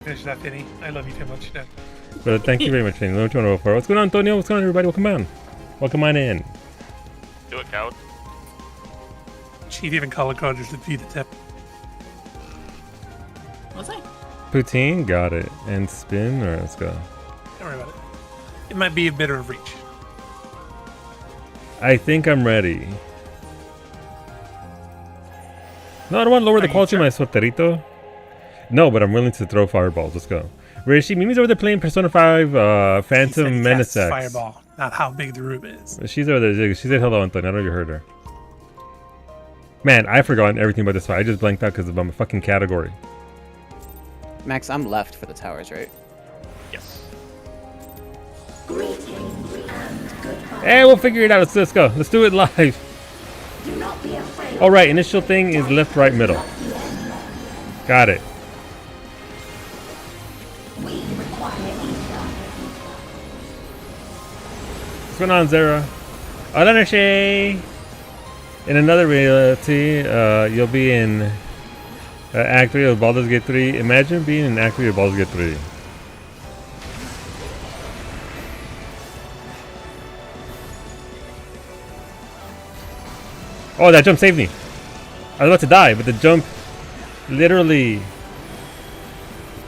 Finish that, Vinny. I love you too much. No. But thank you very much, Vinny. What's going on, Antonio? What's going on, everybody? Welcome on. Welcome on in. Do it, coward. Chief even color coders to be the tip. What's that? Poutine, got it. And spin, alright, let's go. Don't worry about it. It might be a bit of reach. I think I'm ready. No, I don't want to lower the quality of my soterito. No, but I'm willing to throw fireballs. Let's go. Where is she? Mimi's over there playing Persona 5 Phantom Menace X. Fireball, not how big the room is. She's over there. She said hello, Antonio. I don't know if you heard her. Man, I've forgotten everything about this fight. I just blanked out because of my fucking category. Max, I'm left for the towers, right? Yes. Hey, we'll figure it out. Let's go. Let's do it live. Alright, initial thing is left, right, middle. Got it. What's going on, Zara? Hola, Shay. In another reality, you'll be in Act 3 of Baldur's Gate 3. Imagine being in Act 3 of Baldur's Gate 3. Oh, that jump saved me. I was about to die, but the jump literally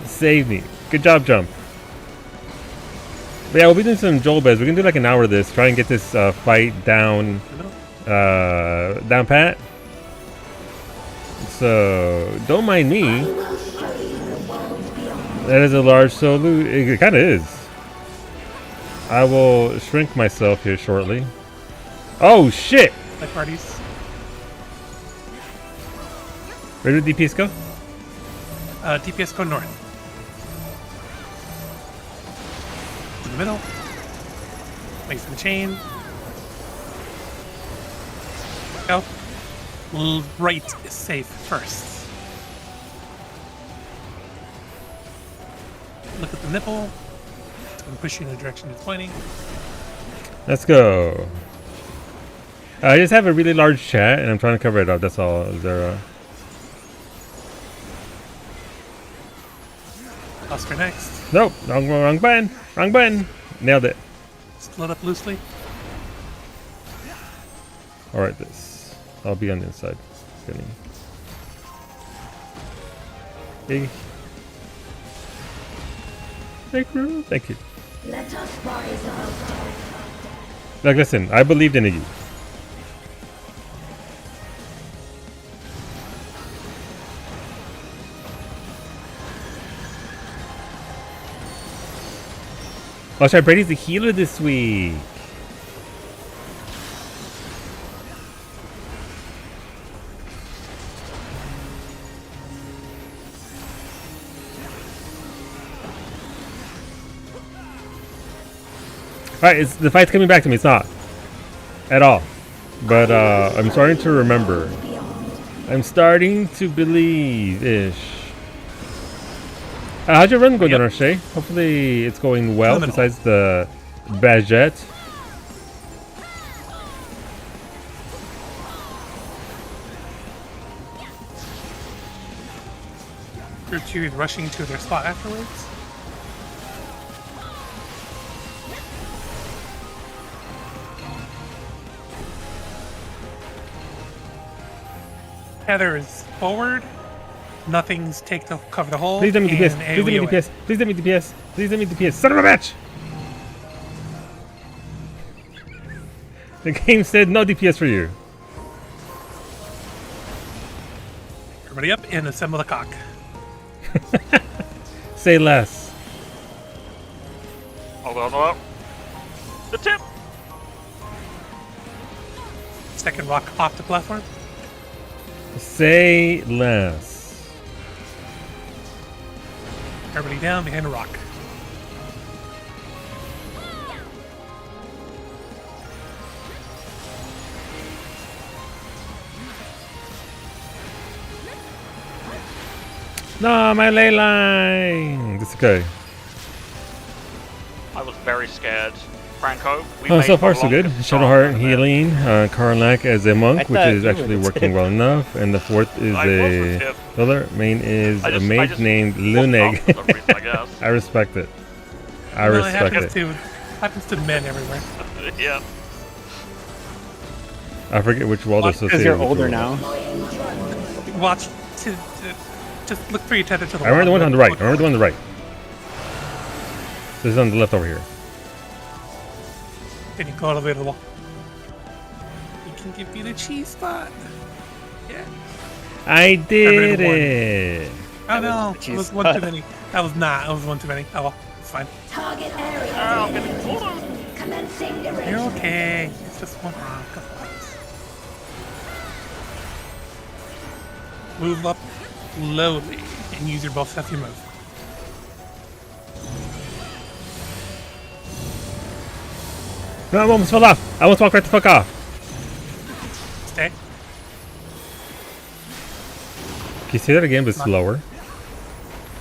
saved me. Good job, jump. But yeah, we'll be doing some JOLBEZ. We're gonna do like an hour of this. Try and get this fight down, down pat. So don't mind me. That is a large solo. It kind of is. I will shrink myself here shortly. Oh shit! Like parties. Where did DPS go? DPS go north. In the middle. Wait for the chain. Go. Right is safe first. Look at the nipple. It's going to push you in the direction it's pointing. Let's go. I just have a really large chat and I'm trying to cover it up. That's all. Zara. Oscar next. Nope. Wrong button. Wrong button. Nailed it. Split up loosely. Alright, this. I'll be on the inside. Spinning. Hey. Thank you. Let us rise up. Like, listen, I believed in you. Oh, sorry, Brady's the healer this week. Alright, the fight's coming back to me. It's not. At all. But I'm starting to remember. I'm starting to believe-ish. How's your run going, Donor Shay? Hopefully it's going well, besides the baguette. Group 2 is rushing to their spot afterwards. Heather is forward. Nothing's take to cover the hole. Please let me DPS. Please let me DPS. Please let me DPS. Please let me DPS. Son of a bitch! The game said no DPS for you. Everybody up and assemble the cock. Say less. Hold on. The tip. Second rock off the platform. Say less. Everybody down behind a rock. No, my ley line. It's okay. I was very scared. Franco. We Oh, made so far the so good. longest Shadowheart song healing, Karlak as a monk, I which thought is you actually were the working tip. well enough, and the fourth is I was the a tip. filler. Main is I a just- I mage just named fucked up Luneg. for some reason, I guess. I respect it. I Well, respect it. Happens to men everywhere. Yeah. I forget which world Watch, associated. Because you're with older which now. world. Watch to just look for your tether to the I remember the one wall. on the right. I remember the one on the right. This is on the left over here. Then you go all the way to the wall. You can give me the cheese spot. Yeah. I did Everyone. it. Oh That no, was the it was cheese one spot. too many. That was not. It was one too many. Oh well, it's fine. Target area. Oh, I'm getting pulled on. Commencing You're erasure. okay. It's just one. Move up slowly and use your buffs as you move. No, I almost fell off. I almost walked right the fuck off. Stay. Can you say that again, but slower?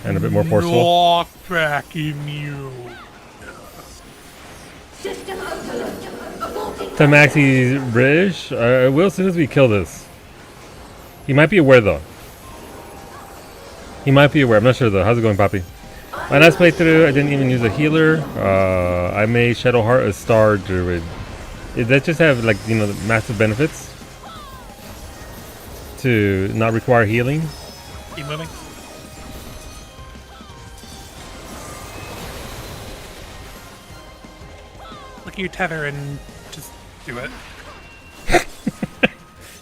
And a bit more forceful? Knock back in you. System overload. Aborting. To Maxi's British, I will as soon as we kill this. He might be aware though. He might be aware. I'm not sure though. How's it going, Poppy? My last playthrough, I didn't even use a healer. I made Shadowheart a star druid. Does that just have like the massive benefits to not require healing? Keep moving. Look at your tether and just do it.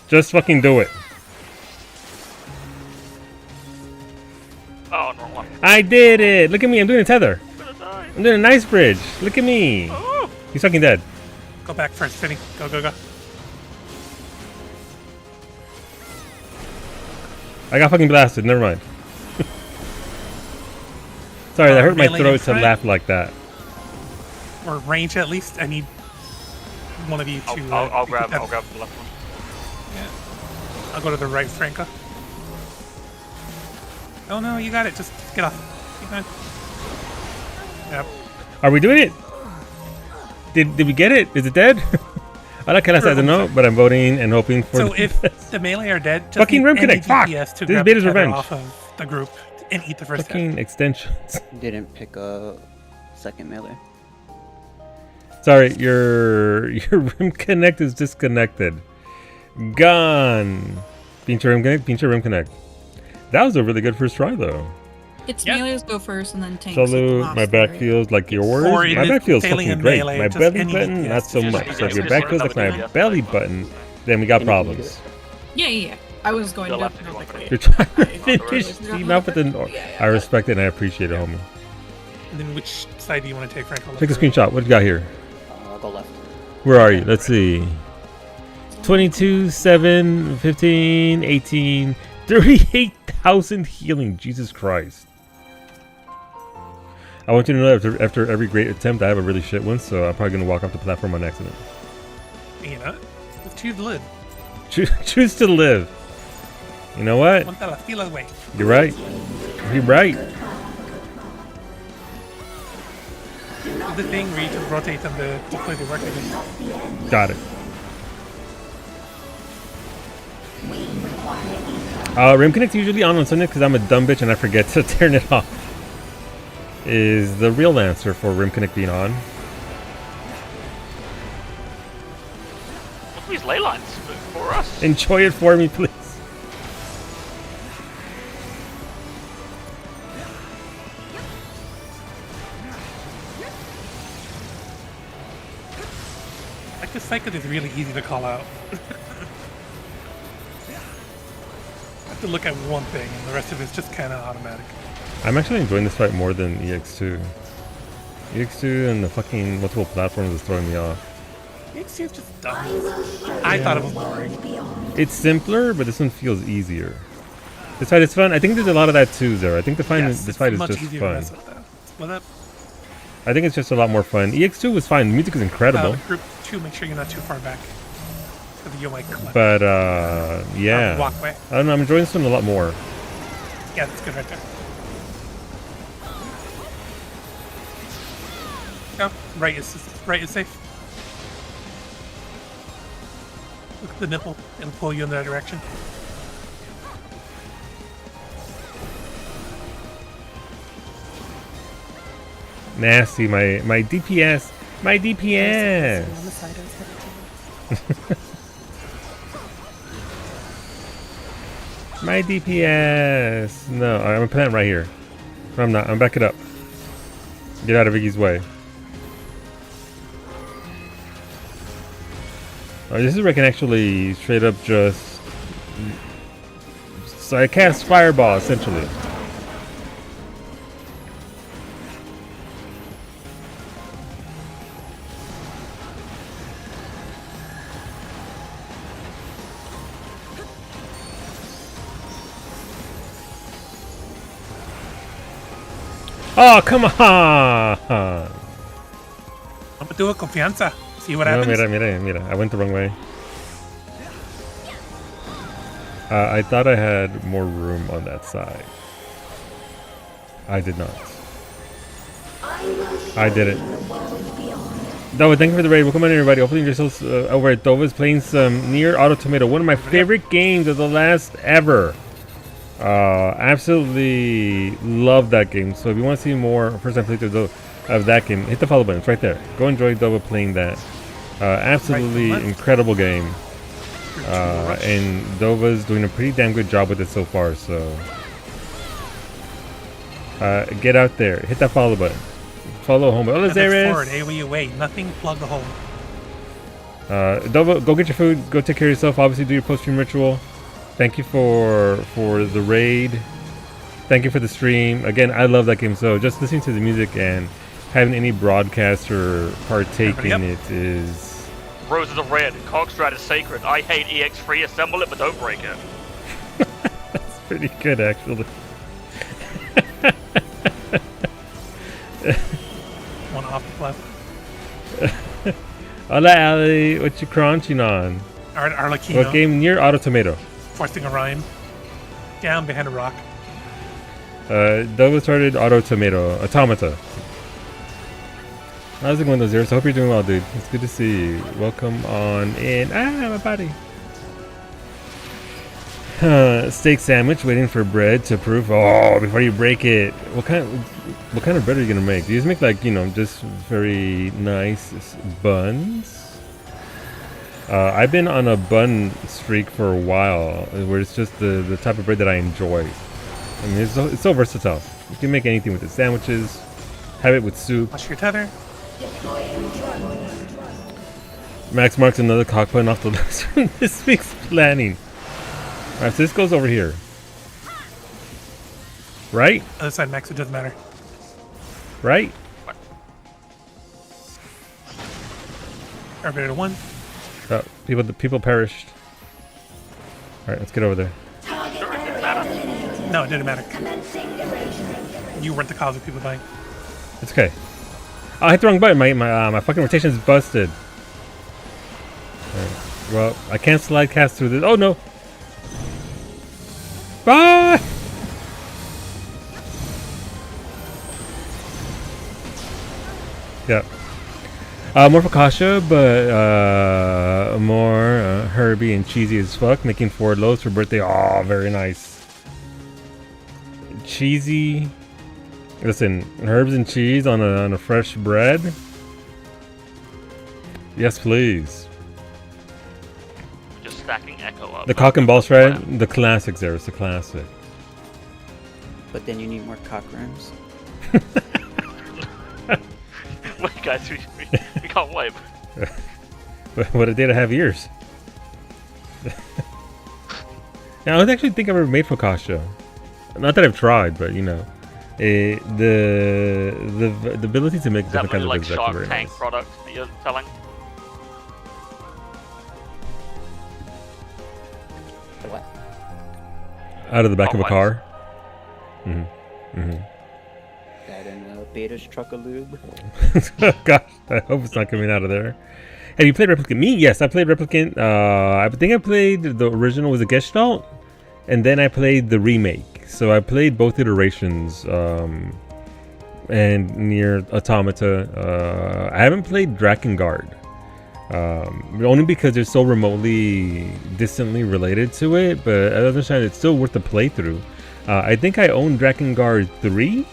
Just fucking do it. Oh, no one. I did it! Look at me, I'm doing a tether. I'm gonna die. I'm doing a nice bridge. Look at me. Oh, He's fucking dead. Go back first, Finny. Go, go, go. I got fucking blasted, never mind. Sorry, that hurt my melee throat in to front? laugh like that. Or range at least. I need one of you to. I'll pick grab the tether. the left one. Yeah. I'll go to the right, Franco. Oh no, you got it. Just get off. Keep going. Yep. Are we doing it? Did we get it? Is it dead? I like I don't know, but I'm voting and hoping for So the if best. the melee are dead, just Fucking need Rim any Connect, fuck! DPS to This is grab Beta's the tether revenge. off of the group and eat the first hit. Fucking extensions. Didn't pick a second melee. Sorry, your Rim Connect is disconnected. Gone. Pinch Rim Connect, Pinch Rim Connect. That was a really good first try though. It's Yep. melees go first and then tanks. Salute, at the my last, back right? feels like yours. Or it My is back feels failing fucking in great. melee, My just belly any button, DPS. not so Just much. use So if it. your Just back use feels it. like my Yeah. belly button, then we got Can you problems. Yeah. I was going Go to left do if you want perfectly. You're trying to I- finish Yeah. team up with the. I respect it and I appreciate it, homie. And then which side do you want to take, Franco? Take a screenshot. What do you got here? I'll go left. Where are you? Let's see. 22, 7, 15, 18, 38,000 healing. Jesus Christ. I want you to know after every great attempt, I have a really shit one, so I'm probably going to walk off the platform on accident. You know, just choose to live. Choose to live. You know what? One that I feel away. You're right. You're right. Do the thing where you just rotate them to play the work again. Got it. Rim Connect usually on Sunday because I'm a dumb bitch and I forget to turn it off. Is the real answer for Rim Connect being on. Look at these ley lines for us. Enjoy it for me, please. Like this cycle is really easy to call out. I have to look at one thing and the rest of it's just kind of automatic. I'm actually enjoying this fight more than EX2. EX2 and the fucking multiple platforms is throwing me off. It's just dumb. I thought it was boring. It's simpler, but this one feels easier. This fight is fun. I think there's a lot of that too, Zero. I think this It's fight is much just easier to fun. mess with that. Split up. I think it's just a lot more fun. EX2 was fine. The music is incredible. Group 2, make sure you're not too far back. Because you might collect. But yeah. Walkway. I don't know, I'm enjoying this one a lot more. Yeah, that's good right there. go. Right is safe. Look at the nipple. It'll pull you in that direction. Nasty, my DPS. My On the DPS. side I was headed to. My DPS. No, I'm gonna plant right here. No, I'm not. I'm back it up. Get out of Iggy's way. This is where I can actually straight up just. So I cast Fireball essentially. Oh, come on! I'm gonna do a confianza. See what No, happens. mira. I went the wrong way. I thought I had more room on that side. I did not. I did it. Dova, thank you for the raid. Welcome on, everybody. Hopefully you're still over at Dova's playing some Nier Automata, one of my favorite games of the last ever. Absolutely love that game. So if you want to see more first time playthrough of that game, hit the follow button. It's right there. Go enjoy Dova playing that. Absolutely incredible game. And Dova's doing a pretty damn good job with it so far. So get out there. Hit that follow button. Follow home. Oh, there's forward, AOE away. Nothing. Plug the hole. Dova, go get your food. Go take care of yourself. Obviously, do your post-stream ritual. Thank you for the raid. Thank you for the stream. Again, I love that game. So just listening to the music and having any broadcaster partake in it is... Roses are red. Cogstrat is sacred. I hate EX3. Assemble it, but don't break it. That's pretty good, actually. One off the left. Hola, Ali. What you crunching on? Arlecchino. What game? Nier Automata. Forcing a rhyme. Down behind a rock. Dova started Automata. How's it going, those ears? I hope you're doing well, dude. It's good to see you. Welcome on in. My body. Steak sandwich, waiting for bread to proof. Oh, before you break it. What kind of bread are you gonna make? Do you just make like, you know, just very nice buns? I've been on a bun streak for a while, where it's just the type of bread that I enjoy. I mean, it's so versatile. You can make anything with it. Sandwiches, have it with soup. Watch your tether. Max marks another cock button off the list from this week's planning. Alright, so this goes over here. Right? Other side, Max, it doesn't matter. Right? Everybody to one. Oh, the people perished. Alright, let's get over there. Sure, it didn't matter. No, it didn't matter. You weren't the cause of people dying. It's okay. Oh, I hit the wrong button. My fucking rotation is busted. Alright. Well, I can't slide cast through this. Oh no! Bye! Yeah. More focaccia, but more herby and cheesy as fuck. Making 4 loaves for birthday. Oh, very nice. Cheesy. Listen, herbs and cheese on a fresh bread. Yes, please. Just stacking Echo up. The cock and ball shred, the classic, Zeros, the classic. But then you need more cock rooms. Wait, guys, we can't wait. What a day to have ears. Now, I don't actually think I've ever made focaccia. Not that I've tried, but you know, the ability to make Is that different kinds really of like things is Shark actually very Tank nice. product that you're selling? What? Out of the back of a Oh, car. Mm-hmm. Mm-hmm. That and Beta's truck of lube. Gosh, I hope it's not coming out of there. Have you played Replicant? Me? Yes, I played Replicant. I think I played the original was a Gestalt, and then I played the remake. So I played both iterations and Nier Automata. I haven't played Drakengard. Only because they're so remotely, distantly related to it, but I understand it's still worth the playthrough. I think I own Drakengard 3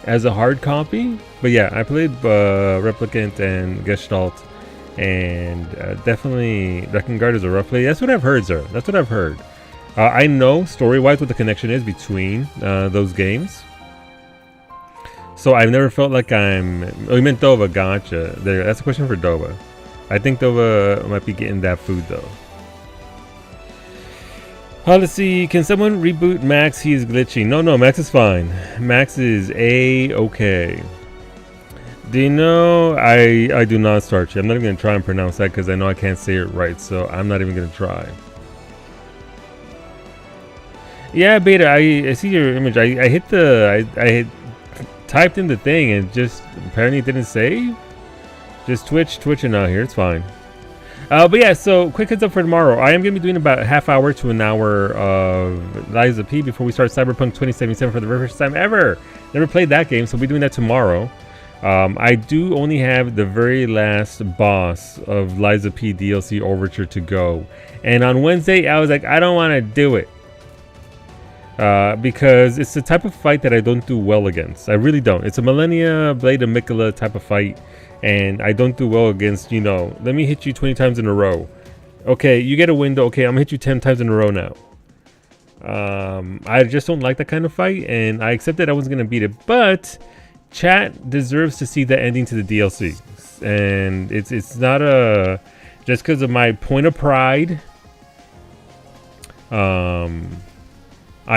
as a hard copy, but yeah, I played Replicant and Gestalt, and definitely Drakengard is a rough play. That's what I've heard, sir. That's what I've heard. I know story-wise what the connection is between those games. So I've never felt like I'm... Oh, you meant Dova, gotcha. There, that's a question for Dova. I think Dova might be getting that food though. Let's see. Can someone reboot Max? He is glitching. No, Max is fine. Max is A-okay. Do you know? I do not start you. I'm not even going to try and pronounce that because I know I can't say it right. So I'm not even going to try. Yeah, Beta, I see your image. I hit the... I hit, typed in the thing and just apparently it didn't save. Just twitching out here. It's fine. But yeah, so quick heads up for tomorrow. I am going to be doing about a half hour to an hour of Liza P before we start Cyberpunk 2077 for the very first time ever. Never played that game, so we'll be doing that tomorrow. I do only have the very last boss of Liza P DLC Overture to go. And on Wednesday, I was like, I don't want to do it. Because it's the type of fight that I don't do well against. I really don't. It's a Millennia Blade of Mikola type of fight. And I don't do well against, you know, let me hit you 20 times in a row. Okay, you get a window. Okay, I'm gonna hit you 10 times in a row now. I just don't like that kind of fight, and I accepted I wasn't gonna beat it. But chat deserves to see the ending to the DLC, and it's not a just because of my point of pride. I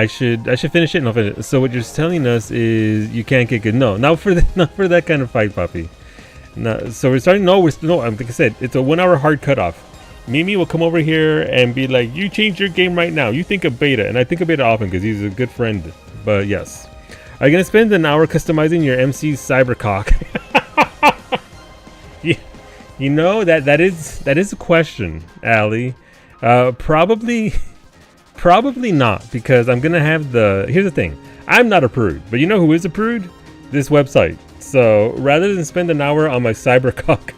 should finish it and I'll finish it. So what you're telling us is you can't get good. No, not for that kind of fight, Poppy. No, so we're starting. No, like I said, it's a 1 hour hard cutoff. Mimi will come over here and be like, "You changed your game right now. You think of Beta," and I think of Beta often because he's a good friend. But yes, are you gonna spend an hour customizing your MC's cybercock? You know that is a question, Allie. Probably not, because I'm gonna have the. Here's the thing. I'm not a prude, but you know who is a prude? This website. So rather than spend an hour on my cybercock,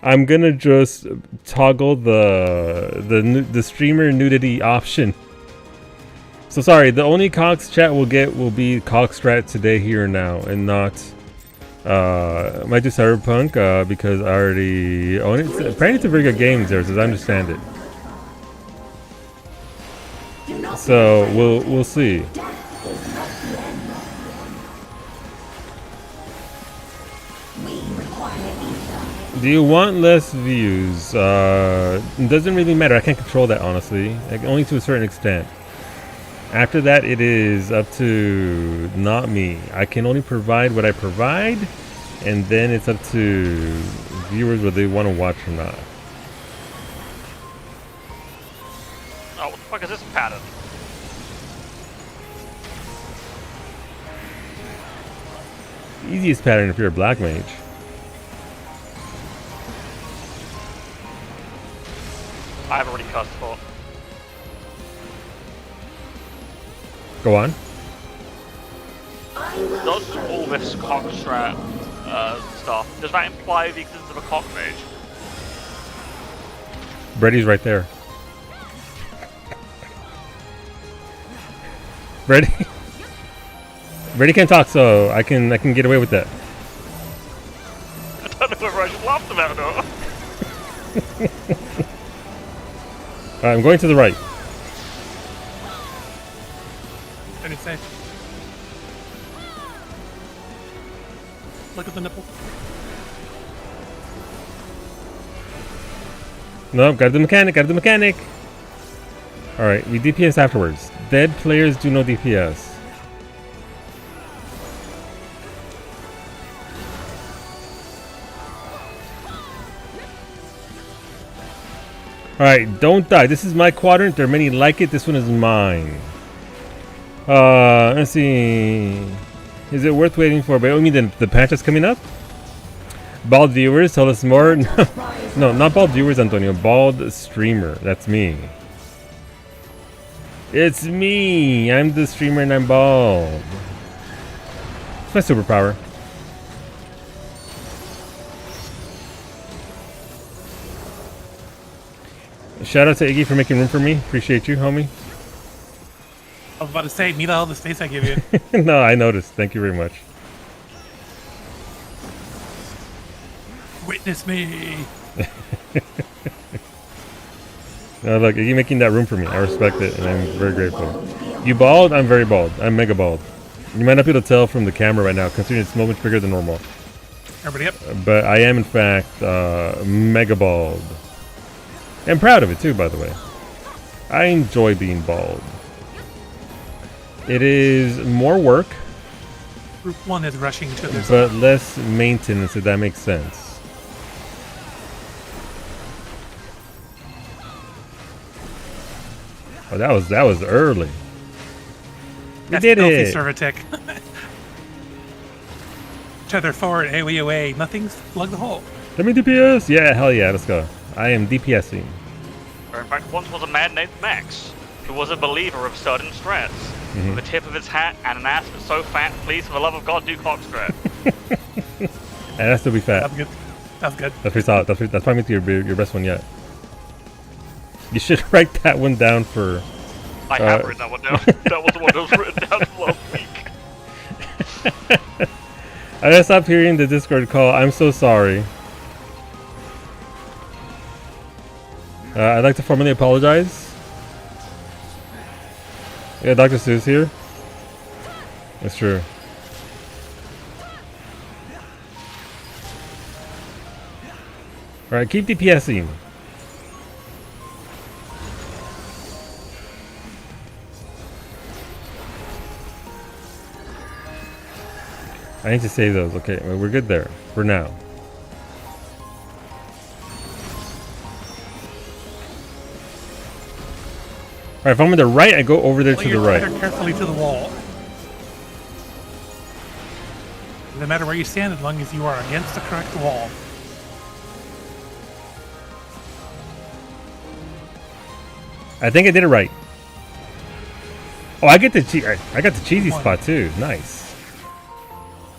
I'm gonna just toggle the streamer nudity option. So sorry, the only Cox chat we'll get will be Cox Strat today, here and now, and not might do Cyberpunk because I already own it. Apparently it's a very good game, there, as I understand it. So we'll see. Do you want less views? It doesn't really matter. I can't control that, honestly. Like, only to a certain extent. After that, it is up to not me. I can only provide what I provide, and then it's up to viewers whether they want to watch or not. Oh, what the fuck is this pattern? Easiest pattern if you're a black mage. I have already cussed for. Go on. Does all this cockstrat stuff, does that imply the existence of a cock mage? Brady's right there. Brady? Brady can't talk, so I can get away with that. I don't know whether I should laugh about it or not. I'm going to the right. What did it say? Look at the nipple. No, gotta do mechanic. Alright, we DPS afterwards. Dead players do no DPS. Alright, don't die. This is my quadrant. There are many like it. This one is mine. Let's see. Is it worth waiting for? But I mean the patch that's coming up? Bald viewers, tell us more. No, not bald viewers, Antonio. Bald streamer. That's me. It's me. I'm the streamer and I'm bald. It's my superpower. Shout out to Iggy for making room for me. Appreciate you, homie. I was about to say, need all the space I give you. No, I noticed. Thank you very much. Witness me. No, look, Iggy making that room for me. I respect it, and I'm very grateful. You bald? I'm very bald. I'm mega bald. You might not be able to tell from the camera right now, considering it's much bigger than normal. Everybody up. But I am, in fact, mega bald. And proud of it, too, by the way. I enjoy being bald. It is more work, Group 1 is rushing to this. but less maintenance, if that makes sense. Oh, that was early. We That's did filthy it. Servitic. Tether forward, AOE. Nothing's plug the hole. Let me DPS. Yeah, hell yeah, let's go. I am DPSing. Or in fact, once was a man named Max, who was a believer of certain strats. With the tip of his hat and an ass that's so fat, please, for the love of God, do cock strat. And that's to be fat. That's good. That's good. That's pretty solid. That's probably your best one yet. You should write that one down for. I have written that one down. That was the one that was written down last week. I gotta stop hearing the Discord call. I'm so sorry. I'd like to formally apologize. Yeah, Dr. Seuss here. That's true. Alright, keep DPSing. I need to save those. Okay, well, we're good there for now. Alright, if I'm on the right, I go over there Pull to the your right. tether carefully to the wall. No matter where you stand, as long as you are against the correct wall. I think I did it right. Oh, I get the I got the cheesy spot too. Nice.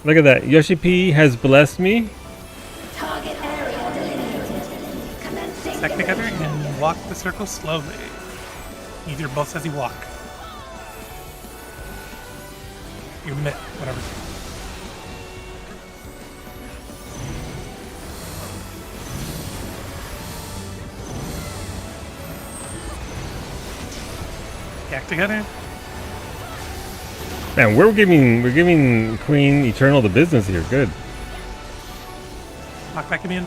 Look at that. Yoshi P has blessed me. Target area delineated. Commencing Stack together and walk the circle slowly. Either both as you walk. You mitt, whatever. Stack together. Man, we're giving Queen Eternal the business here. Good. Lock back immune.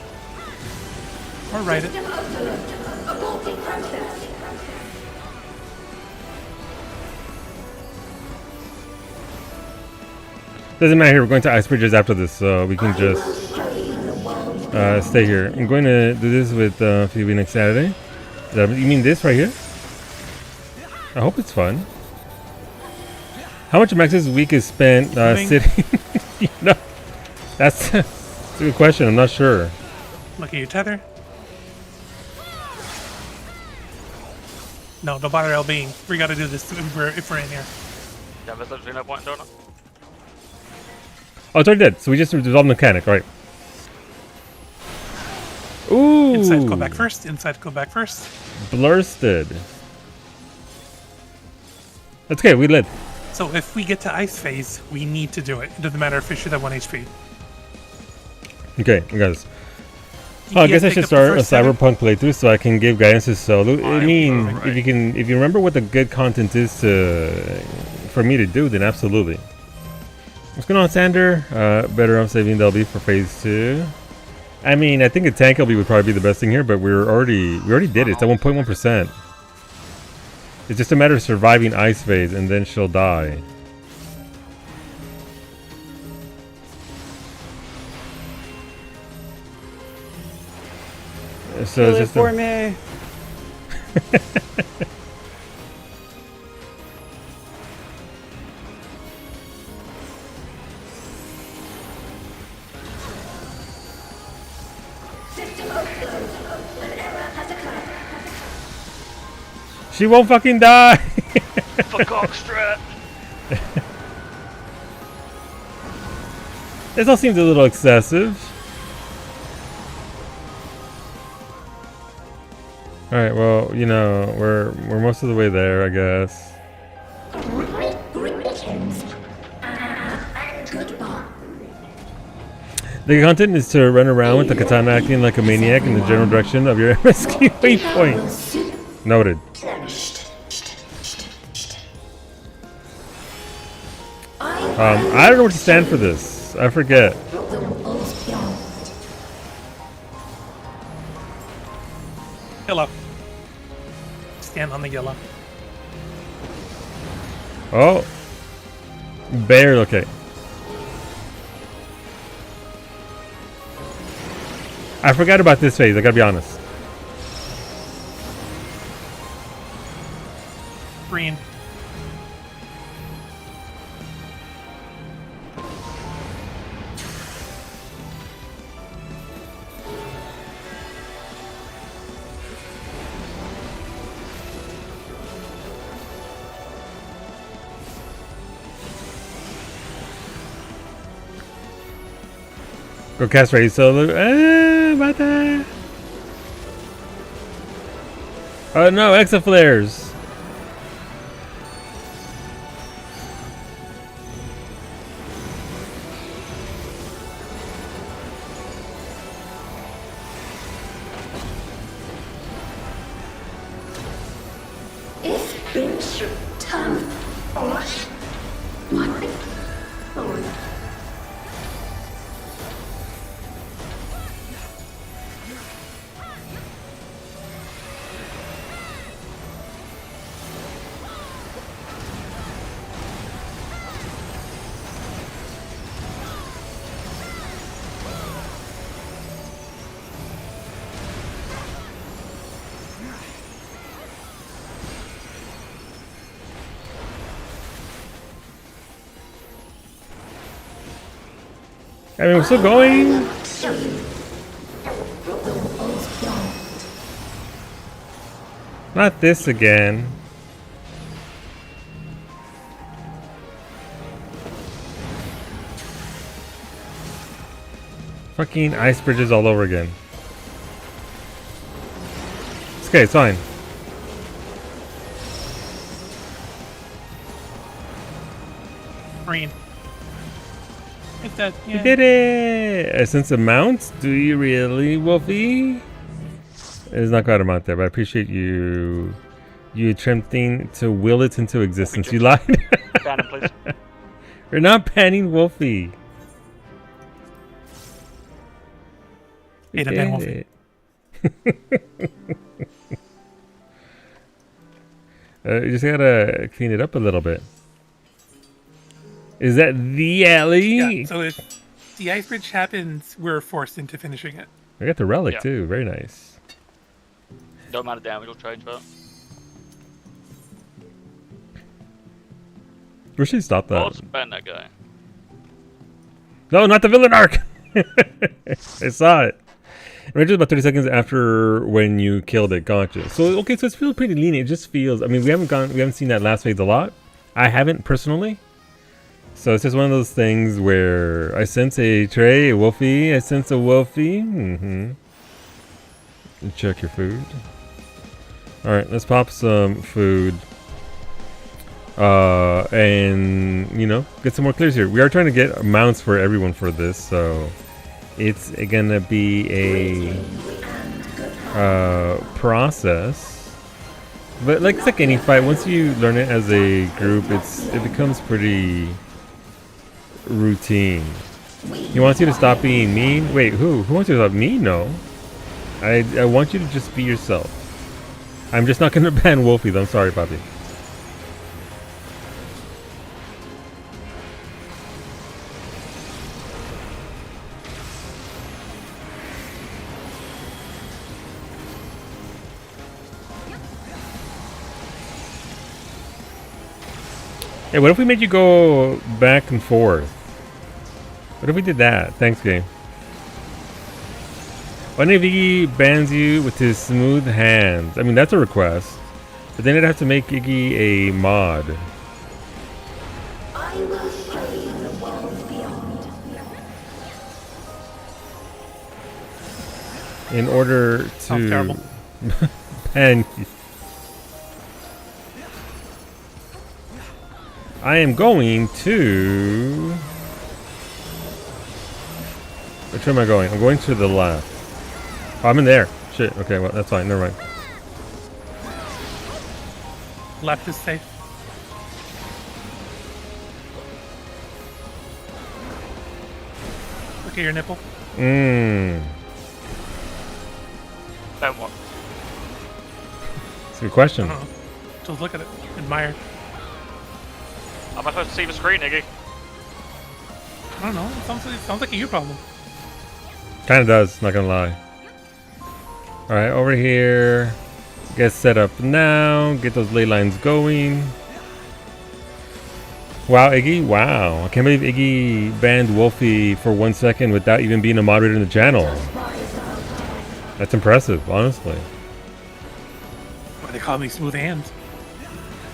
Or write it. System overload. Aborting process. Doesn't matter here. We're going to Ice Bridges after this, so we can just stay here. I'm going to do this with Phoebe next Saturday. You mean this right here? I hope it's fun. How much of Max's week is spent sitting? You know, that's a good question. I'm not sure. Look at your tether. No, don't bother LBing. We gotta do this if we're in here. Yeah, there's literally no point in doing it. Oh, it's already dead. So we just resolved the mechanic. All right. Ooh. Inside, go back first. Inside, go back first. Blursted. That's okay. We lived. So if we get to ice phase, we need to do it. It doesn't matter if we shoot at 1 HP. Okay, guys. Oh, I guess I should start a Cyberpunk playthrough so I can give guidance to Solo. I mean, if you remember what the good content is for me to do, then absolutely. What's going on, Sander? Better off saving the LB for phase 2. I mean, I think a tank LB would probably be the best thing here, but we already did it. It's at 1.1%. It's just a matter of surviving ice phase, and then she'll die. So it's just for me. System overload. An error has occurred. She won't fucking die. For cock strat. This all seems a little excessive. All right, well, you know, we're most of the way there, I guess. Greetings. And goodbye. The content is to run around with the katana acting like a maniac in the general direction of your MSQ waypoint. Noted. I don't know what to stand for this. I forget. Yellow. Stand on the yellow. Oh. Bear, okay. I forgot about this phase, I gotta be honest. Green. Go cast ready solo. About that. Oh no, Exa flares. It's been time. I mean, we're still going. Not this again. Fucking ice bridges all over again. It's okay, it's fine. Green. If that, You yeah. did it! A sense of mounts? Do you really, Wolfie? It's not quite a mount there, but I appreciate you attempting to will it into existence. You lied. Ban him, please. We're not banning Wolfie. Hey, to ban Wolfie. You just gotta clean it up a little bit. Is that the alley? Yeah, so if the ice bridge happens, we're forced into finishing it. I got the relic Yeah. too. Very nice. No amount of damage will change that. We should stop that. Oh, let's ban that guy. No, not the villain arc. I saw it. Right, just about 30 seconds after when you killed it. Gotcha. So okay, so it's feels pretty lenient. It just feels. I mean, we haven't seen that last phase a lot. I haven't personally. So it's just one of those things where I sense a Trey, a Wolfie. I sense a Wolfie. Mm-hmm. Check your food. All right, let's pop some food. And you know, get some more clears here. We are trying to get mounts for everyone for this, so it's gonna be a process. But like it's like any fight, once you learn it as a group, it becomes pretty routine. He wants you to stop being mean. Wait, who wants you to stop mean? No, I want you to just be yourself. I'm just not gonna ban Wolfie though. I'm sorry, Poppy. Hey, what if we made you go back and forth? What if we did that? Thanks, game. What if Iggy bans you with his smooth hands? I mean, that's a request. But then it'd have to make Iggy a mod. I will show you the world beyond. in order Sounds terrible. to ban you. I am going to... Which way am I going? I'm going to the left. Oh, I'm in there. Shit. Okay, well, that's fine. Never mind. Left is safe. Look at your nipple. Mmm. Then what? It's a good question. I don't know. Just look at it. Admire. Am I supposed to see the screen, Iggy? I don't know. It sounds like a you problem. Kind of does, not gonna lie. Alright, over here. Get set up now. Get those ley lines going. Wow, Iggy. Wow. I can't believe Iggy banned Wolfie for 1 second without even being a moderator in the channel. That's impressive, honestly. Why they call me smooth hands.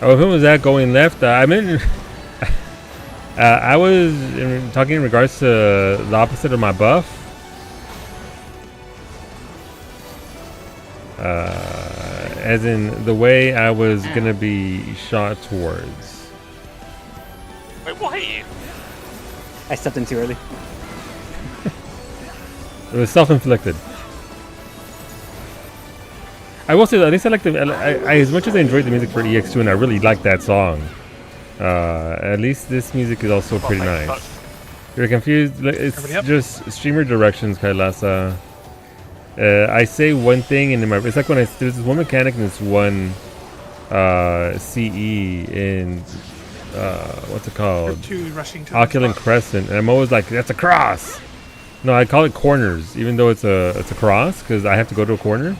Oh, if it was that going left, I mean... I was talking in regards to the opposite of my buff. As in the way I was gonna be shot towards. Wait, what hit you? I stepped in too early. It was self-inflicted. I will say that at least I like the. As much as I enjoyed the music for EX2 and I really like that song. At least this music is also pretty nice. You're confused? It's just streamer directions, Kailasa. I say one thing and it's like when there's this one mechanic and this one CE in what's it called? Oculent Crescent, and I'm always like, that's a cross. No, I call it corners, even though it's a cross because I have to go to a corner.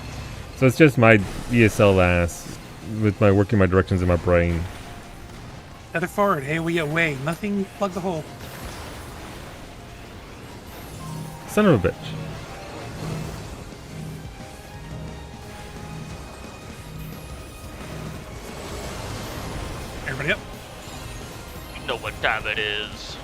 So it's just my ESL ass with my working my directions in my brain. Head forward. Hey, we away. Nothing. Plug the hole. Son of a bitch. Everybody up. You know what time it is.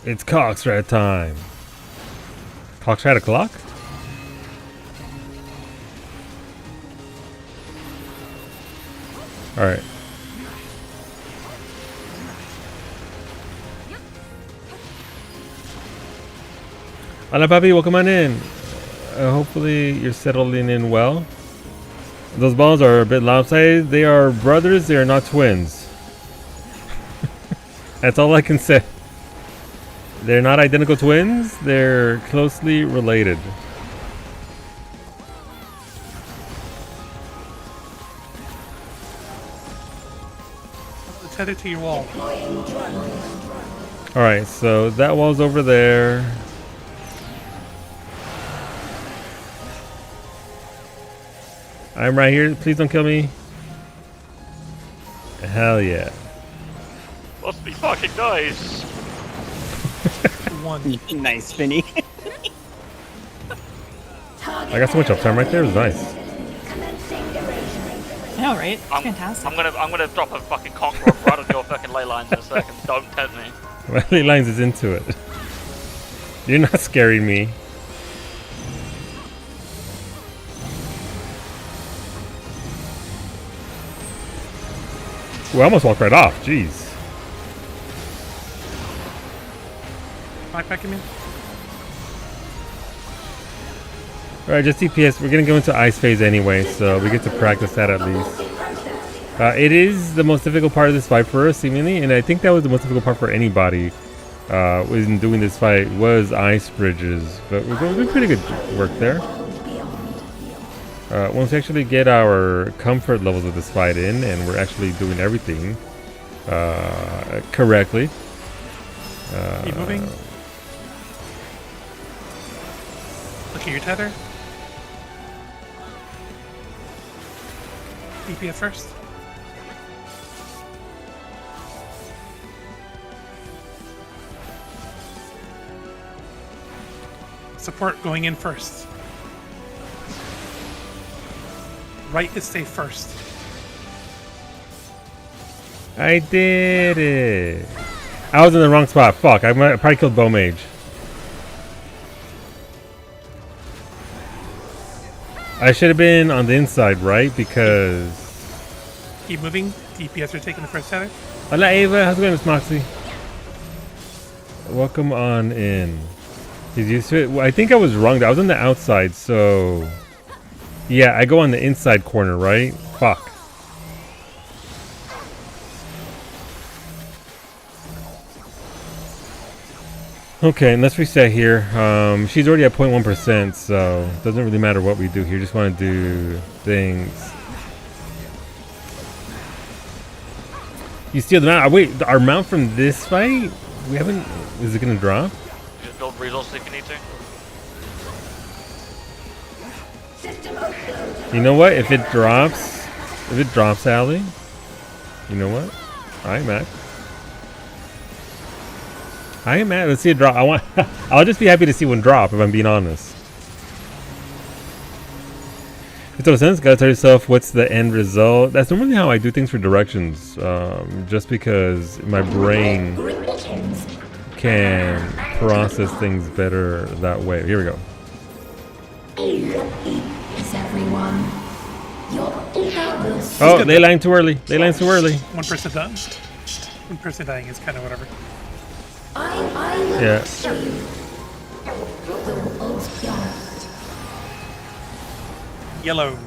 It's Coxrat time. Coxrat o'clock? Alright. Hola, papi. Welcome on in. Hopefully you're settling in well. Those balls are a bit lopsided. They are brothers. They are not twins. That's all I can say. They're not identical twins. They're closely related. Tether to your wall. Alright, so that wall's over there. I'm right here. Please don't kill me. Hell yeah. Must be fucking nice. One. Nice, Finny. I got so much uptime right there. It was nice. I know, right? It's fantastic. I'm gonna drop a fucking cockroach right on your fucking ley lines in a second. Don't tempt me. Riley Lines is into it. You're not scaring me. Ooh, I almost walked right off. Jeez. Backpacking me. Alright, just DPS. We're gonna go into ice phase anyway, so we get to practice that at least. It is the most difficult part of this fight for us, seemingly, and I think that was the most difficult part for anybody in doing this fight was ice bridges. But we're doing pretty good work there. Once we actually get our comfort levels of this fight in, and we're actually doing everything correctly. Keep moving. Look at your tether. DPS first. Support going in first. Right is safe first. I did it. I was in the wrong spot. Fuck, I probably killed Bow Mage. I should have been on the inside, right? Because... Keep moving. DPS are taking the first center. Hola Ava, how's it going, Miss Moxie? Welcome on in. He's used to it. Well, I think I was wrong. I was on the outside, so... Yeah, I go on the inside corner, right? Fuck. Okay, and let's reset here. She's already at 0.1%, so it doesn't really matter what we do here. Just want to do things. You steal the mount. Wait, our mount from this fight? We haven't... Is it going to drop? Just build resources if you need to. You know what? If it drops, Allie, you know what? Alright, Mac. Alright, Mac. Let's see it drop. I'll just be happy to see one drop if I'm being honest. It's no sense. Gotta tell yourself what's the end result. That's normally how I do things for directions. Just because my brain can process things better that way. Here we go. Is everyone? Oh, they lined too early. They lined too early. One person done. One person dying is kind of whatever. Yeah. Yellow.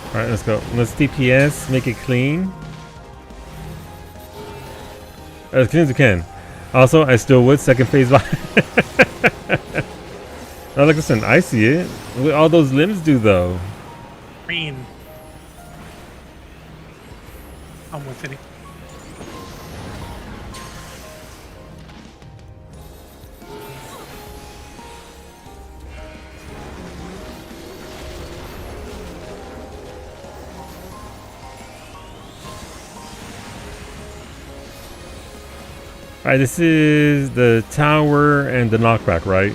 Alright, let's go. Let's DPS, make it clean. As clean as we can. Also, I still would second phase vibe. Oh, look, listen, I see it. What all those limbs do, though. Green. I'm with it. Alright, this is the tower and the knockback, right?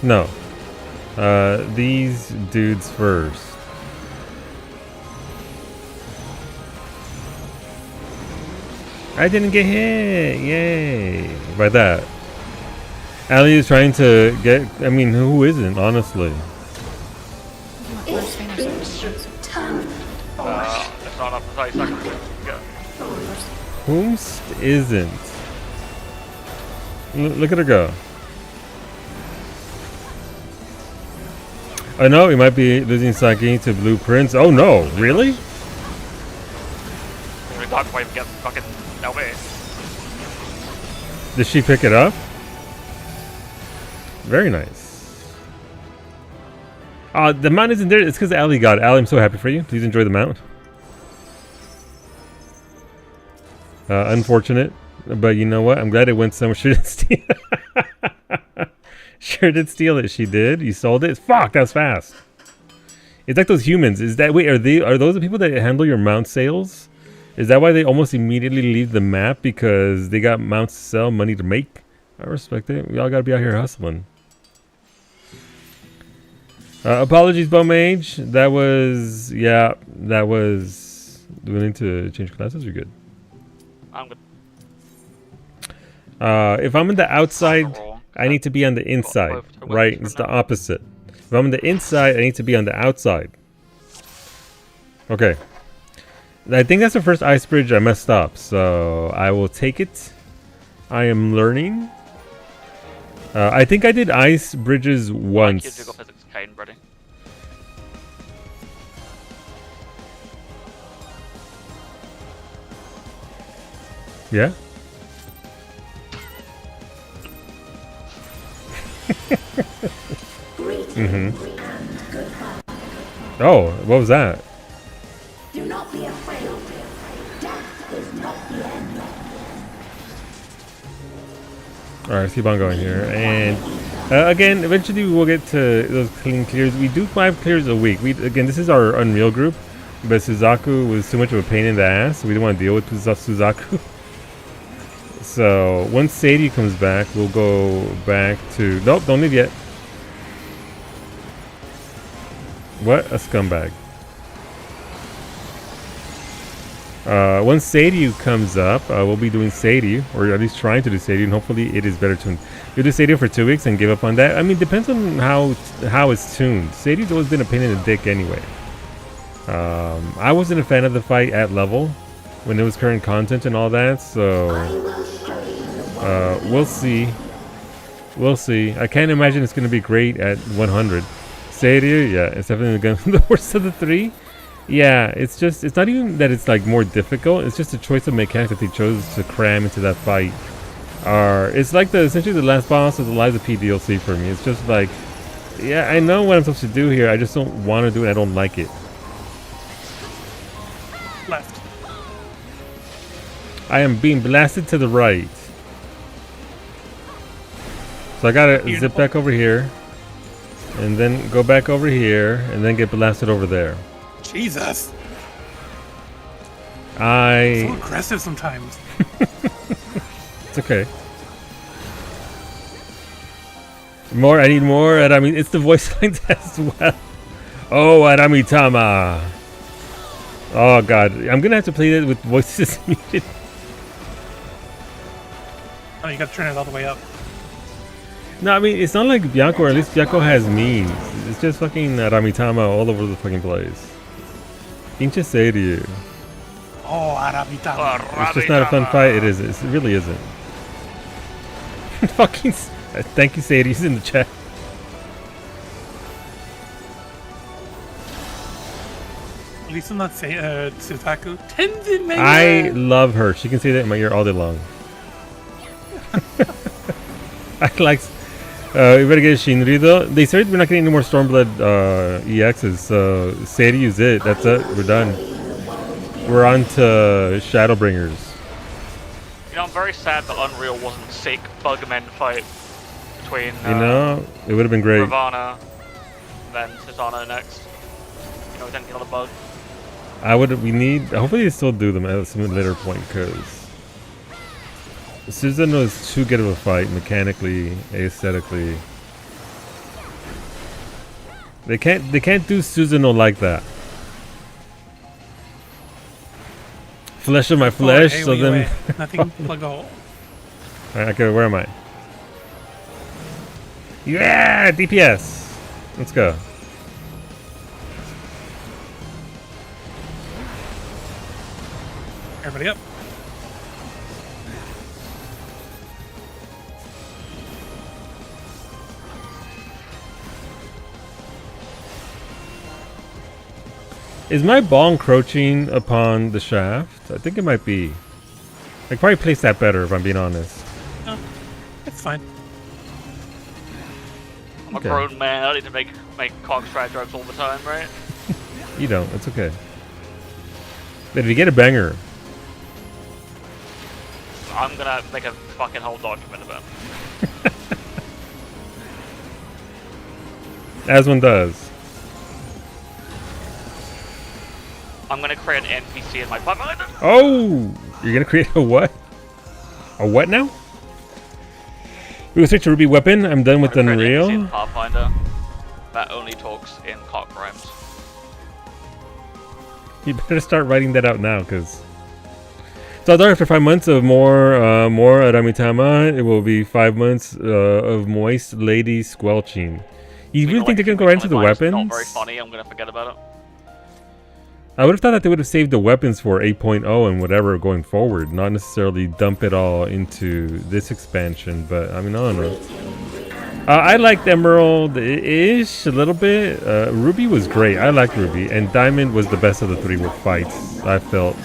No. These dudes first. I didn't get hit! Yay! By that. Allie is trying to get... I mean, who isn't, honestly? It's not up to 30 seconds. Go. Whomst isn't? Look at her go. I know we might be losing Saki to blueprints. Oh no, really? The dark wave gets fucking LB. Did she pick it up? Very nice. The mount isn't there. It's because Allie got it. Allie, I'm so happy for you. Please enjoy the mount. Unfortunate. But you know what? I'm glad it went somewhere. Sure did steal. Sure did steal it. She did. You sold it. Fuck, that was fast. It's like those humans. Is that... Wait, are those the people that handle your mount sales? Is that why they almost immediately leave the map? Because they got mounts to sell, money to make? I respect it. We all gotta be out here hustling. Apologies, Bow Mage. That was... Yeah, that was... Do we need to change classes? You're good. I'm good. If I'm on the outside, I need to be on the inside, right? It's the opposite. If I'm on the inside, I need to be on the outside. Okay. I think that's the first ice bridge I messed up, so I will take it. I am learning. I think I did ice bridges once. Yeah? Oh, what was that? Do not be afraid. Death is not the end. Alright, let's keep on going here. And again, eventually we will get to those clean clears. We do 5 clears a week. Again, this is our Unreal group, but Suzaku was too much of a pain in the ass, so we didn't want to deal with Suzaku. So once Sadie comes back, we'll go back to... Nope, don't leave yet. What a scumbag. Once Sadie comes up, we'll be doing Sadie, or at least trying to do Sadie, and hopefully it is better tuned. We'll do Sadie for 2 weeks and give up on that. I mean, depends on how it's tuned. Sadie's always been a pain in the dick anyway. I wasn't a fan of the fight at level when it was current content and all that, so we'll see. We'll see. I can't imagine it's going to be great at 100. Sadie, yeah, it's definitely the worst of the 3. Yeah, it's not even that it's like more difficult. It's just a choice of mechanics that they chose to cram into that fight. It's like essentially the last boss of the Lies of P DLC for me. It's just like, yeah, I know what I'm supposed to do here. I just don't want to do it. I don't like it. Left. I am being blasted to the right. So I gotta zip back over here, and then go back over here, and then get blasted over there. Jesus. So I aggressive sometimes. It's okay. More. I need more. And I mean, it's the voice lines as well. Oh, Aramitama. Oh God, I'm gonna have to play that with voices muted. Oh, you gotta turn it all the way up. No, I mean, it's not like Byakko, or at least Byakko has memes. It's just fucking Aramitama all over the fucking place. Pinche serio. Oh, Aramitama. It's just not a fun fight. It isn't. It really isn't. Fucking. Thank you, Sadie. He's in the chat. At least I'm not saying Suzaku. Tenzin Mega. I love her. She can say that in my ear all day long. I like. We better get Shinrido. They said we're not getting any more Stormblood EXs, so Sadie is it. That's it. We're done. We're on to Shadowbringers. You know, I'm very sad that Unreal wasn't sick Bugman fight between. You know, it would have been great. Ravana, then Susanoo next. You know, we didn't get another bug. We need. Hopefully, they still do them at some later point, because Susanoo is too good of a fight mechanically, aesthetically. They can't do Susanoo like that. Flesh of my flesh. Hey, So then. Nothing plug a hole. Alright, okay, where am I? Yeah, DPS. Let's go. Everybody up. Is my ball encroaching upon the shaft? I think it might be. I could probably place that better if I'm being honest. No, it's fine. I'm Okay. a grown man. I don't need to make cockstrap jokes all the time, right? You don't. It's okay. But if you get a banger, I'm gonna make a fucking whole document about it. as one does. I'm gonna create an NPC in my pipeline. Oh, you're gonna create a what? A what now? We will switch to Ruby Weapon. I'm done with I'm gonna create an NPC Unreal. in Pathfinder that only talks in cock rhymes. You better start writing that out now, because. So after 5 months of more Aramitama, it will be 5 months of moist lady squelching. You really think they're gonna go right into the weapons? Not very funny. I'm gonna forget about it. I would have thought that they would have saved the weapons for 8.0 and whatever going forward, not necessarily dump it all into this expansion, but I mean, I don't know. I liked Emerald-ish a little bit. Ruby was great. I liked Ruby, and Diamond was the best of the 3 with fights, I felt.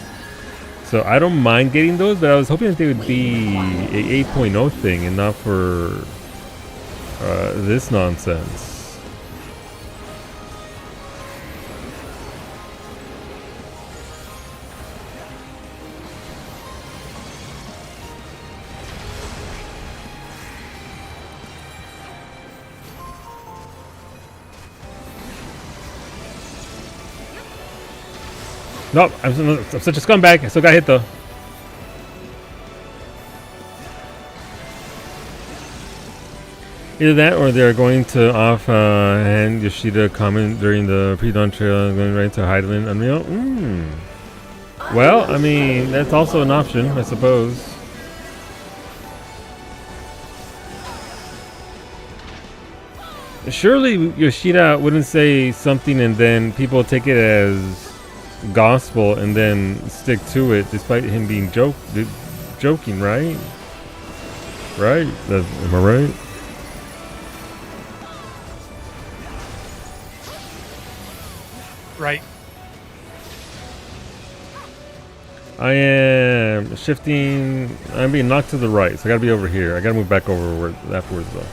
So I don't mind getting those, but I was hoping that they would be a 8.0 thing and not for this nonsense. Nope, I'm such a scumbag. I still got hit though. Either that or they're going to hand Yoshida comment during the pre-dawn trail and going right to Heidelin Unreal. Well, I mean, that's also an option, I suppose. Surely Yoshida wouldn't say something and then people take it as gospel and then stick to it despite him being joking, right? Right? Am I right? Right. I am shifting. I'm being knocked to the right, so I gotta be over here. I gotta move back over afterwards, though.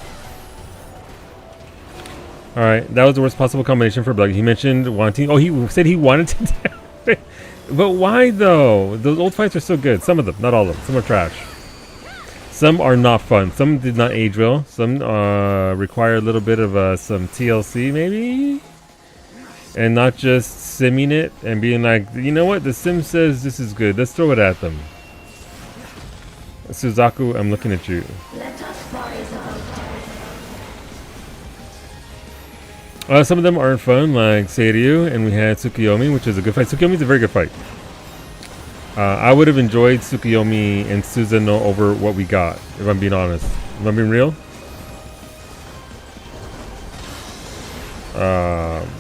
Alright, that was the worst possible combination for Blug. He mentioned wanting. Oh, he said he wanted to. But why, though? Those old fights are so good. Some of them, not all of them. Some are trash. Some are not fun. Some did not age well. Some require a little bit of some TLC, maybe? And not just simming it and being like, you know what? The sim says this is good. Let's throw it at them. Suzaku, I'm looking at you. Let us rise above. Some of them aren't fun, like Seiryu, and we had Tsukuyomi, which is a good fight. Tsukuyomi's a very good fight. I would have enjoyed Tsukuyomi and Susanoo over what we got, if I'm being honest. If I'm being real.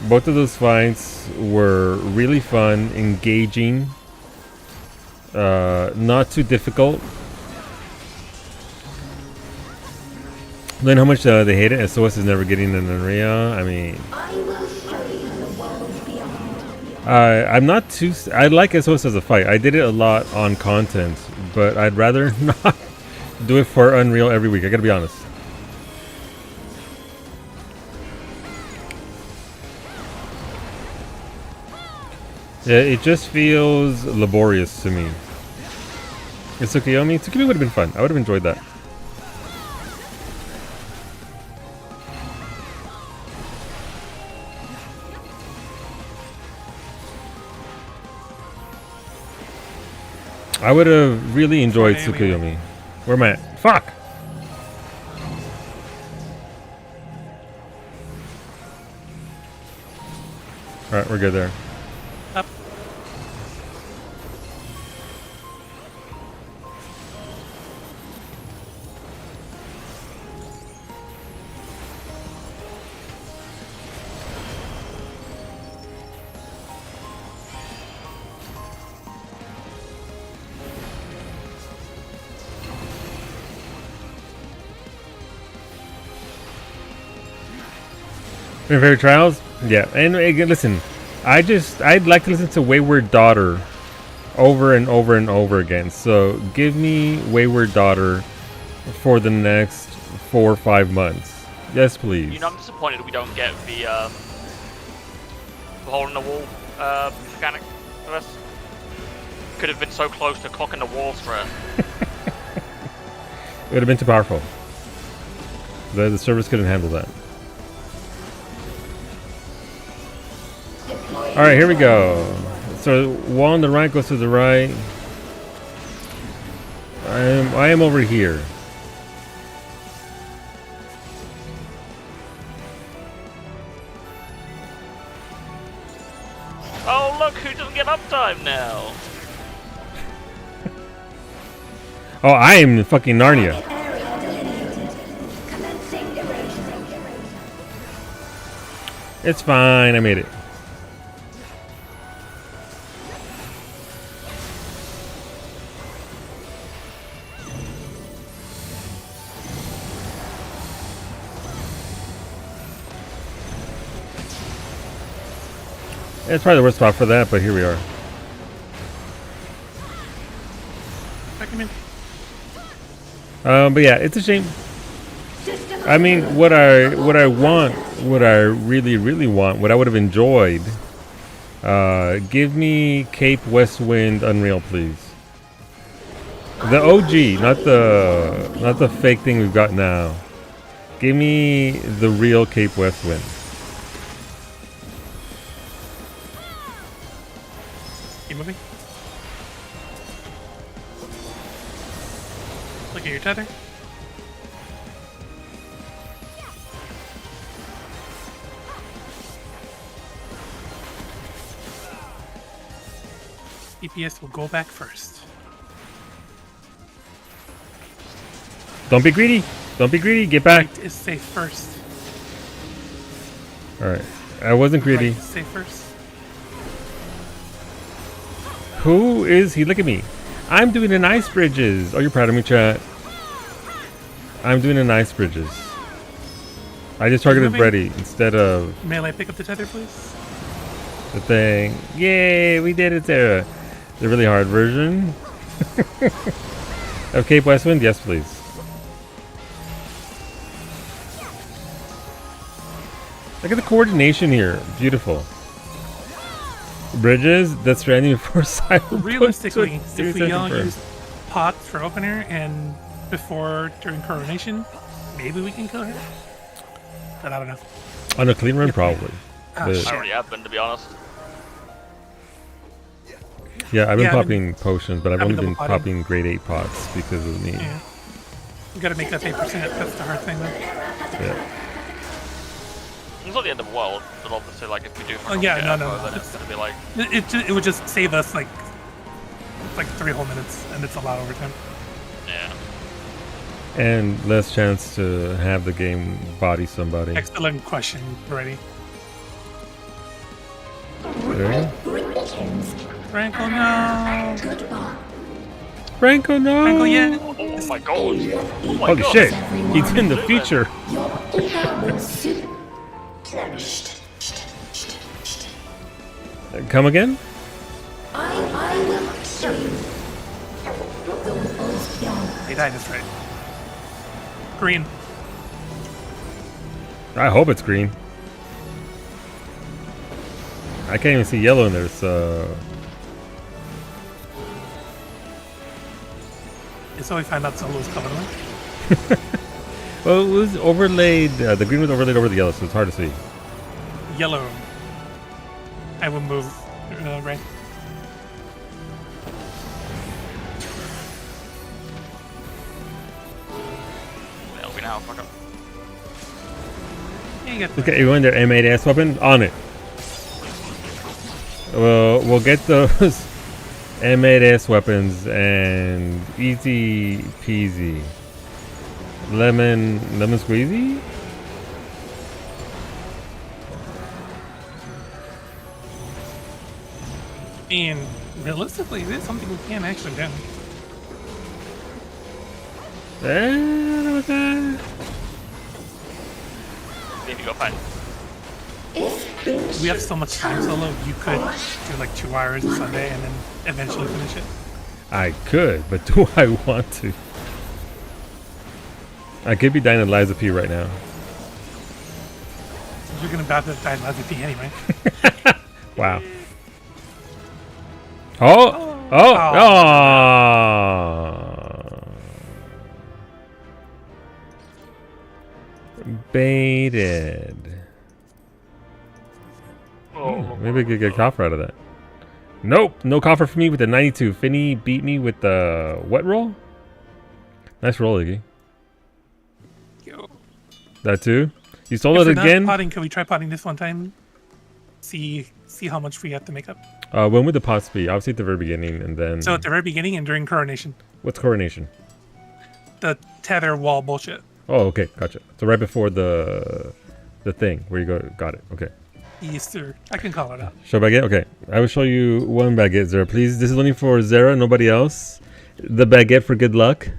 Both of those fights were really fun, engaging, not too difficult. Then how much they hate it. SOS is never getting an area. I mean, I will show you the world beyond. I'm not too. I like SOS as a fight. I did it a lot on content, but I'd rather not do it for Unreal every week. I gotta be honest. Yeah, it just feels laborious to me. It's Tsukuyomi. Tsukuyomi would have been fun. I would have enjoyed that. I would have really enjoyed Tsukuyomi. Where am I at? Fuck! Alright, we're good there. Up. My favorite trials? Yeah, and again, listen, I'd like to listen to Wayward Daughter over and over and over again. So give me Wayward Daughter for the next 4 or 5 months. Yes, please. You know, I'm disappointed we don't get the hole in the wall mechanic for this. Could have been so close to cock in the wall threat. It would have been too powerful. The service couldn't handle that. Alright, here we go. So wall on the right goes to the right. I am over here. Oh look, who doesn't get uptime now? Oh, I am fucking Narnia. Area delineated. Commencing erasure. It's fine, I made it. It's probably the worst spot for that, but here we are. But yeah, it's a shame. I mean, what I want, what I really want, what I would have enjoyed. Give me Cape West Wind Unreal, please. The OG, not the fake thing we've got now. Give me the real Cape West Wind. Keep moving. Look at your tether. DPS will go back first. Don't be greedy. Don't be greedy. Get back. Right is safe first. All right. I wasn't Right greedy. is safe first. Who is he? Look at me. I'm doing an ice bridges. Oh, you're proud of me, chat. I'm doing an ice bridges. I just targeted moving? Brady instead of Melee, pick up the tether, please. the thing. Yay, we did it, Sarah. The really hard version. Of Cape Westwind? Yes, please. Look at the coordination here. Beautiful. Bridges, that's Stranding before Cyber. Realistically, if we all use pots for opener and before during coronation, maybe we can kill her. But I don't know. On a clean run, probably. Ah, But- shit. I already have been, to be honest. Yeah, I've been Yeah, I've popping potions, but I've I've only been been double potting. popping grade 8 pots because of me. Yeah. You gotta make that 8%. That's the hard thing, though. Yeah. It's not the end of the world, but obviously, like, if we do Oh, yeah, no, no, then it's- it's gonna be like, It would just save us like 3 whole minutes, and it's a lot overtime. yeah. And less chance to have the game body somebody. Excellent question, Brady. There you go. Franco, no. Goodbye. Franco, no! Franco, yeah. Oh my god! Oh my Holy god! shit! He's in the future. Your ego will soon cleansed. Come again? I will show you. The walls beyond. He died, that's right. Green. I hope it's green. I can't even see yellow in there, so... It's how we find out Solo's colorblind. Well, it was overlaid, the green was overlaid over the yellow, so it's hard to see. Yellow. I will move right. Help me now, fuck up. Yeah, you got Look at everyone, their M8S weapon on it. Well, we'll get those M8S weapons and easy peasy. Lemon squeezy? And realistically, this is something we can actually do. What's that? Need to go fight. We have so much time, Solo. You could do like 2 hours a Sunday and then eventually finish it. I could, but do I want to? I could be dying to Liza P right now. You're gonna about to die in Liza P anyway. Wow. Oh! Oh! Oh! Baited. Oh, Maybe I could get a coffer out of that. Nope, no coffer for me with the 92. Finny beat me with the what roll? Nice roll, Iggy. Yo. That too? You stole If it we're not again? potting, can we try potting this one time? See how much we have to make up. When would the pots be? Obviously at the very beginning, and then... So at the very beginning and during coronation. What's coronation? The tether wall bullshit. Oh, okay, gotcha. So right before the thing where you go, got it. Okay. Easter. I can call it out. Show baguette? Okay. I will show you one baguette, Zara. Please. This is only for Zara, nobody else. The baguette for good luck.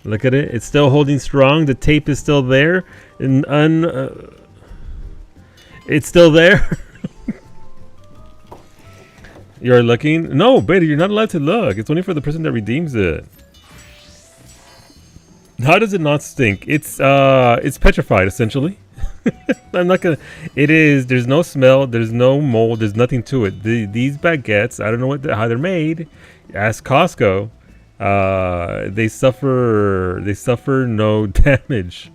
Look at it. It's still holding strong. The tape is still there. And it's still there. You're looking? No, Betty, you're not allowed to look. It's only for the person that redeems it. How does it not stink? It's petrified, essentially. I'm not gonna. It is. There's no smell. There's no mold. There's nothing to it. These baguettes. I don't know how they're made. Ask Costco. They suffer. They suffer no damage.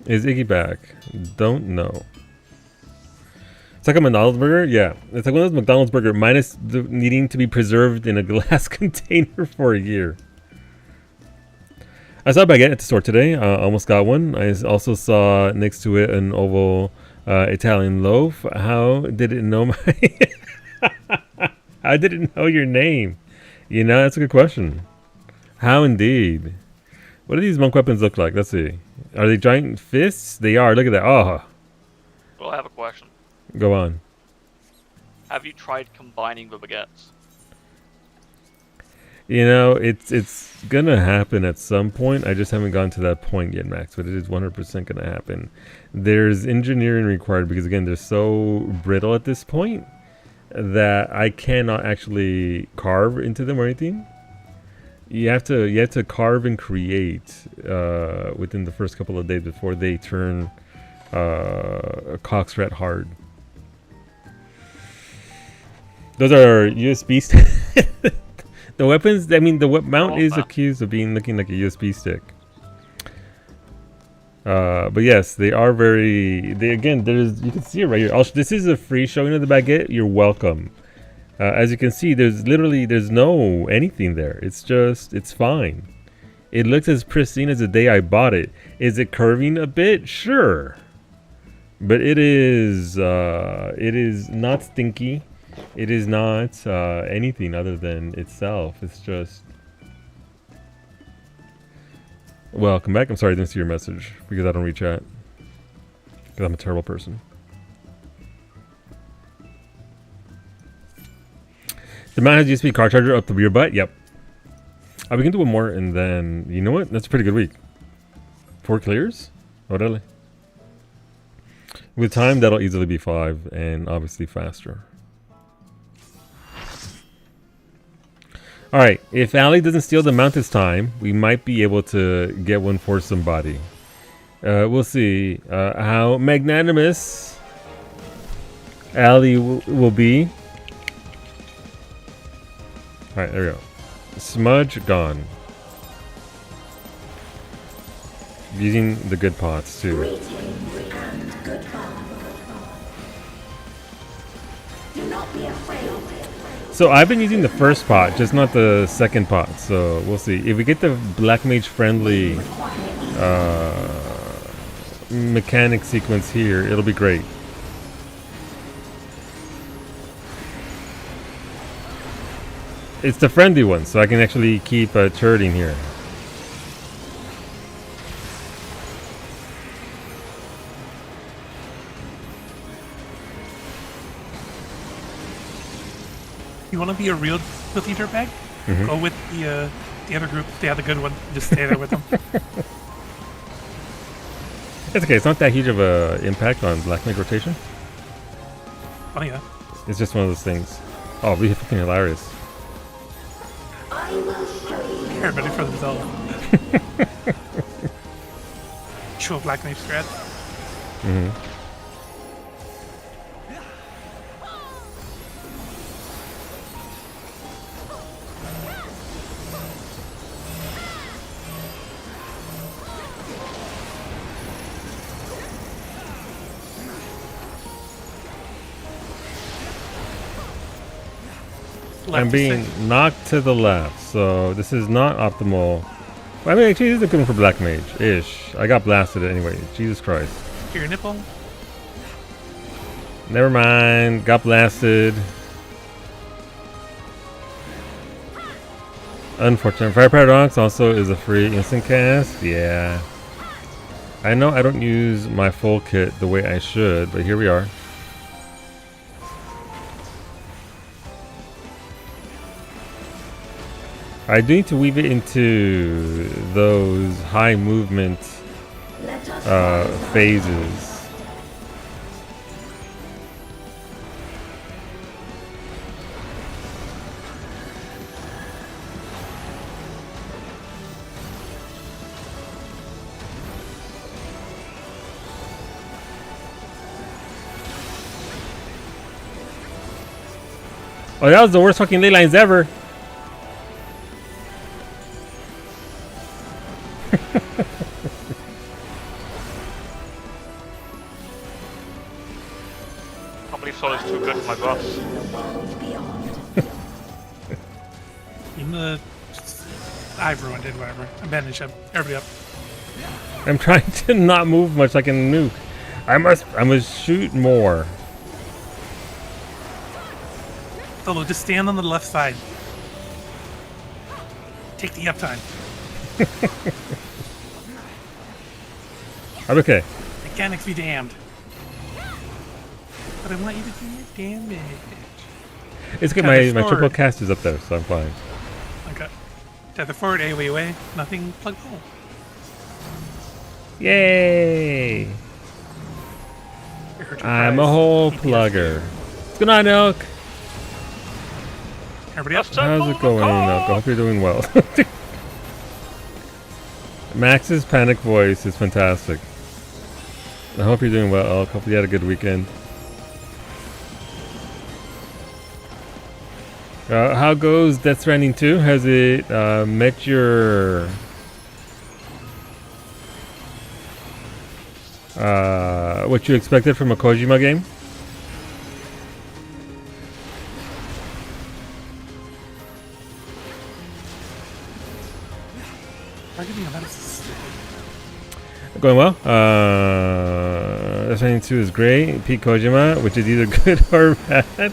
Is Iggy back? Don't know. It's like a McDonald's burger? Yeah. It's like one of those McDonald's burger minus the needing to be preserved in a glass container for a year. I saw a baguette at the store today. Almost got one. I also saw next to it an oval Italian loaf. How did it know my? How did it know your name? You know, that's a good question. How indeed? What do these monk weapons look like? Let's see. Are they giant fists? They are. Look at that. Oh. Well, I have a question. Go on. Have you tried combining the baguettes? You know, it's gonna happen at some point. I just haven't gotten to that point yet, Max. But it is 100% gonna happen. There's engineering required because again, they're so brittle at this point that I cannot actually carve into them or anything. You have to carve and create within the first couple of days before they turn coxret hard. Those are USB sticks. The weapons, I mean, the mount is accused of looking like a USB stick. But yes, they are again, you can see it right here. This is a free showing of the baguette. You're welcome. As you can see, there's no anything there. It's fine. It looks as pristine as the day I bought it. Is it curving a bit? Sure. But it is not stinky. It is not anything other than itself. It's just... Welcome back. I'm sorry I didn't see your message because I don't read chat. Because I'm a terrible person. The mount has USB car charger up the rear butt. Yep. We can do one more and then... You know what? That's a pretty good week. 4 clears? Oh, really? With time, that'll easily be 5 and obviously faster. Alright, if Ali doesn't steal the mount this time, we might be able to get one for somebody. We'll see how magnanimous Ali will be. Alright, there we go. Smudge gone. Using the good pots too. Greetings and goodbye. Do not be afraid. So I've been using the first pot, just not the second pot. So we'll see. If we get the Black Mage friendly mechanic sequence here, it'll be great. It's the friendly one, so I can actually keep turreting here. You want to be a real filthy dirtbag? Go with the other group. They have the good one. Just stay there with them. It's okay. It's not that huge of a impact on Black Mage rotation. Funny, huh? It's just one of those things. Oh, it'd be fucking hilarious. I will show you. Everybody for themselves. True Black Mage strat. I'm being knocked to the left, so this is not optimal. I mean, actually, this is a good one for Black Mage-ish. I got blasted anyway. Jesus Christ. Your nipple. Never mind. Got blasted. Unfortunate. Fire Paradox also is a free instant cast. Yeah. I know I don't use my full kit the way I should, but here we are. I do need to weave it into those high movement phases. Oh, that was the worst fucking ley lines ever. Can't believe Sol is too good for my boss. I've ruined it, whatever. Abandon ship. Everybody up. I'm trying to not move much like a nuke. I must shoot more. Solo, just stand on the left side. Take the up time. I'm okay. Mechanics be damned. But I want you to do your damage. It's good. Tether My triple forward. cast is up there, so I'm fine. Okay. Tether forward, AoE away. Nothing, plug hole. Yay! You heard your I'm a prize. hole PTSD. plugger. What's going on, Elk? Everybody else? How's it going, Elk? I hope you're doing well. Max's panic voice is fantastic. I hope you're doing well, Elk. Hope you had a good weekend. How goes Death Stranding 2? Has it met your what you expected from a Kojima game? Targeting about is Going well. Death Stranding 2 is great. Pete Kojima, which is either good or bad.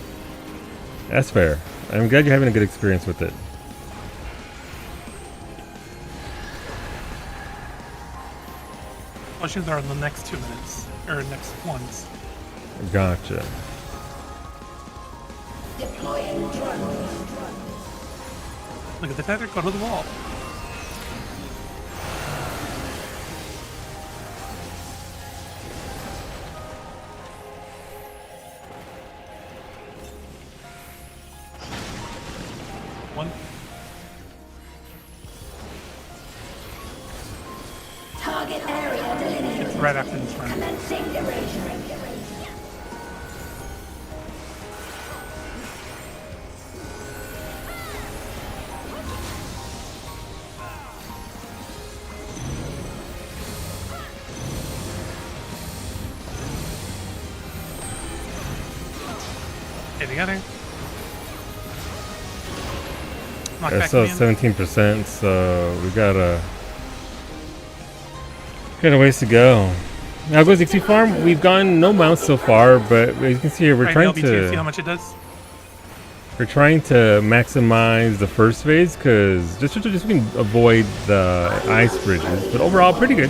That's fair. I'm glad you're having a good experience with it. Questions are in the next 2 minutes. Or next ones. Gotcha. Deploying drone. Look at the tether, go to the wall. One. Target area delineated. Right after this round. Commencing erasure. Stay together. Knock It's back still command. 17%, so we got a ways to go. Now goes Ex3 Farm. We've gone no mounts so far, but as you can see here, we're Right, trying LB2, see how to much it does? maximize the first phase because just we can avoid the ice bridges. But overall, pretty good.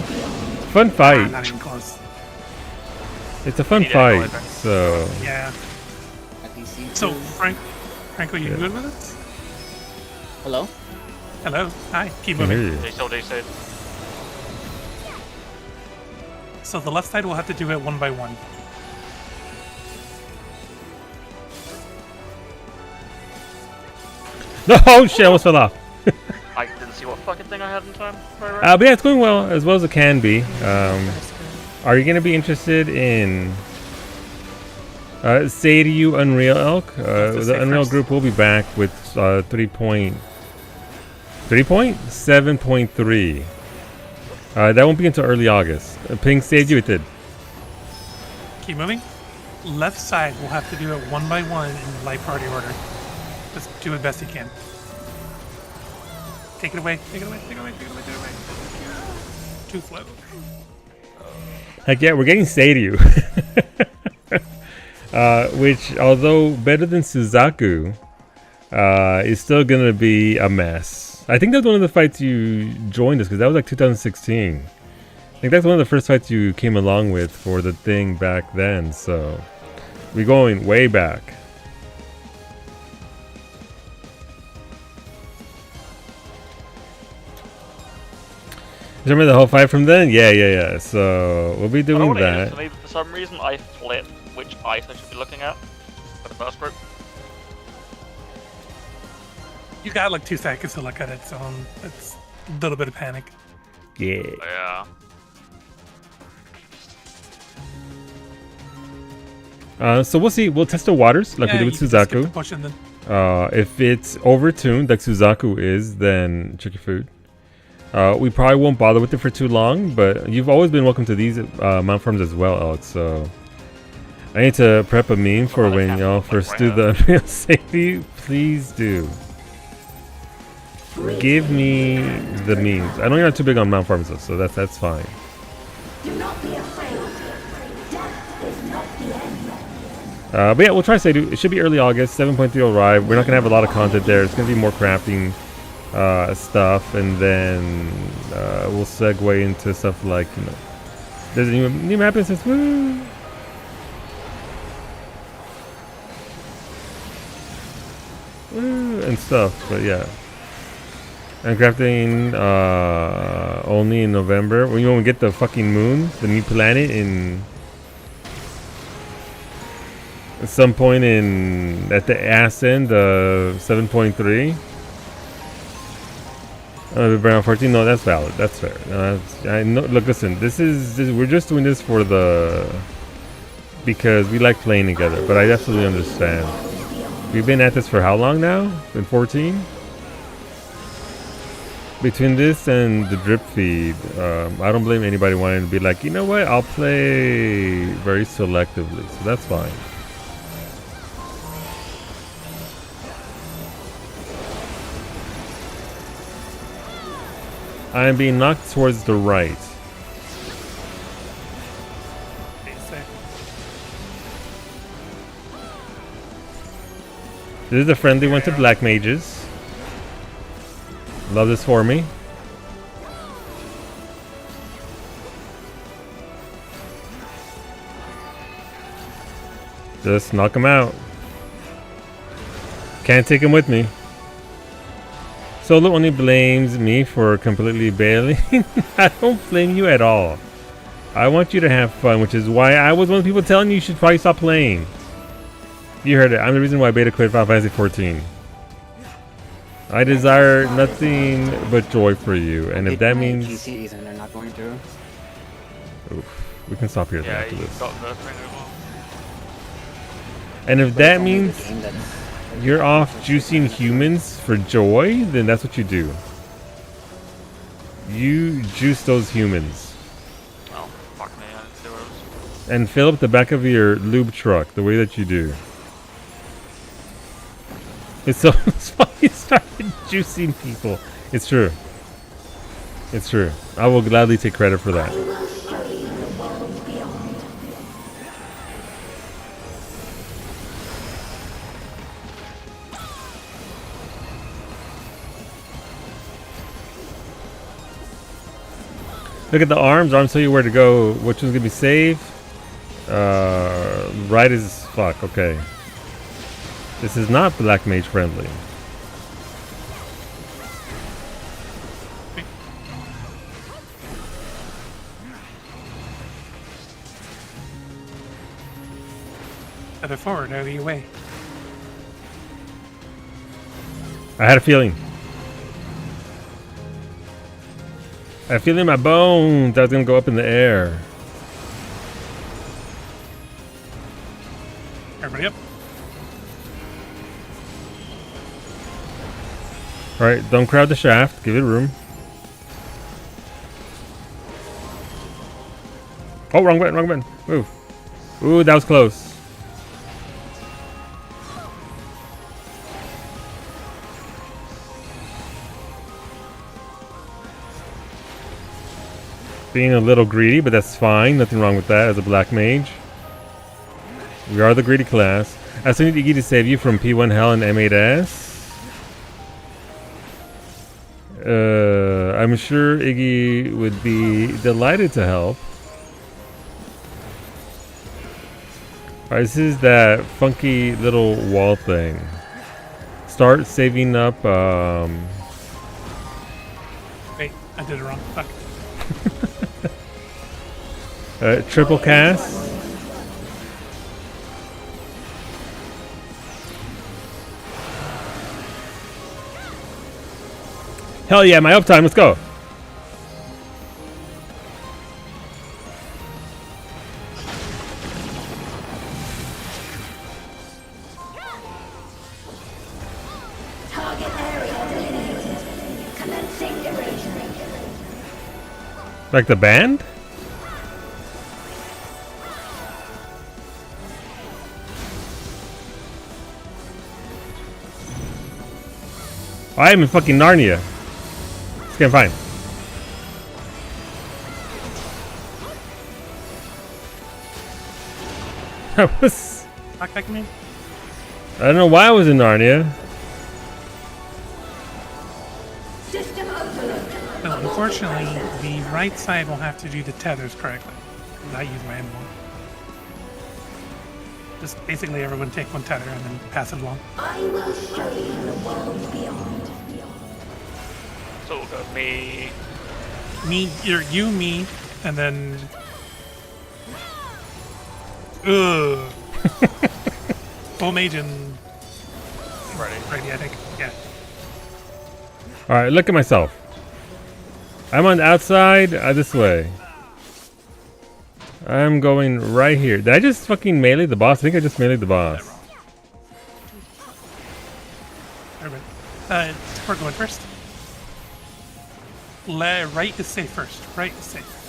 Fun Ah, fight. not even close. It's a fun Need fight. equalizer. So Yeah. FEC2. So, Franco, you good with it? Hello? Hello. Hi. Keep I hear moving. you. They still DC. So the left side will have to do it one by one. No, oh shit! I almost fell off. I didn't see what fucking thing I had in time. Right. But yeah, it's going well as it can be. Are you going to be interested in Say to You Unreal Elk? to The say Unreal first. group will be back with 3.7.3. That won't be until early August. Ping saved you, it did. Keep moving. Left side will have to do it one by one in light party order. Just do it best you can. Take it away. Take it away. Take it away. Take it away. Take it away. Too slow. Heck yeah, we're getting Say to You. Which, although better than Suzaku, is still going to be a mess. I think that's one of the fights you joined us, because that was like 2016. I think that's one of the first fights you came along with for the thing back then, so we're going way back. Remember the whole fight from then? Yeah. So we'll be I don't doing know what it is. that. To me, for some reason, I flip which ice I should be looking at for the first group. You got like 2 seconds to look at it, so it's a little bit of panic. Yeah. Yeah. So we'll see. We'll test the waters like we did with you can just skip the Suzaku. push and then If it's overtuned like Suzaku is, then check your food. We probably won't bother with it for too long, but you've always been welcome to these mount farms as well, Alex. So I need to prep a meme for when y'all first do the Unreal Safety. Please do. Give me the memes. I know you're not too big on mount farms though, so that's fine. Do not be afraid. Death But yeah, we'll try Seidu. It should be early August. 7.3 will arrive. We're not gonna have a lot of content there. It's gonna be more crafting stuff, and then we'll segue into stuff like, you know, there's a new map instance. Woo! Woo! And stuff. But yeah. And crafting only in November. When we get the fucking moon, the new planet, in at some point at the ass end of 7.3. Around 14. No, that's valid. That's fair. No, I know. Look, listen. We're just doing this because we like playing together. But I absolutely understand. We've been at this for how long now? Been 14. Between this and the drip feed, I don't blame anybody wanting to be like, you know what? I'll play very selectively. So that's fine. I am being knocked towards the right. This is a friendly one to black mages. Love this for me. Just knock him out. Can't take him with me. Solo only blames me for completely bailing. I don't blame you at all. I want you to have fun, which is why I was one of the people telling you should probably stop playing. You heard it. I'm the reason why Beta quit Final Fantasy 14. I desire nothing but joy for you, and if that means GCs and they're not going through. Oof, we can stop here after you this. got the thing as well. And if But that it's only the means game that's- you're off juicing humans for joy, then that's what you do. You juice those humans. Oh, fuck me, I didn't see what it was. And fill up the back of your lube truck the way that you do. It's so it's why you started juicing people. It's true. It's true. I will gladly take credit for that. I will show you the world beyond. Look at the arms. Arms tell you where to go. Which one's gonna be safe? Right is fuck. Okay. This is not black mage friendly. Other forward, out of your way. I had a feeling. I had a feeling in my bones that was gonna go up in the air. Everybody up. Alright, don't crowd the shaft. Give it room. Oh, wrong button, wrong button. Move. Ooh, that was close. Being a little greedy, but that's fine. Nothing wrong with that as a black mage. We are the greedy class. I still need Iggy to save you from P1 Hell and M8S. I'm sure Iggy would be delighted to help. Alright, this is that funky little wall thing. Start saving up, Wait, I did it wrong. Fuck. triple cast. Hell yeah, my uptime, let's go. Target area delineated. Commencing erasure. Like the band? I am in fucking Narnia. It's getting fine. I was Backpack me? I don't know why I was in Narnia. System overload. No, unfortunately, the right side will have to do the tethers correctly. 'Cause I use my M1. Just basically everyone take one tether and then pass it along. I will show you the world beyond. So we'll go me. You, me, and then. Ugh. Full mage and. Ready, I think. Yeah. Alright, look at myself. I'm on the outside, this way. I'm going right here. Did I just fucking melee the boss? I think I just meleeed the boss. Alright. We're going first. Right is safe first. Right is safe.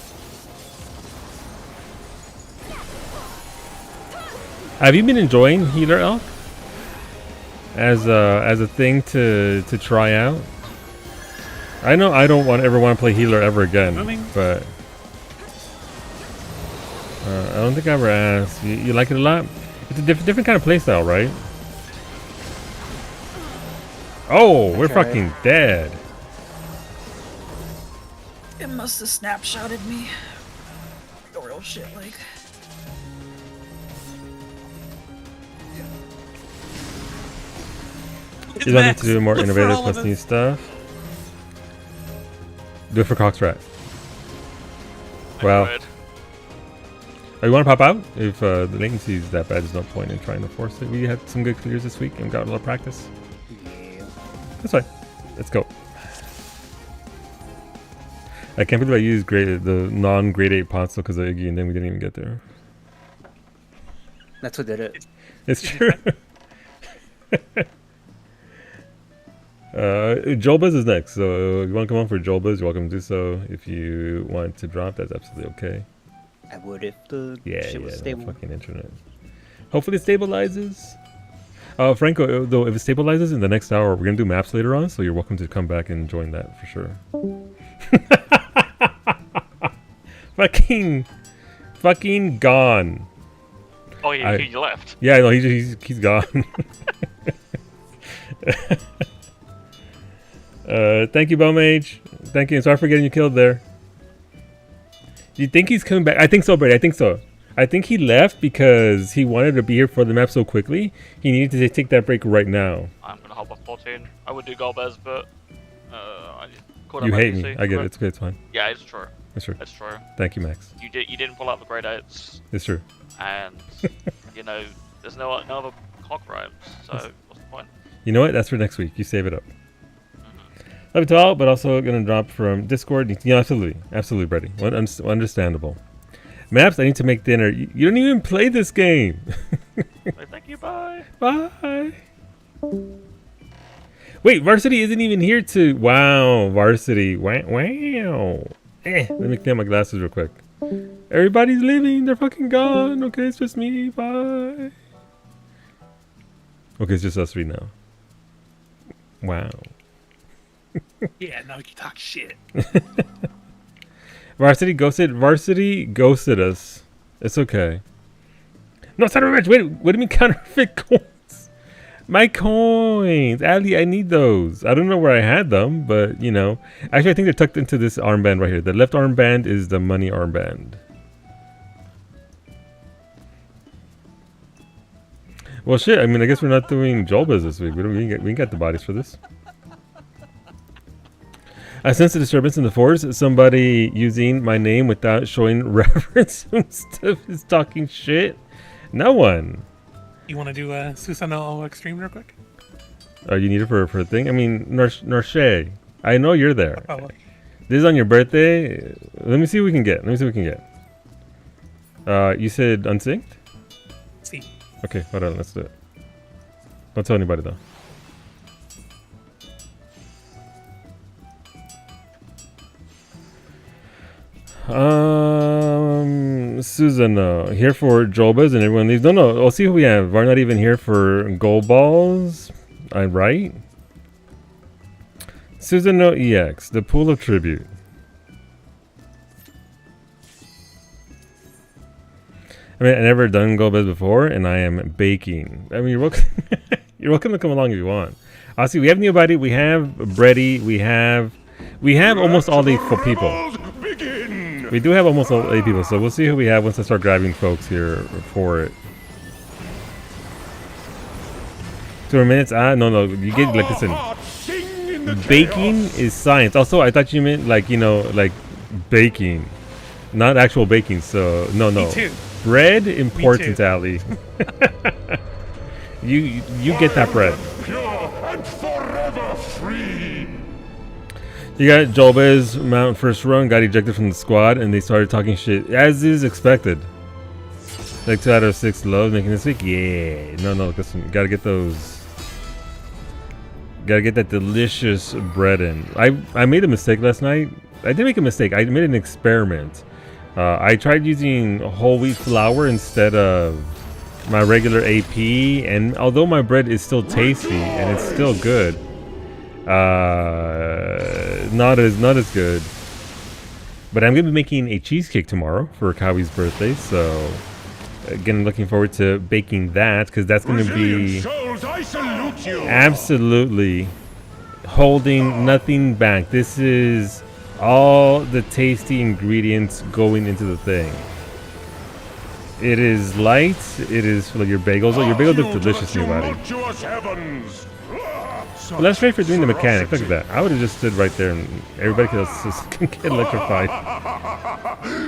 Have you been enjoying Healer Elk? As a thing to try out? I know I don't ever want to play Healer ever again, but I don't think I ever asked. You like it a lot? It's a different kind of playstyle, right? Oh, we're fucking dead. It must have snapshotted me. The real shit, like. You don't need to do more innovative plus new stuff. Do it for Coxrat. Wow. Oh, you want to pop out? If the latency is that bad, there's no point in trying to force it. We had some good clears this week and got a lot of practice. Yeah. That's fine. Let's go. I can't believe I used the non-grade 8 pots because of Iggy and then we didn't even get there. That's what did it. It's true. JOLBEZ is next, so if you want to come on for JOLBEZ, you're welcome to do so. If you want to drop, that's absolutely okay. I would if the shit was stable. Fucking internet. Hopefully it stabilizes. Franco, though, if it stabilizes in the next hour, we're gonna do maps later on, so you're welcome to come back and join that for sure. fucking gone. Oh, he left. Yeah, no, he's gone. Thank you, Bowmage. Thank you. Sorry for getting you killed there. Do you think he's coming back? I think so, Brady. I think so. I think he left because he wanted to be here for the map so quickly. He needed to take that break right now. I'm gonna hop off 14. I would do JOLBEZ, but I just caught You up hate on me. PC. I get it. It's okay. It's fine. Yeah, it's true. It's true. It's true. Thank you, Max. You didn't pull out the grade 8s, It's true. and you know there's no other cock rhymes. So what's the point? You know what? That's for next week. You save it up. Love it to all, but also gonna drop from Discord. Yeah, absolutely, Brady. Understandable. Maps, I need to make dinner. You don't even play this game. Thank you. Bye. Bye. Wait, Varsity isn't even here to. Wow, Varsity. Wow. Let me clean my glasses real quick. Everybody's leaving. They're fucking gone. Okay, it's just me. Bye. Okay, it's just us three now. Wow. Yeah, now we can talk shit. Varsity ghosted us. It's okay. No, it's not a revenge. Wait, what do you mean counterfeit coins? My coins. Ali, I need those. I don't know where I had them, but you know. Actually, I think they're tucked into this armband right here. The left armband is the money armband. Well, shit. I mean, I guess we're not doing JOLBEZ this week. We can get the bodies for this. I sense a disturbance in the force. Somebody using my name without showing reference and stuff is talking shit. No one. You want to do a Susanoo Extreme real quick? Oh, you need it for a thing? I mean, Norshay, I know you're there. Oh, This is on your birthday. Let me see what we can get. You said unsynced? see. Okay, hold on. Let's do it. Don't tell anybody though. Susanoo here for JOLBEZ and everyone leaves. No, we'll see who we have. We're not even here for gold balls. I'm right. Susanoo EX, the pool of tribute. I mean, I never done JOLBEZ before, and I am baking. I mean, you're welcome. You're welcome to come along if you want. Obviously, we have Nobody, we have Brady, we have almost all the people. We do have almost all 8 people, so we'll see who we have once I start grabbing folks here for it. 2 more minutes? No. You get, like, listen. Baking is science. Also, I thought you meant, like, you know, like baking. Not actual baking, so no. Me too. Bread important, Ali. you get that bread. Pure and forever free. You got JOLBEZ Mount first run, got ejected from the squad, and they started talking shit, as is expected. Like 2 out of 6 lows making this week? Yeah. No, listen, you gotta get those. Gotta get that delicious bread in. I made a mistake last night. I did make a mistake. I made an experiment. I tried using whole wheat flour instead of my regular AP, and although my bread is still tasty and it's still good, not as good. But I'm gonna be making a cheesecake tomorrow for Kawi's birthday, so again, looking forward to baking that, because that's gonna be absolutely holding nothing back. This is all the tasty ingredients going into the thing. It is light. It is for your bagels. Oh, your bagels look delicious, Nobody. Well, that's great for doing the mechanic. Look at that. I would have just stood right there and everybody else can get electrified.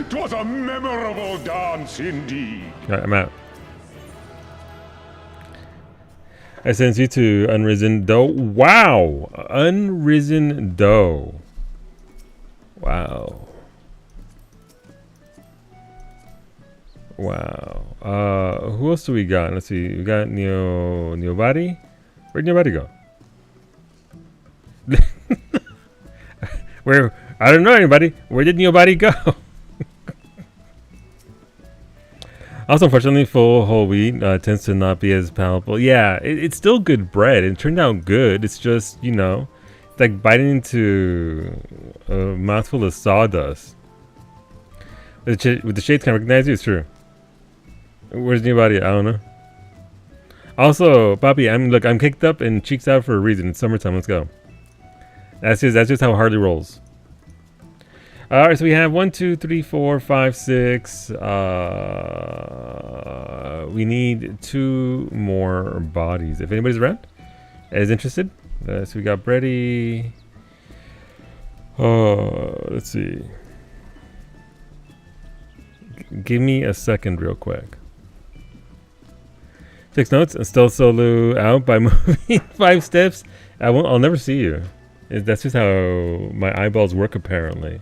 'Twas a memorable dance indeed. All right, I'm out. I sent you to Unrisen Dough. Wow! Unrisen Dough. Wow. Wow. Who else do we got? Let's see. We got Nobody. Where'd Nobody go? Where? I don't know anybody. Where did Nobody go? Also, unfortunately, full whole wheat tends to not be as palatable. Yeah, it's still good bread. It turned out good. It's just, you know, it's like biting into a mouthful of sawdust. With the shades, can I recognize you? It's true. Where's Nobody? I don't know. Also, Poppy, I'm kicked up and cheeks out for a reason. It's summertime. Let's go. That's just how Harley rolls. All right, so we have 1, 2, 3, 4, 5, 6. We need 2 more bodies. If anybody's around, is interested. So we got Brady. Let's see. Give me a second, real quick. 6 notes. Still solo out by moving 5 steps. I'll never see you. That's just how my eyeballs work, apparently.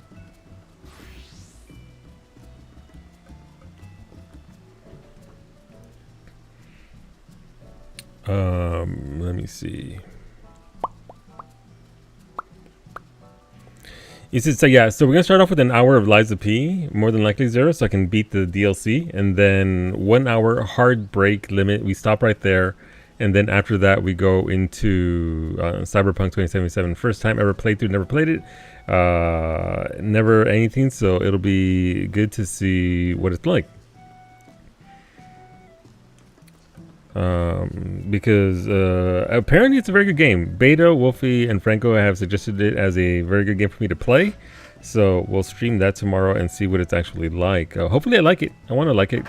Let me see. You said, so yeah, so we're gonna start off with an hour of Liza P, more than likely 0, so I can beat the DLC, and then 1 hour hard break limit. We stop right there, and then after that we go into Cyberpunk 2077. First time ever played through, never played it, never anything, so it'll be good to see what it's like. Because apparently it's a very good game. Beta, Wolfie, and Franco have suggested it as a very good game for me to play, so we'll stream that tomorrow and see what it's actually like. Hopefully I like it. I want to like it.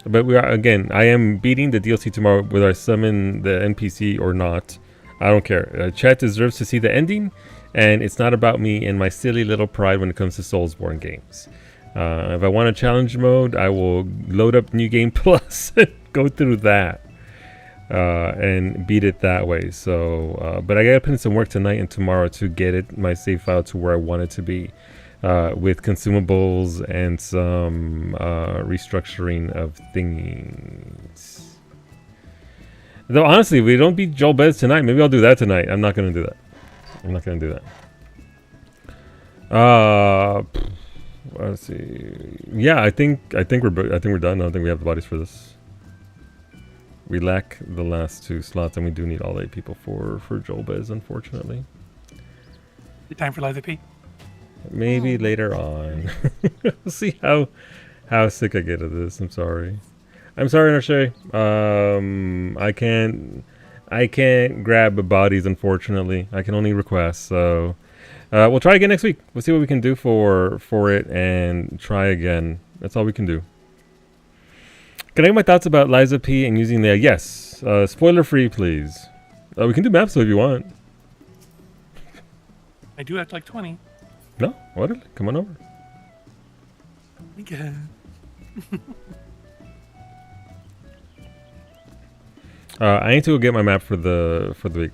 But I am beating the DLC tomorrow, whether I summon the NPC or not. I don't care. Chat deserves to see the ending, and it's not about me and my silly little pride when it comes to Soulsborne games. If I want a challenge mode, I will load up New Game Plus and go through that and beat it that way. So, but I gotta put in some work tonight and tomorrow to get my save file to where I want it to be, with consumables and some restructuring of things. Though honestly, if we don't beat JOLBEZ tonight, maybe I'll do that tonight. I'm not gonna do that. Let's see. Yeah, I think we're done. I don't think we have the bodies for this. We lack the last 2 slots, and we do need all 8 people for JOLBEZ, unfortunately. Time for Liza P. Maybe later on. We'll see how how sick I get of this. I'm sorry. I'm sorry, Narshay. I can't grab bodies, unfortunately. I can only request. So we'll try again next week. We'll see what we can do for it and try again. That's all we can do. Can I get my thoughts about Liza P and using the yes? Spoiler free, please. We can do maps if you want. I do act like 20. No? What? Come on over. Okay. I need to go get my map for the week.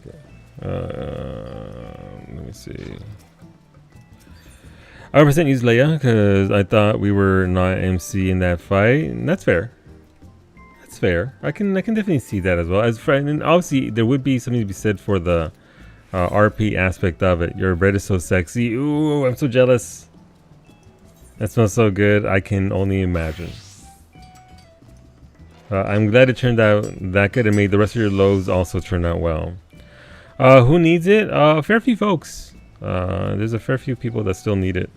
Let me see. I 100% used Leia because I thought we were not MC in that fight. And that's fair. That's fair. I can definitely see that as well. As friend, and obviously there would be something to be said for the RP aspect of it. Your bread is so sexy. Ooh, I'm so jealous. That smells so good. I can only imagine. I'm glad it turned out that good and made the rest of your loaves also turn out well. Who needs it? A fair few folks. There's a fair few people that still need it.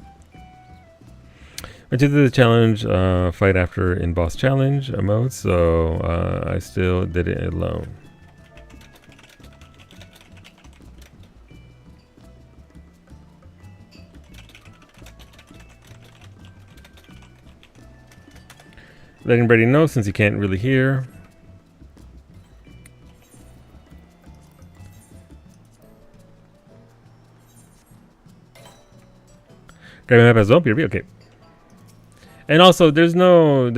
I did the challenge fight after in boss challenge mode, so I still did it alone. Letting Brady know since he can't really hear. Grab map as well, BRB, okay. And also, there's no.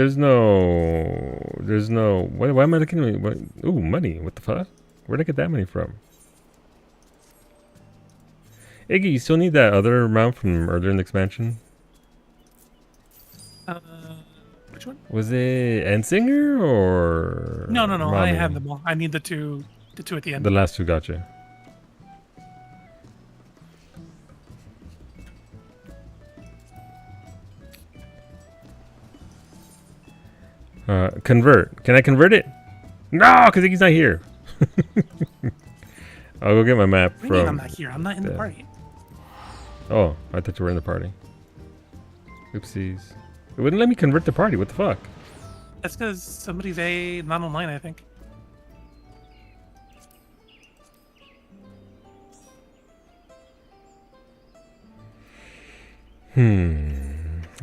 Why am I looking at me? Ooh, money. What the fuck? Where'd I get that money from? Iggy, you still need that other amount from earlier in the expansion? Which one? Was it Endsinger or? No. Rami? I have them all. I need the two at the end. The last two, gotcha. Convert. Can I convert it? No, because Iggy's not here. I'll go get my map What do you mean from. I'm not here. I'm not in the party. Oh, I thought you were in the party. Oopsies. It wouldn't let me convert the party. What the fuck? That's because somebody's not online, I think.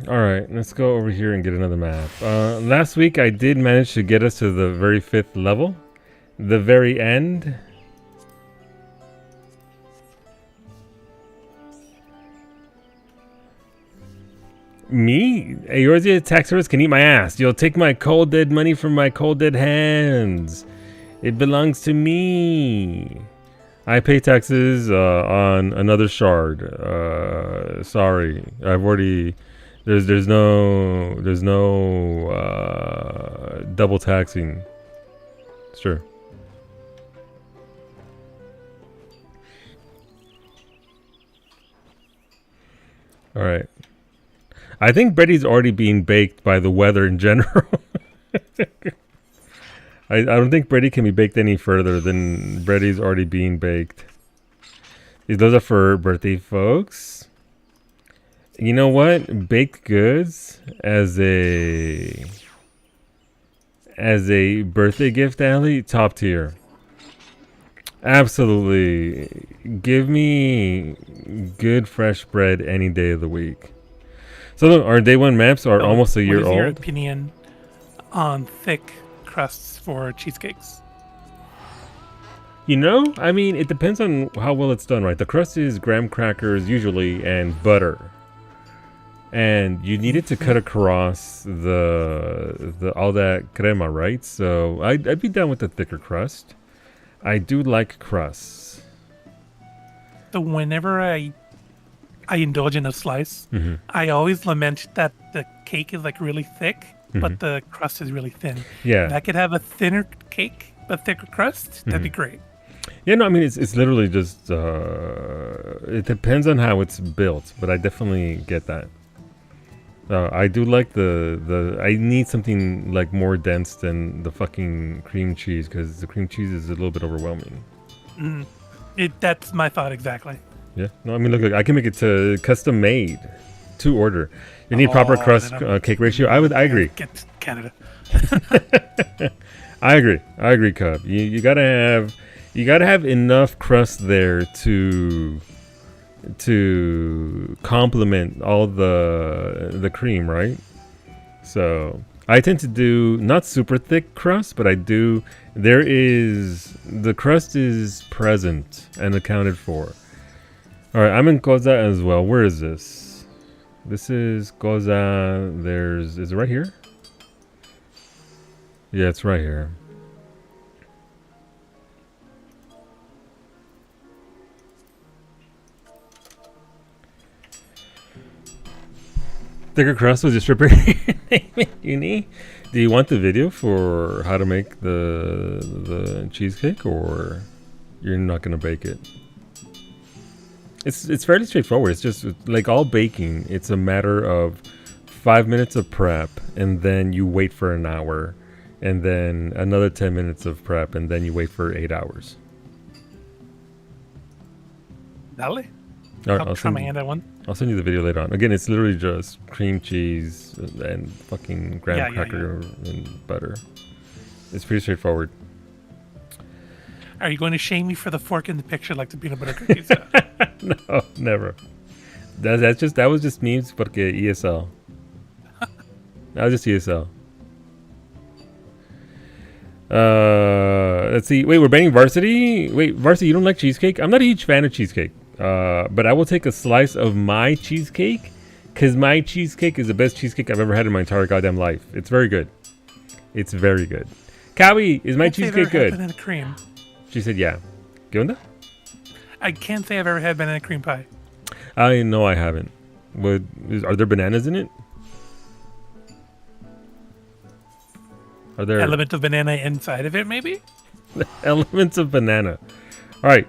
Alright, let's go over here and get another map. Last week I did manage to get us to the very 5th level. The very end. Me? Eorzea tax service can eat my ass. You'll take my cold dead money from my cold dead hands. It belongs to me. I pay taxes on another shard. Sorry, I've already. There's no double taxing. It's true. All right. I think bready's already being baked by the weather in general. I don't think bready can be baked any further than bready's already being baked. Those are for birthday folks. You know what? Baked goods as a birthday gift, Allie, top tier. Absolutely. Give me good fresh bread any day of the week. So look, our day one maps are almost a year old. What is your opinion on thick crusts for cheesecakes? You know, I mean, it depends on how well it's done, right? The crust is graham crackers usually and butter. And you need it to cut across the all that crema, right? So I'd be down with the thicker crust. I do like crusts. So whenever I indulge in a slice, I always lament that the cake is like really thick, but the crust is really thin. Yeah. If I could have a thinner cake but thicker crust, that'd be great. Yeah, no, I mean it's literally just it depends on how it's built, but I definitely get that. I do like I need something like more dense than the fucking cream cheese because the cream cheese is a little bit overwhelming. That's my thought exactly. Yeah, no, I mean look, I can make it to custom made. to order. You need proper crust cake ratio. I agree. Get to Canada. I agree, Cub. You gotta have enough crust there to complement all the cream, right? So I tend to do not super thick crust, but I do. The crust is present and accounted for. All right, I'm in Koza as well. Where is this? This is Koza. Is it right here? Yeah, it's right here. Thicker crust was just uni. Do you want the video for how to make the cheesecake, or you're not gonna bake it? It's fairly straightforward. It's just like all baking. It's a matter of 5 minutes of prep, and then you wait for an hour, and then another 10 minutes of prep, and then you wait for 8 hours. Dale? All right, I'll try my hand at one. I'll send you the video later on. Again, it's literally just cream cheese and fucking graham cracker and butter. It's pretty straightforward. Are you going to shame me for the fork in the picture like the peanut butter cookies? No, never. That was just memes porque ESL. That was just ESL. Let's see. Wait, we're banning Varsity? Wait, Varsity, you don't like cheesecake? I'm not a huge fan of cheesecake. But I will take a slice of my cheesecake, because my cheesecake is the best cheesecake I've ever had in my entire goddamn life. It's very good. It's very good. Cowie, is my cheesecake good? Banana cream. She said, yeah. ¿Qué onda? I can't say I've ever had banana cream pie. I know I haven't. Are there bananas in it? Are there Element of banana inside of it, maybe? elements of banana? All right.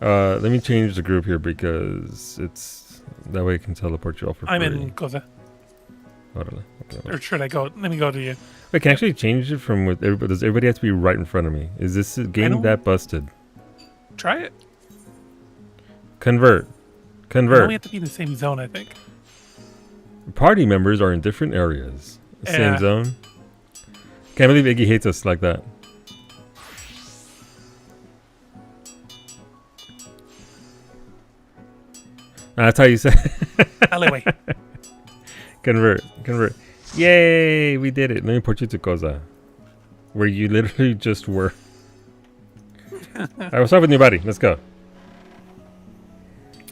Let me change the group here because it's that way I can teleport you all for free. I'm in Koza. Okay. Or should I go? Let me go to you. I can actually change it from with everybody. Does everybody have to be right in front of me? Is this game that busted? Try it. Convert. We only have to be in the same zone, I think. Party members are in different areas. Same zone. Can't believe Iggy hates us like that. That's how you say. Alleyway. Convert. Yay, we did it. Let me put you to Koza, where you literally just were. Alright, we'll start with new body. Let's go.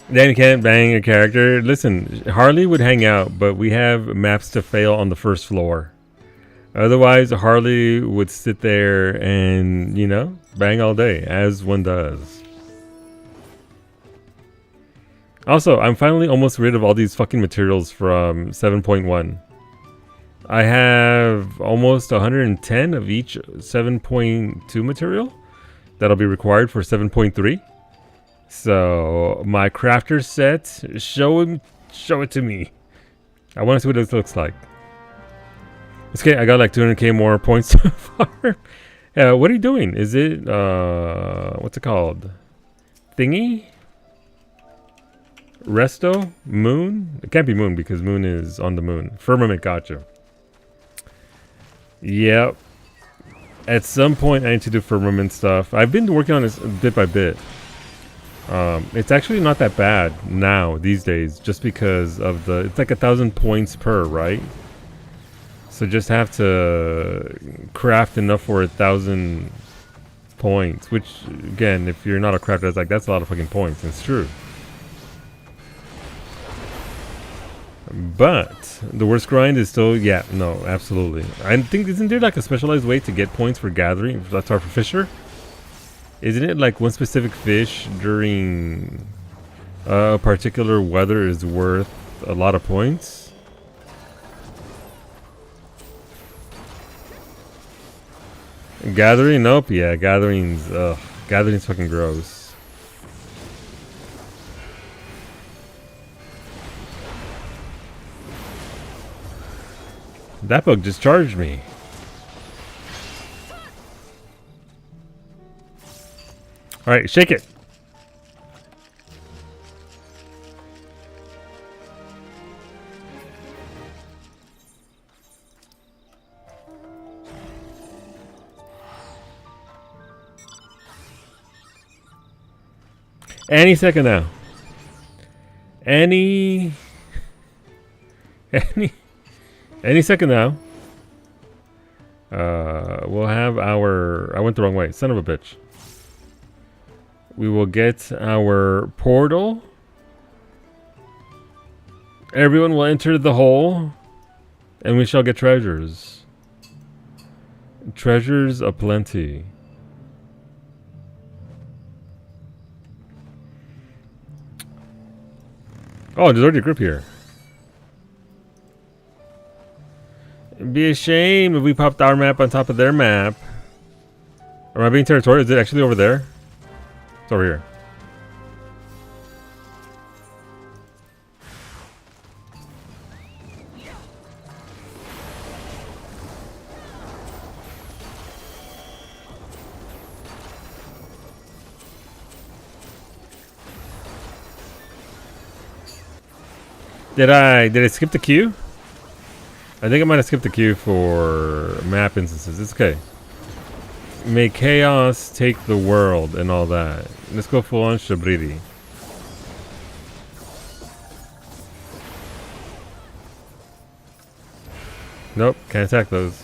Then you can't bang a character. Listen, Harley would hang out, but we have maps to fail on the first floor. Otherwise, Harley would sit there and, bang all day, as one does. Also, I'm finally almost rid of all these fucking materials from 7.1. I have almost 110 of each 7.2 material that'll be required for 7.3. So my crafter set, show it to me. I want to see what this looks like. Okay, I got like 200k more points so far. What are you doing? Is it what's it called? Thingy? Resto? Moon? It can't be moon because moon is on the moon. Firmament, gotcha. Yep. At some point I need to do firmament stuff. I've been working on this bit by bit. It's actually not that bad now these days, just because of it's like 1,000 points per, right? So just have to craft enough for 1,000 points, which again, if you're not a crafter, that's a lot of fucking points. It's true. But the worst grind is still, no, absolutely. I think, isn't there like a specialized way to get points for gathering? That's our fisher. Isn't it like one specific fish during a particular weather is worth a lot of points? Gathering? Nope. Yeah, gatherings. Gathering's fucking gross. That bug just charged me. All right, shake it. Any second now. Any second now. We'll have our... I went the wrong way. Son of a bitch. We will get our portal. Everyone will enter the hole. And we shall get treasures. Treasures aplenty. Oh, there's already a group here. It'd be a shame if we popped our map on top of their map. Am I being territorial? Is it actually over there? It's over here. Did I skip the queue? I think I might have skipped the queue for map instances. It's okay. May chaos take the world and all that. Let's go full on Shabriri. Nope, can't attack those.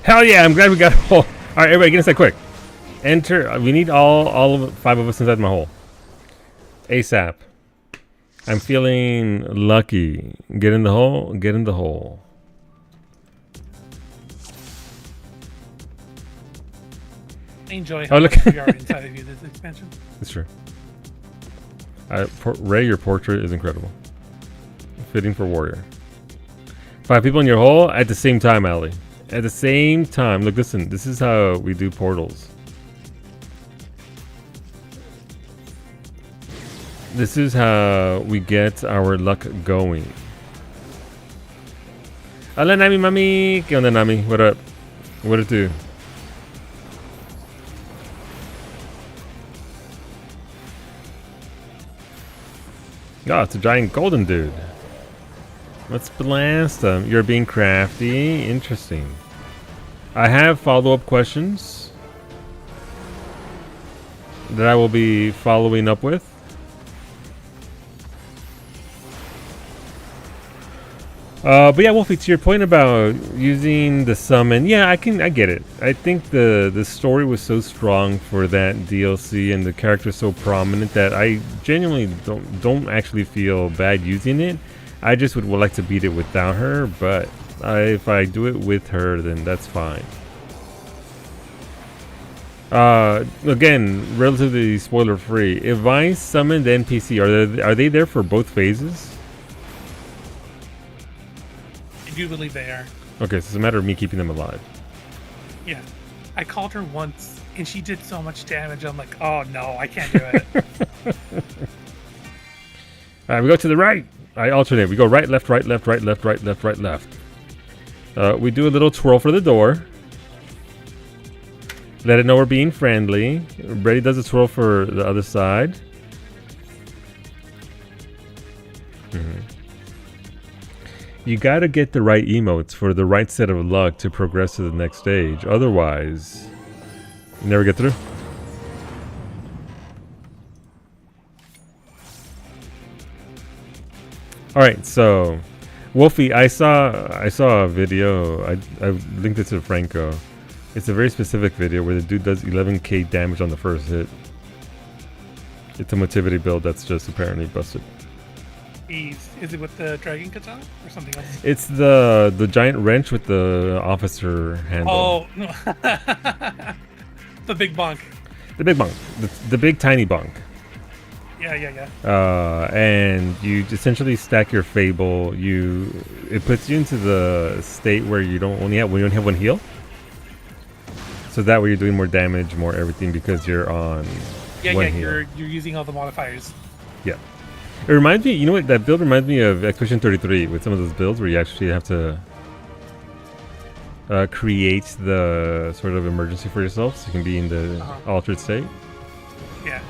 Hell yeah, I'm glad we got a hole. Alright, everybody get inside quick. Enter. We need all of 5 of us inside my hole. ASAP. I'm feeling lucky. Get in the hole. Get in the hole. I enjoy how look. we are inside of you this expansion. It's true. Ray, your portrait is incredible. Fitting for warrior. 5 people in your hole at the same time, Ali. At the same time. Look, listen. This is how we do portals. This is how we get our luck going. Hola, Nami, mami. ¿Qué onda, Nami? What up? What it do? Oh, it's a giant golden dude. Let's blast them. You're being crafty. Interesting. I have follow-up questions that I will be following up with. But yeah, Wolfie, to your point about using the summon, yeah, I get it. I think the story was so strong for that DLC and the character so prominent that I genuinely don't actually feel bad using it. I just would like to beat it without her, but if I do it with her, then that's fine. Again, relatively spoiler free. If I summon the NPC, are they there for both phases? I do believe they are. Okay, so it's a matter of me keeping them alive. Yeah. I called her once and she did so much damage. I'm like, oh no, I can't do it. Alright, we go to the right. I alternate. We go right, left, right, left, right, left, right, left, right, left. We do a little twirl for the door. Let it know we're being friendly. Brady does a twirl for the other side. You gotta get the right emotes for the right set of luck to progress to the next stage. Otherwise, you never get through. Alright, so Wolfie, I saw a video. I linked it to Franco. It's a very specific video where the dude does 11k damage on the first hit. It's a motivity build that's just apparently busted. Is it with the dragon katana or something else? It's the giant wrench with the officer handle. Oh, no. The big bonk. The big bonk. The big tiny bonk. Yeah. And you essentially stack your Fable. It puts you into the state where you only have one heal. So that way you're doing more damage, more everything because you're on one heal. You're using all the modifiers. Yeah. It reminds me, you know what? That build reminds me of Expedition 33 with some of those builds where you actually have to create the sort of emergency for yourself so you can be in the altered state. Yeah.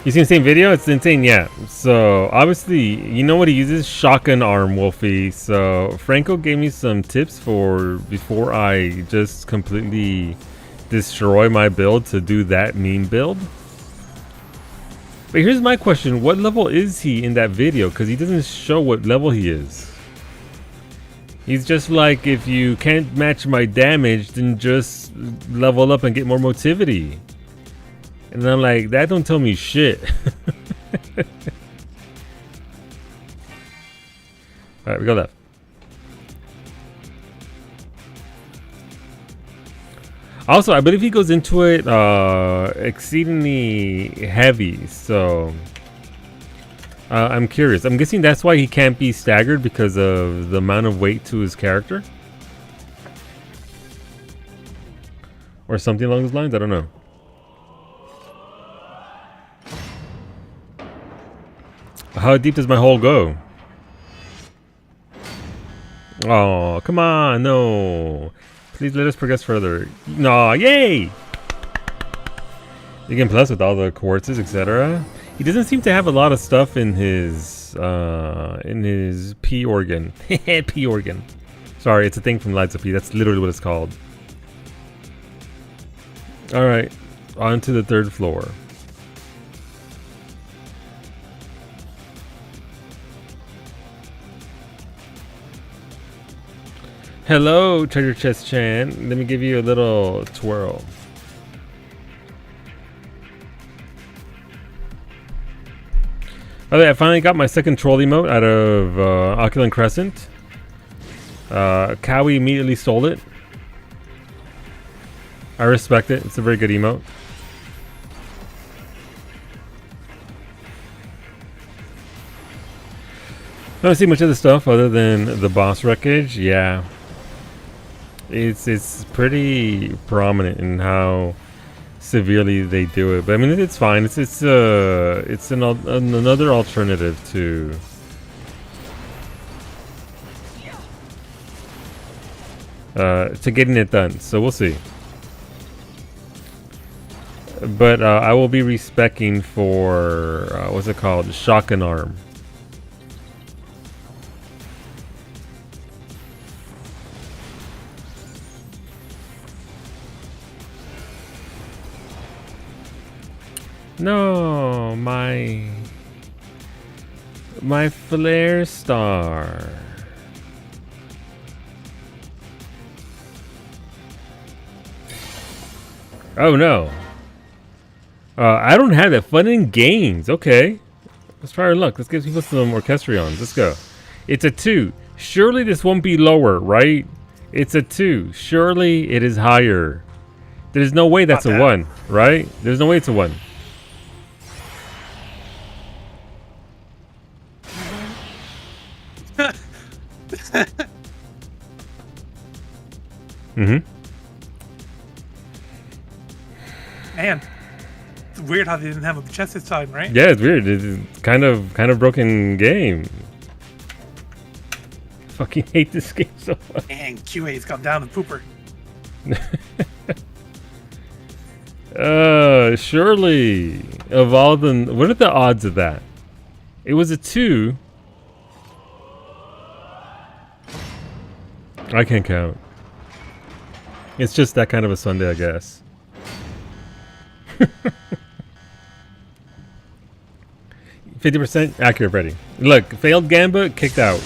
You seen the same video? It's insane, yeah. So obviously, you know what he uses? Shotgun arm, Wolfie. So Franco gave me some tips for before I just completely destroy my build to do that meme build. But here's my question: what level is he in that video? Because he doesn't show what level he is. He's just like, if you can't match my damage, then just level up and get more motivity. And I'm like, that don't tell me shit. Alright, we go left. Also, I believe he goes into it exceedingly heavy, so I'm curious. I'm guessing that's why he can't be staggered, because of the amount of weight to his character. Or something along those lines, I don't know. How deep does my hole go? Oh, come on, no. Please let us progress further. No, yay! You can plus with all the quartzes, etc. He doesn't seem to have a lot of stuff in his P organ. P organ. Sorry, it's a thing from Lights of P. That's literally what it's called. Alright, on to the 3rd floor. Hello, Treasure Chest Chan. Let me give you a little twirl. Okay, I finally got my second troll emote out of Oculent Crescent. Cowie immediately stole it. I respect it. It's a very good emote. I don't see much of the stuff other than the boss wreckage. Yeah. It's pretty prominent in how severely they do it, but I mean it's fine. It's another alternative to getting it done. So we'll see. But I will be respecing for what's it called? Shotgun arm. No, my flare star. Oh no. I don't have that fun in games. Okay. Let's try our luck. Let's give people some orchestrions. Let's go. It's a 2. Surely this won't be lower, right? It's a 2. Surely it is higher. There's no way that's a 1, right? There's no way it's a 1. Man, it's weird how they didn't have a chest this time, right? Yeah, it's weird. It's kind of broken game. Fucking hate this game so much. And QA's gone down the pooper. Surely of all the, what are the odds of that? It was a 2. I can't count. It's just that kind of a Sunday, I guess. 50% accurate, ready. Look, failed gambit, kicked out.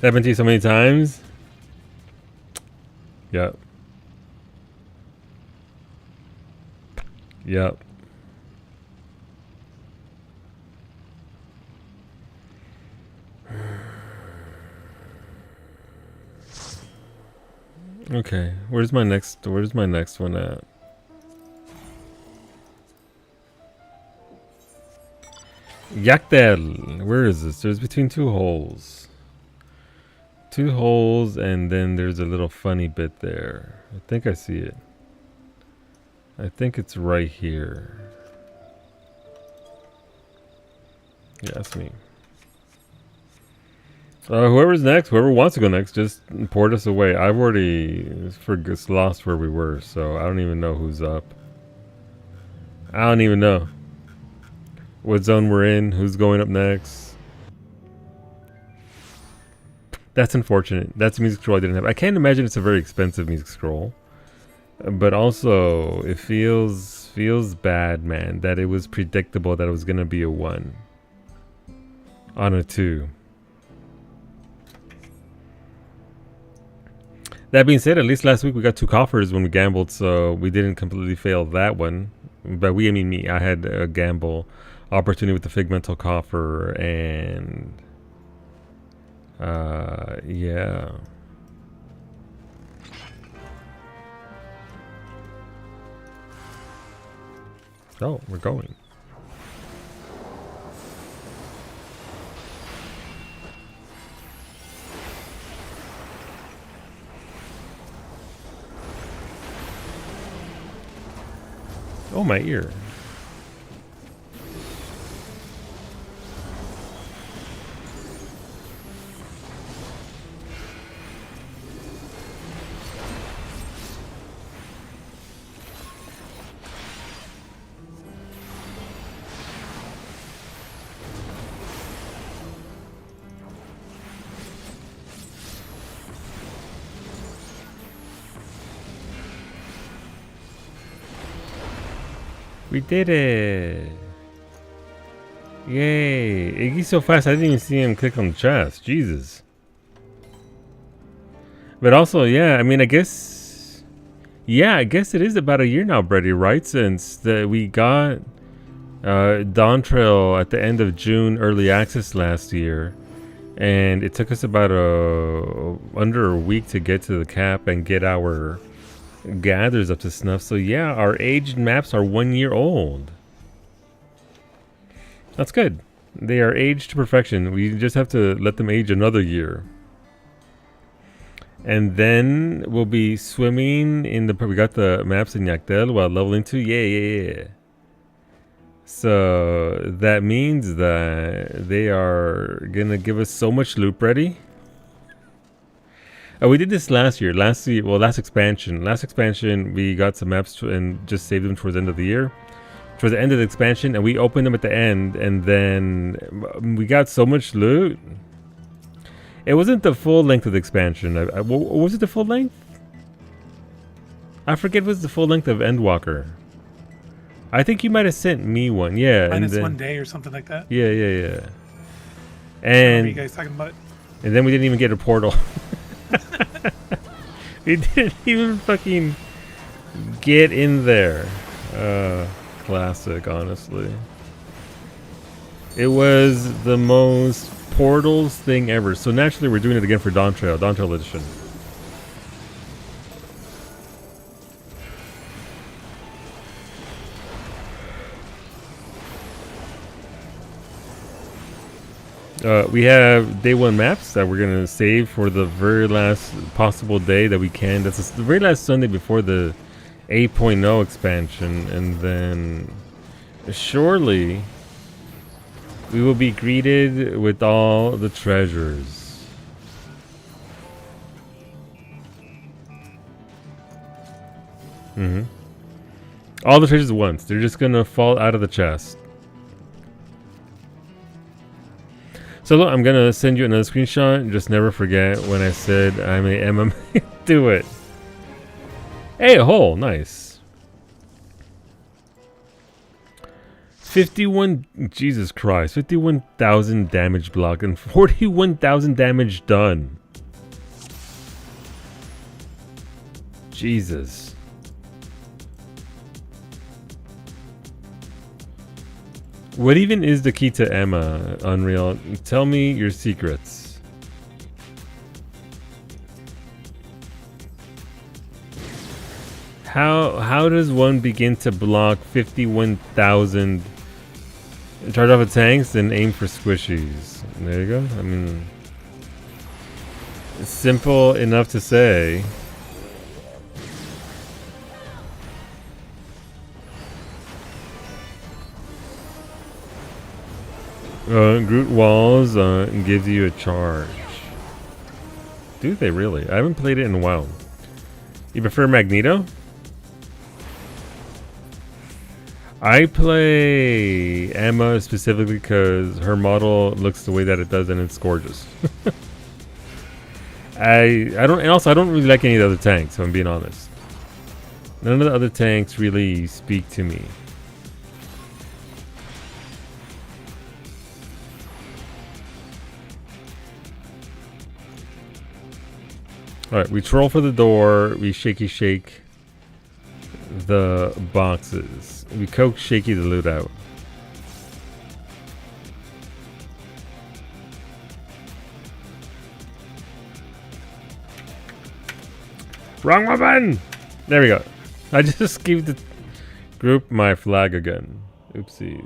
That happened to you so many times. Yep. Yep. Okay, where's my next one at? Yaktel, where is this? There's between 2 holes. 2 holes, and then there's a little funny bit there. I think I see it. I think it's right here. Yeah, that's me. Whoever's next, whoever wants to go next, just port us away. I've already lost where we were, so I don't even know who's up. I don't even know what zone we're in, who's going up next. That's unfortunate. That's a music scroll I didn't have. I can't imagine it's a very expensive music scroll. But also, it feels bad, man, that it was predictable that it was going to be a 1 on a 2. That being said, at least last week we got 2 coffers when we gambled, so we didn't completely fail that one. But I mean me. I had a gamble opportunity with the Figmental coffer, and yeah. Oh, we're going. Oh, my ear. We did it! Yay! Iggy's so fast I didn't even see him click on the chest. Jesus. But also, yeah, I mean, I guess... Yeah, I guess it is about a year now, Brady, right? Since we got Dawn Trail at the end of June, early access last year. And it took us about under a week to get to the cap and get our gathers up to snuff. So yeah, our aged maps are 1 year old. That's good. They are aged to perfection. We just have to let them age another year. And then we'll be swimming in the... We got the maps in Yaktel while leveling 2. Yeah. So that means that they are gonna give us so much loot, Ready? We did this last year. Last expansion. Last expansion, we got some maps and just saved them towards the end of the year. Towards the end of the expansion, and we opened them at the end, and then we got so much loot. It wasn't the full length of the expansion. Was it the full length? I forget what was the full length of Endwalker. I think you might have sent me one. Yeah. Minus 1 day or something like that. Yeah. And what are you guys talking about? And then we didn't even get a portal. We didn't even fucking get in there. Classic, honestly. It was the most portals thing ever. So naturally we're doing it again for Dawn Trail Edition. We have day 1 maps that we're going to save for the very last possible day that we can. That's the very last Sunday before the 8.0 expansion. And then surely we will be greeted with all the treasures. All the treasures at once. They're just going to fall out of the chest. So look, I'm gonna send you another screenshot. Just never forget when I said I'm a MMA. Do it. Hey, a hole. Nice. 51. Jesus Christ. 51,000 damage block and 41,000 damage done. Jesus. What even is the key to Emma, Unreal? Tell me your secrets. How does one begin to block 51,000? Charge off the tanks and aim for squishies. There you go. I mean, it's simple enough to say. Groot walls gives you a charge. Do they really? I haven't played it in a while. You prefer Magneto? I play Emma specifically because her model looks the way that it does and it's gorgeous. I don't, and also I don't really like any of the other tanks, if I'm being honest. None of the other tanks really speak to me. Alright, we troll for the door, we shaky shake the boxes. We coax shaky the loot out. Wrong weapon! There we go. I just gave the group my flag again. Oopsies.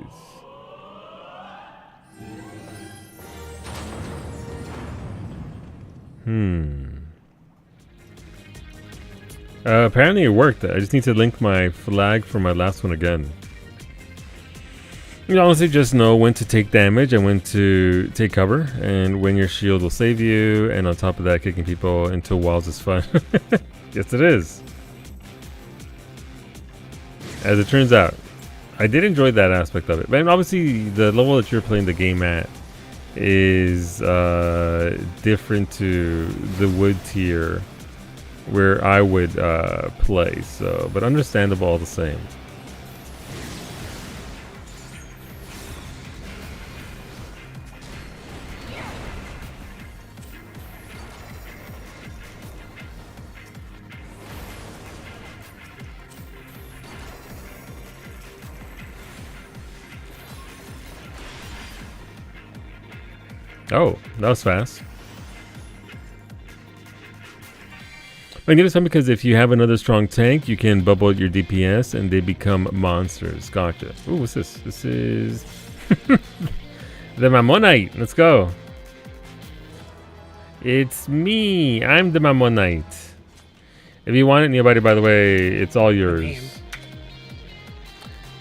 Apparently it worked. I just need to link my flag from my last one again. You honestly just know when to take damage and when to take cover, and when your shield will save you, and on top of that, kicking people into walls is fun. Yes, it is. As it turns out, I did enjoy that aspect of it. But obviously, the level that you're playing the game at is different to the wood tier where I would play. So, but understandable all the same. Oh, that was fast. I get some because if you have another strong tank, you can bubble your DPS and they become monsters. Gotcha. Ooh, what's this? This is the Mammonite. Let's go. It's me. I'm the Mammonite. If you want it nearby, by the way, it's all yours.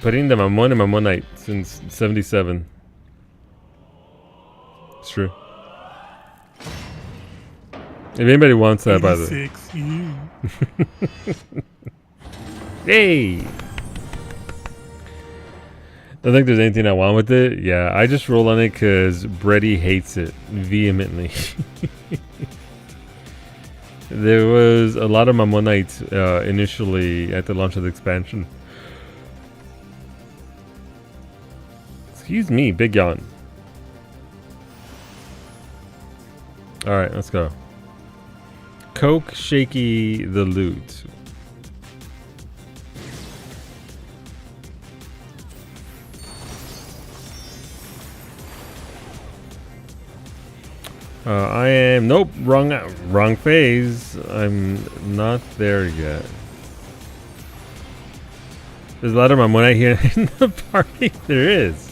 Putting the Mammon and Mammonite since 77. It's true. If anybody wants that, by the way. Hey! Don't think there's anything I want with it. Yeah, I just roll on it because Brady hates it vehemently. There was a lot of Mammonites initially at the launch of the expansion. Excuse me, big yawn. Alright, let's go. Coke shaky the loot. I am, nope, wrong phase. I'm not there yet. There's a lot of Mammonite here in the party. There is.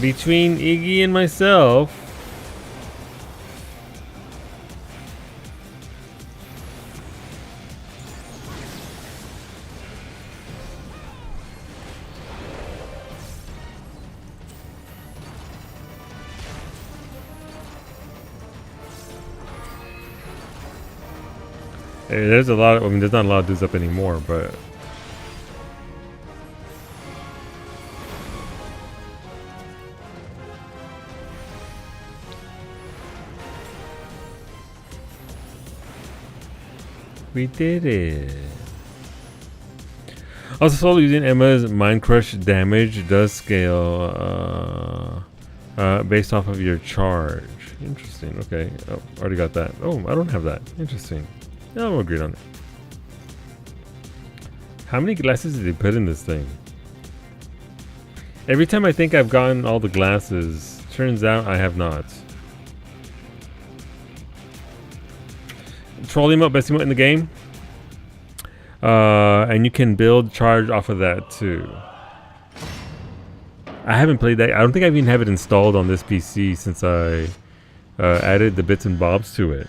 Between Iggy and myself. There's a lot of, I mean, there's not a lot of dudes up anymore, but we did it. Also, slowly using Emma's Mind Crush damage does scale based off of your charge. Interesting. Okay. Oh, already got that. Oh, I don't have that. Interesting. Yeah, I'm agreed on it. How many glasses did they put in this thing? Every time I think I've gotten all the glasses, turns out I have not. Troll emote, best emote in the game. And you can build charge off of that too. I haven't played that. I don't think I even have it installed on this PC since I added the bits and bobs to it.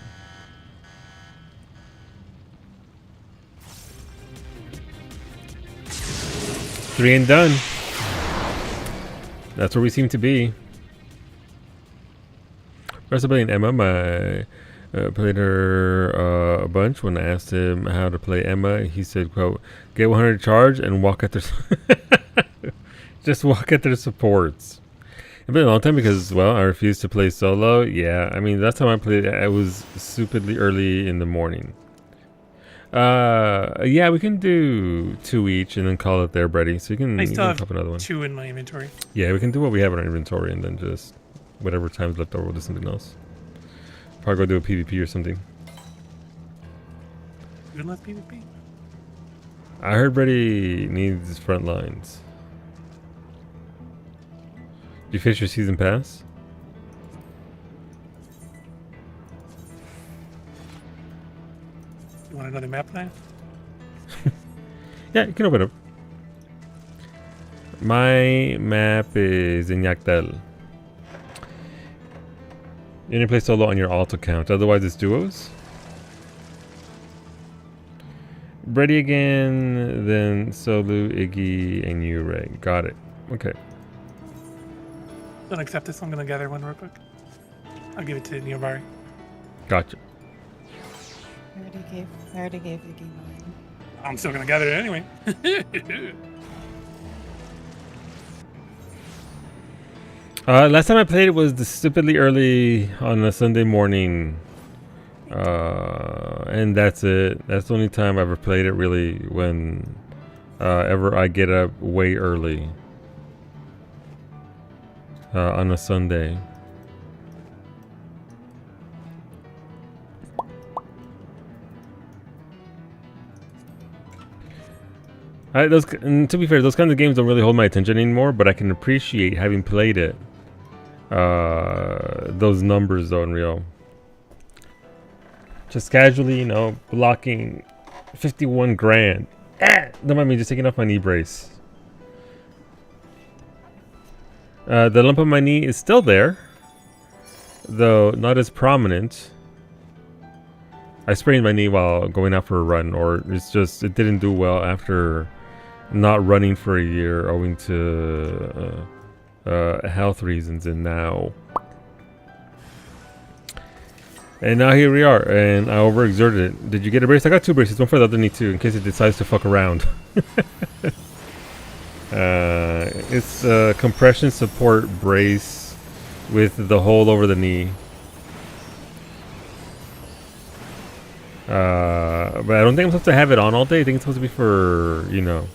Three and done. That's where we seem to be. First, playing Emma. Played her a bunch. When I asked him how to play Emma, he said, "quote Get 100 charge and walk at their just walk at their supports." It's been a long time because, well, I refused to play solo. Yeah, I mean, last time I played, I was stupidly early in the morning. Yeah, we can do 2 each and then call it there, Brady. So you can pop another one. 2 in my inventory. Yeah, we can do what we have in our inventory and then just whatever time's left over, we'll do something else. Probably go do a PvP or something. You love PvP? I heard Brady needs front lines. You finish your season pass? You want another map plan? Yeah, you can open it up. My map is in Yaktel. You only play solo on your alt account, otherwise it's duos. Brady again, then Solu, Iggy, and you, Ray. Got it. Okay. Don't accept this. I'm gonna gather one real quick. I'll give it to Neobari. Gotcha. I already gave Iggy mine. I'm still gonna gather it anyway. Last time I played it was stupidly early on a Sunday morning. And that's it. That's the only time I ever played it, really, when ever I get up way early on a Sunday. And to be fair, those kinds of games don't really hold my attention anymore, but I can appreciate having played it. Those numbers, though, in real. Just casually, you know, blocking 51 grand. Don't mind me just taking off my knee brace. The lump on my knee is still there, though not as prominent. I sprained my knee while going out for a run, or it's just, it didn't do well after not running for a year owing to health reasons, and now here we are, and I overexerted it. Did you get a brace? I got 2 braces, one for the other knee too, in case it decides to fuck around. It's a compression support brace with the hole over the knee. But I don't think I'm supposed to have it on all day. I think it's supposed to be for, you know,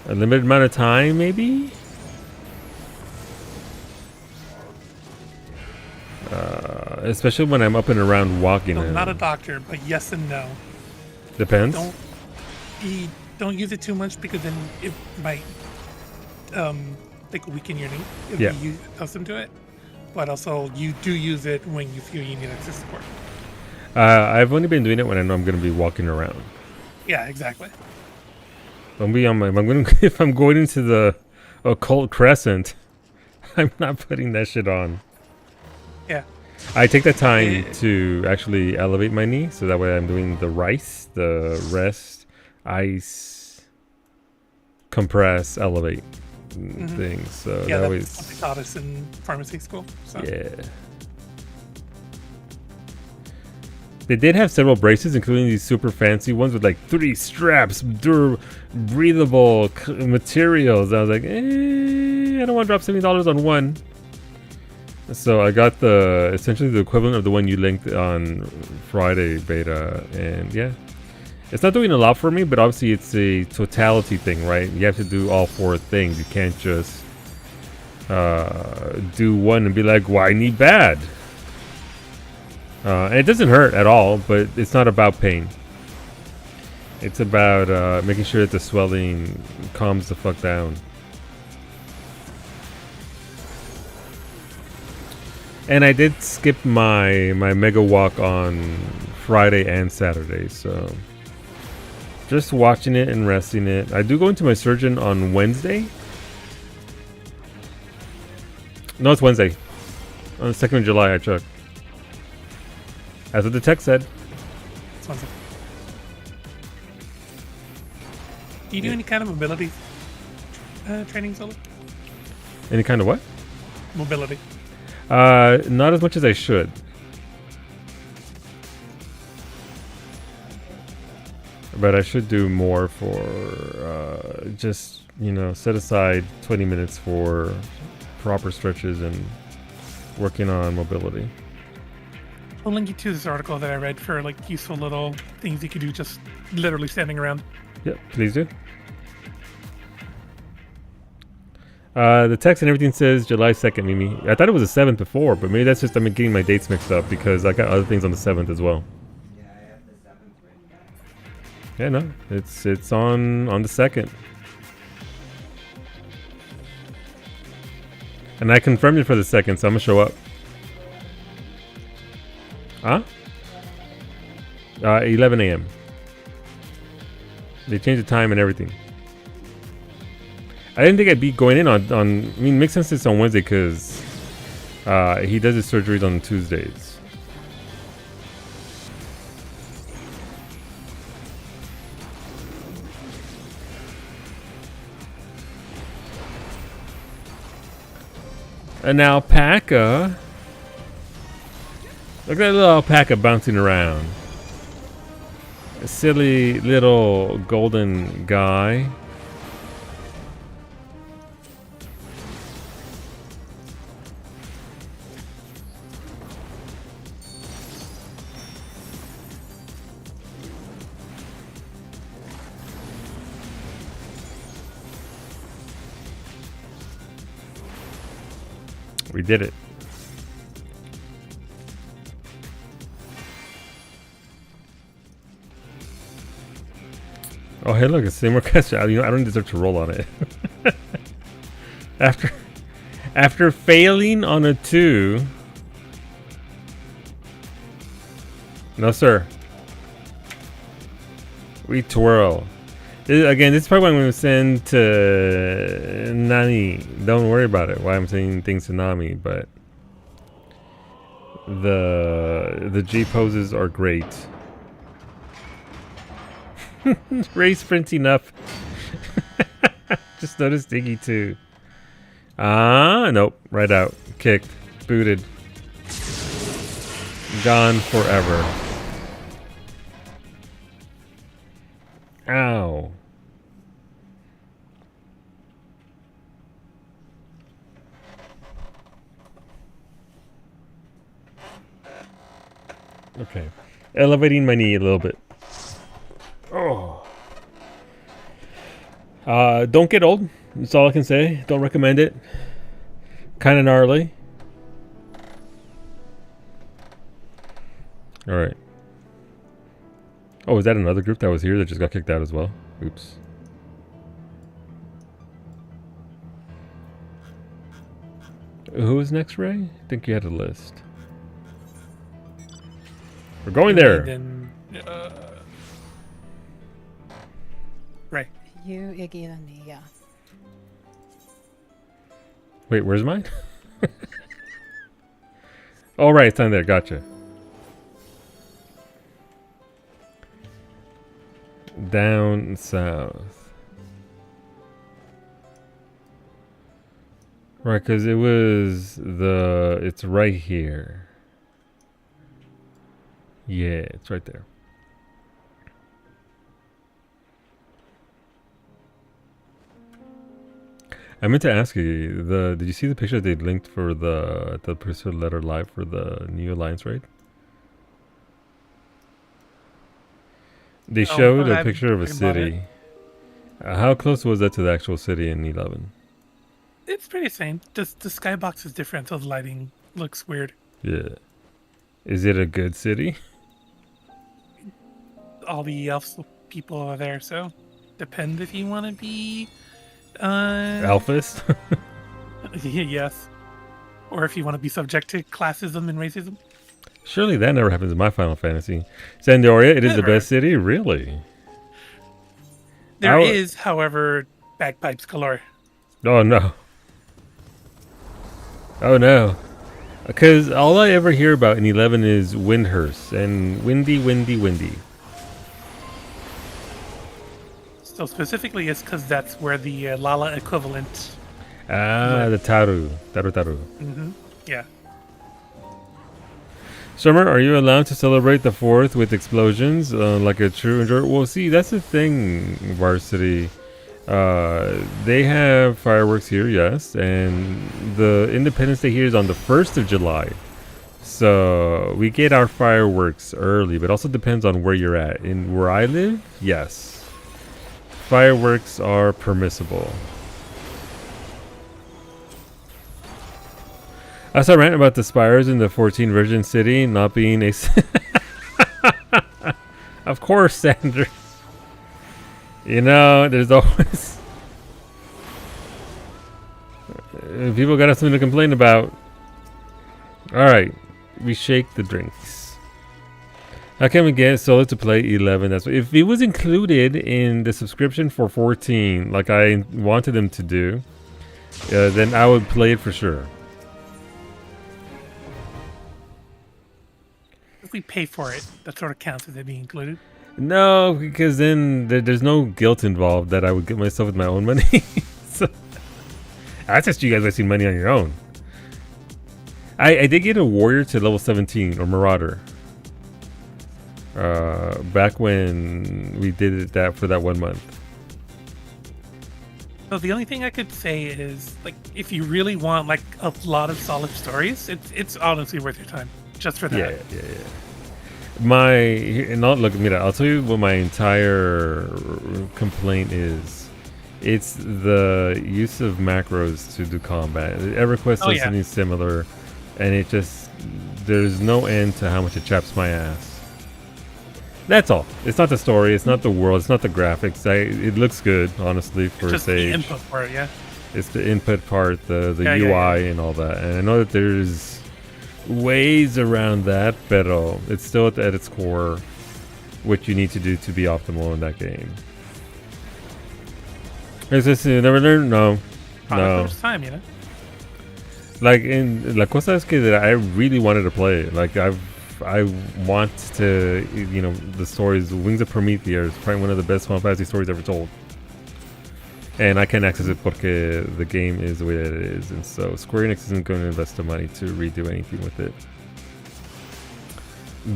a limited amount of time, maybe? Especially when I'm up and around walking. I'm not a doctor, but yes and no. Depends. Don't use it too much, because then it might like weaken your knee if you use accustomed to it. But also, you do use it when you feel you need extra support. I've only been doing it when I know I'm going to be walking around. Yeah, exactly. If I'm going into the occult crescent, I'm not putting that shit on. Yeah. I take the time to actually elevate my knee, so that way I'm doing the rest, ice, compress, elevate things. So yeah, that that's what they taught us in pharmacy school. So. Yeah. They did have several braces, including these super fancy ones with like 3 straps, breathable materials. I was like, I don't want to drop $70 on one. So I got essentially the equivalent of the one you linked on Friday beta, and yeah, it's not doing a lot for me, but obviously it's a totality thing, right? You have to do all 4 things. You can't just do one and be like, "Why knee bad?" And it doesn't hurt at all, but it's not about pain. It's about making sure that the swelling calms the fuck down. And I did skip my mega walk on Friday and Saturday, so just watching it and resting it. I do go into my surgeon on Wednesday. No, it's Wednesday. On the 2nd of July, I checked. That's what the text said. It's 1 second. Do you do any kind of mobility training, Solo? Any kind of what? Mobility. Not as much as I should. But I should do more for just, you know, set aside 20 minutes for proper stretches and working on mobility. I'll link you to this article that I read for like useful little things you could do just literally standing around. Yep, please do. The text and everything says July 2nd, Mimi. I thought it was the 7th before, but maybe that's just I'm getting my dates mixed up because I got other things on the 7th as well. Yeah, no, it's on the 2nd. And I confirmed it for the 2nd, so I'm gonna show up. Huh? 11 a.m. They changed the time and everything. I didn't think I'd be going in on I mean, it makes sense it's on Wednesday because he does his surgeries on Tuesdays. An alpaca. Look at that little alpaca bouncing around. A silly little golden guy. We did it. Oh, hey, look, it's the same more catch. You know, I don't deserve to roll on it. After failing on a 2. No, sir. We twirl. Again, this is probably what I'm going to send to Nani. Don't worry about it. Why I'm sending things to Nami, but the G poses are great. Ray sprinting up. Just noticed Diggy too. Nope. Right out. Kicked. Booted. Gone forever. Ow. Okay. Elevating my knee a little bit. Oh. Don't get old. That's all I can say. Don't recommend it. Kind of gnarly. All right. Oh, is that another group that was here that just got kicked out as well? Oops. Who was next, Ray? I think you had a list. We're going there. Then, right. You, Iggy, and me, yeah. Wait, where's mine? Oh, right, it's on there. Gotcha. Down south. Right, because it was it's right here. Yeah, it's right there. I meant to ask you, did you see the picture they linked for the Pursuit Letter Live for the New Alliance raid? They showed a picture of a city. How close was that to the actual city in 11? It's pretty same. Just the skybox is different, so the lighting looks weird. Yeah. Is it a good city? All the elf people are there, so depends if you want to be Alphist? yes. Or if you want to be subject to classism and racism. Surely that never happens in my Final Fantasy. Sandoria, it is the Never. best city? Really? There is, however, bagpipes galore. Oh, no. Oh, no. Because all I ever hear about in 11 is Windhurst and windy, windy, windy. So specifically, it's because that's where the Lala equivalent Ah, the Taru. Taru. Yeah. Summer, are you allowed to celebrate the 4th with explosions like a true enjoyer? Well, see, that's the thing, Varsity. They have fireworks here, yes, and the Independence Day here is on the 1st of July. So we get our fireworks early, but also depends on where you're at. In where I live, yes, fireworks are permissible. I saw a rant about the spires in the 14 Virgin City not being a... Of course, Sanders. You know, there's always... people got something to complain about. Alright, we shake the drinks. How can we get Solo to play 11? That's what, if it was included in the subscription for 14, like I wanted them to do, then I would play it for sure. If we pay for it, that sort of counts as it being included. No, because then there's no guilt involved that I would get myself with my own money. So, that's just you guys wasting money on your own. I did get a warrior to level 17 or marauder. Back when we did that for that 1 month. So the only thing I could say is, like, if you really want like a lot of solid stories, it's honestly worth your time just for that. Yeah. Look, mira, I'll tell you what my entire complaint is. It's the use of macros to do combat. EverQuest does something similar, and it just, there's no end to how much it chaps my ass. That's all. It's not the story. It's not the world. It's not the graphics. It looks good, honestly, for just Sage. the input part, yeah. It's the input part, the UI and all that. And I know that there's ways around that, but it's still at its core what you need to do to be optimal in that game. Is this never learned? No. First time, you know. Like in La Cosa es que that I really wanted to play it. Like I want to, you know, the stories. Wings of Prometheus is probably one of the best Final Fantasy stories ever told. And I can't access it porque the game is the way that it is. And so Square Enix isn't going to invest the money to redo anything with it.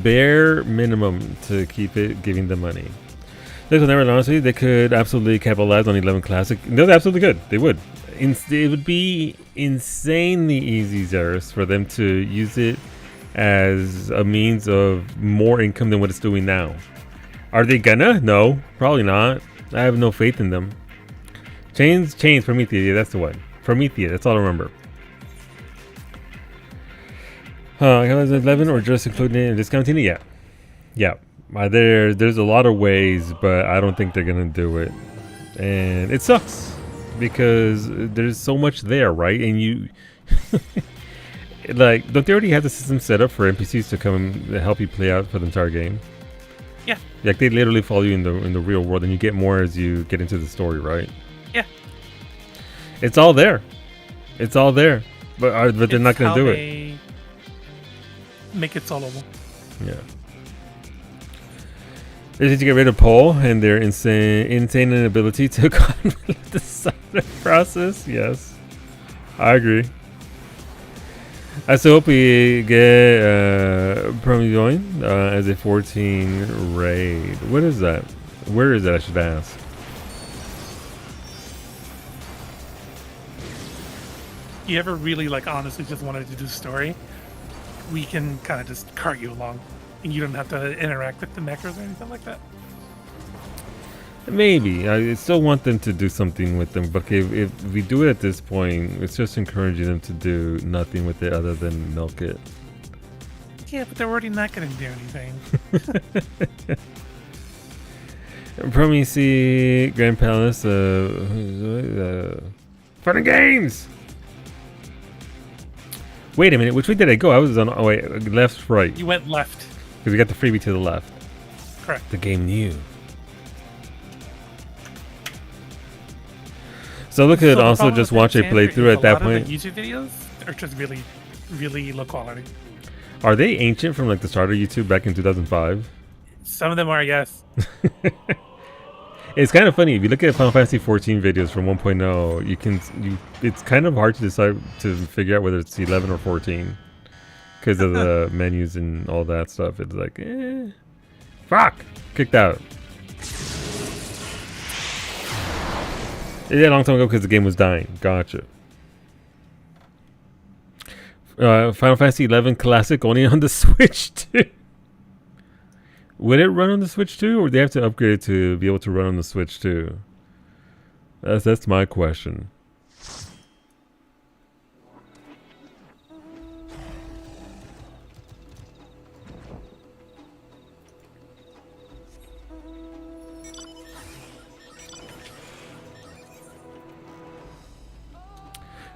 Bare minimum to keep it giving them money. Honestly, they could absolutely capitalize on 11 Classic. No, they absolutely could. They would. It would be insanely easy, Xeris, for them to use it as a means of more income than what it's doing now. Are they gonna? No, probably not. I have no faith in them. Chains, Prometheus. Yeah, that's the one. Prometheus. That's all I remember. I got 11 or just including it in discounting it. Yeah. There's a lot of ways, but I don't think they're gonna do it, and it sucks because there's so much there, right? And you, like, don't they already have the system set up for NPCs to come and help you play out for the entire game? Yeah. Like they literally follow you in the real world, and you get more as you get into the story, right? Yeah. It's all there. But they're not gonna do it. Make it soloable. Yeah. They need to get rid of Paul and their insane inability to contemplate the design process. Yes, I agree. I still hope we get Promi join as a 14 raid. What is that? Where is that? I should ask. You ever really honestly just wanted to do story? We can kind of just cart you along. And you don't have to interact with the macros or anything like that. Maybe. I still want them to do something with them, but if we do it at this point, it's just encouraging them to do nothing with it other than milk it. Yeah, but they're already not going to do anything. Promisee Grand Palace Fun and Games! Wait a minute, which way did I go? I was on, left, right. You went left. Because we got the freebie to the left. Correct. The game new. So look at also just watch a playthrough at that point. The YouTube videos are just really, really low quality. Are they ancient from the start of YouTube back in 2005? Some of them are, yes. It's kind of funny if you look at Final Fantasy 14 videos from 1.0. It's kind of hard to decide to figure out whether it's 11 or 14 because of the menus and all that stuff. It's like, fuck, kicked out. It did a long time ago because the game was dying. Gotcha. Final Fantasy 11 Classic only on the Switch too. Would it run on the Switch too, or would they have to upgrade it to be able to run on the Switch too? That's my question.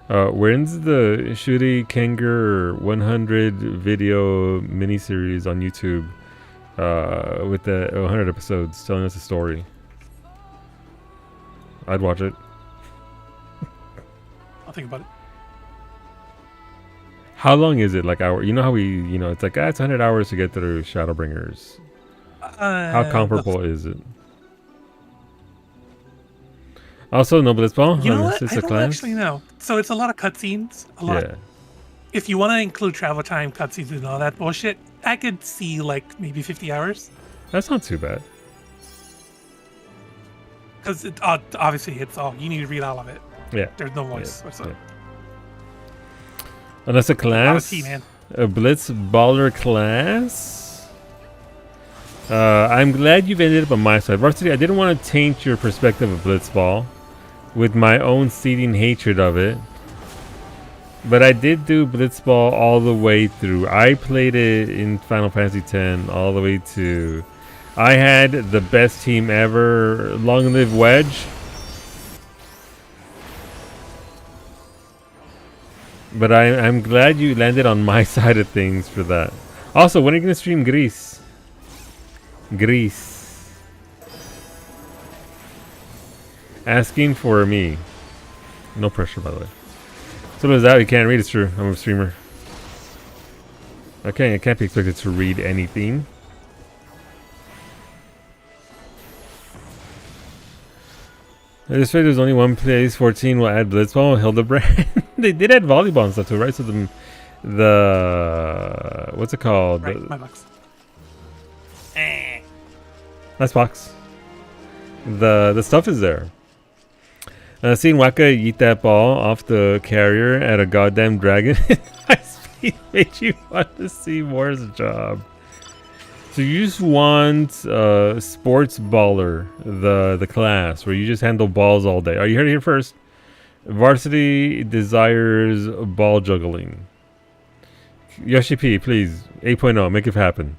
When's the Shuri Kenger 100 video miniseries on YouTube with the 100 episodes telling us a story? I'd watch it. I'll think about it. How long is it? Like hour? You know how it's like it's 100 hours to get through Shadowbringers. How comparable is it? Also, no Blitzball. You know what? It's I a don't class. actually know. So it's a lot of cutscenes. A lot. Yeah. If you want to include travel time, cutscenes, and all that bullshit, I could see like maybe 50 hours. That's not too bad. Because obviously it's all you need to read all of it. Yeah. There's no voice whatsoever. Yeah. And that's a class. Man. A Blitzballer class. I'm glad you've ended up on my side. Varsity, I didn't want to taint your perspective of Blitzball with my own seething hatred of it. But I did do Blitzball all the way through. I played it in Final Fantasy X all the way to... I had the best team ever. Long live Wedge. But I'm glad you landed on my side of things for that. Also, when are you going to stream Grease? Grease. Asking for me. No pressure, by the way. So what is that? You can't read. It's true. I'm a streamer. Okay, I can't be expected to read anything. I just figured there's only one place 14 will add Blitzball, Hildebrand. They did add volleyball and stuff too, right? So the what's it called? Right, my box. Nice box. The stuff is there. Seeing Waka eat that ball off the carrier at a goddamn dragon at high speed made you want to see more as a job. So you just want sports baller, the class where you just handle balls all day. Are you heard it here first? Varsity desires ball juggling. Yoshi P, please 8.0, make it happen.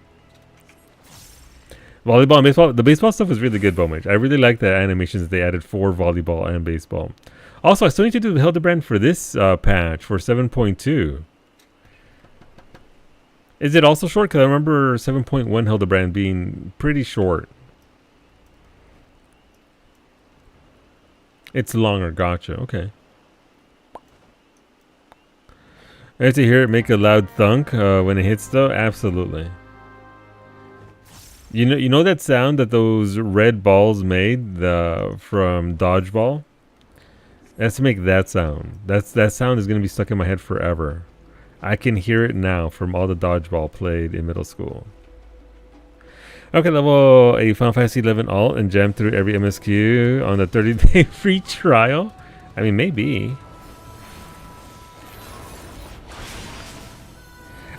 Volleyball and baseball. The baseball stuff was really good, Bomage. I really like the animations they added for volleyball and baseball. Also, I still need to do the Hildebrand for this patch for 7.2. Is it also short? Because I remember 7.1 Hildebrand being pretty short. It's longer. Gotcha. Okay. I have to hear it make a loud thunk when it hits, though. Absolutely. You know that sound that those red balls made from dodgeball? That's to make that sound. That sound is gonna be stuck in my head forever. I can hear it now from all the dodgeball played in middle school. Okay, level a Final Fantasy 11 alt and jam through every MSQ on the 30-day free trial. I mean, maybe.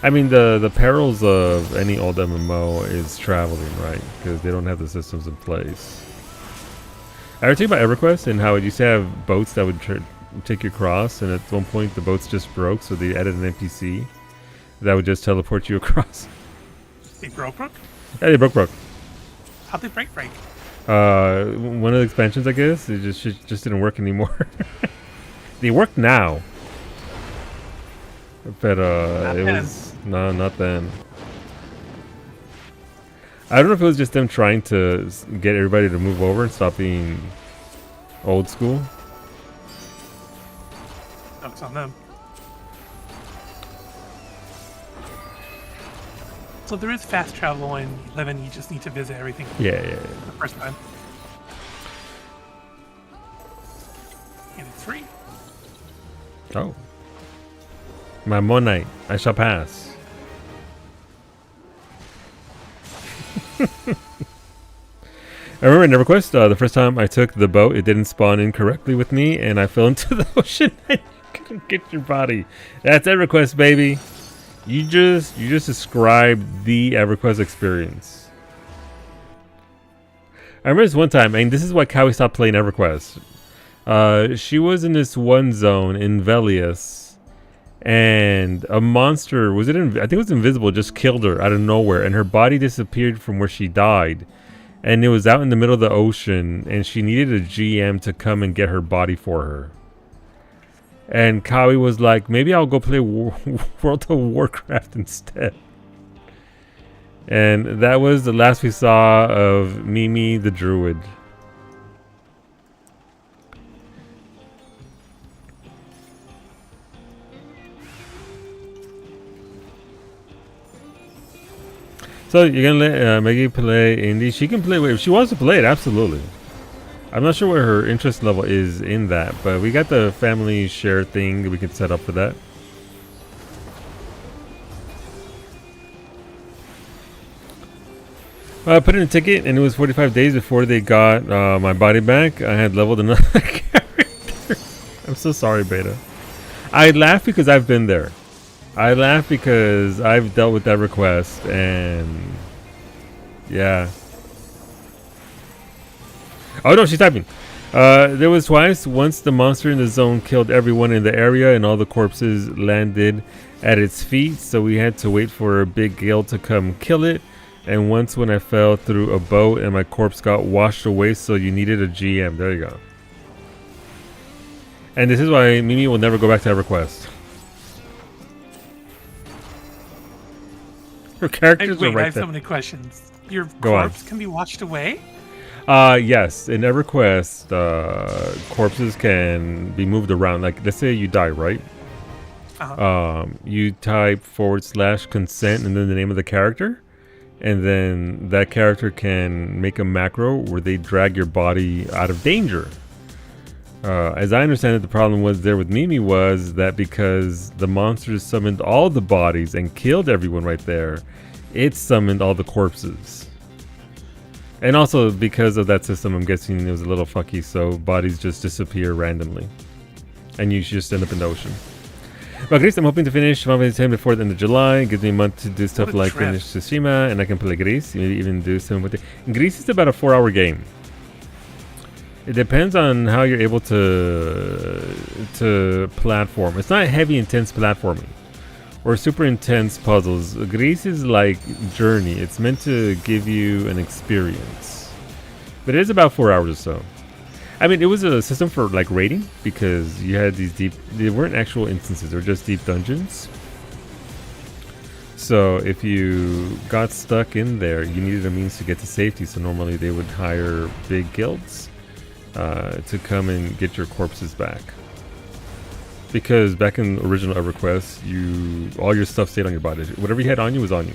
I mean, the perils of any old MMO is traveling, right? Because they don't have the systems in place. I ever tell you about EverQuest and how it used to have boats that would take you across, and at one point the boats just broke, so they added an NPC that would just teleport you across. They broke? Yeah, they broke. How'd they break? One of the expansions, I guess, it just didn't work anymore. They work now. But it was not then. I don't know if it was just them trying to get everybody to move over and stop being old school. That's on them. So there is fast travel in 11. You just need to visit everything. Yeah. The first time. Oh. My Monite. I shall pass. I remember in EverQuest, the first time I took the boat, it didn't spawn incorrectly with me, and I fell into the ocean and couldn't get your body. That's EverQuest, baby. You just described the EverQuest experience. I remember this one time, and this is why Cowie stopped playing EverQuest. She was in this one zone in Velius, and a monster I think it was invisible, just killed her out of nowhere, and her body disappeared from where she died. And it was out in the middle of the ocean, and she needed a GM to come and get her body for her. And Kawi was like, maybe I'll go play World of Warcraft instead. And that was the last we saw of Mimi the Druid. So you're gonna let Maggie play indie? She can play if she wants to play it. Absolutely. I'm not sure where her interest level is in that, but we got the family share thing that we can set up for that. I put in a ticket, and it was 45 days before they got my body back. I had leveled another character. I'm so sorry, Beta. I laugh because I've been there. I laugh because I've dealt with that request, and yeah. Oh no, she's typing. There was twice. Once the monster in the zone killed everyone in the area, and all the corpses landed at its feet, so we had to wait for a big gale to come kill it. And once when I fell through a boat and my corpse got washed away, so you needed a GM. There you go. And this is why Mimi will never go back to that request. Her characters are right I have there. so many questions. Your Go on. corpse can be washed away? Yes. In EverQuest, corpses can be moved around. Like, let's say you die, right? You type /consent and then the name of the character. And then that character can make a macro where they drag your body out of danger. As I understand it, the problem was there with Mimi was that because the monsters summoned all the bodies and killed everyone right there, it summoned all the corpses. And also because of that system, I'm guessing it was a little fucky, so bodies just disappear randomly. And you just end up in the ocean. Well, Gris, I'm hoping to finish Final Fantasy X before the end of July. It gives me a month to do stuff like finish Tsushima, and I can play Gris, maybe even do some with it. Gris is about a 4-hour game. It depends on how you're able to platform. It's not heavy, intense platforming or super intense puzzles. Gris is like Journey. It's meant to give you an experience, but it is about 4 hours or so. I mean, it was a system for like raiding because you had these deep. They weren't actual instances; they were just deep dungeons. So if you got stuck in there, you needed a means to get to safety. So normally they would hire big guilds to come and get your corpses back. Because back in original EverQuest, all your stuff stayed on your body. Whatever you had on you was on you.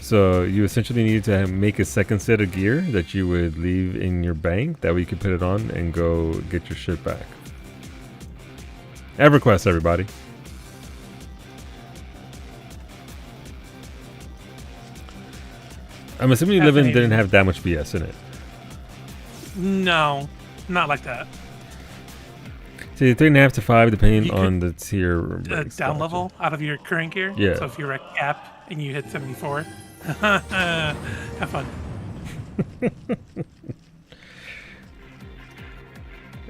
So you essentially needed to make a second set of gear that you would leave in your bank. That way you could put it on and go get your shit back. EverQuest, everybody. I'm assuming you live in didn't have that much BS in it. No, not like that. So 3.5 to 5, depending on the tier. Down level out of your current gear. Yeah. So if you're at cap and you hit 74, have fun.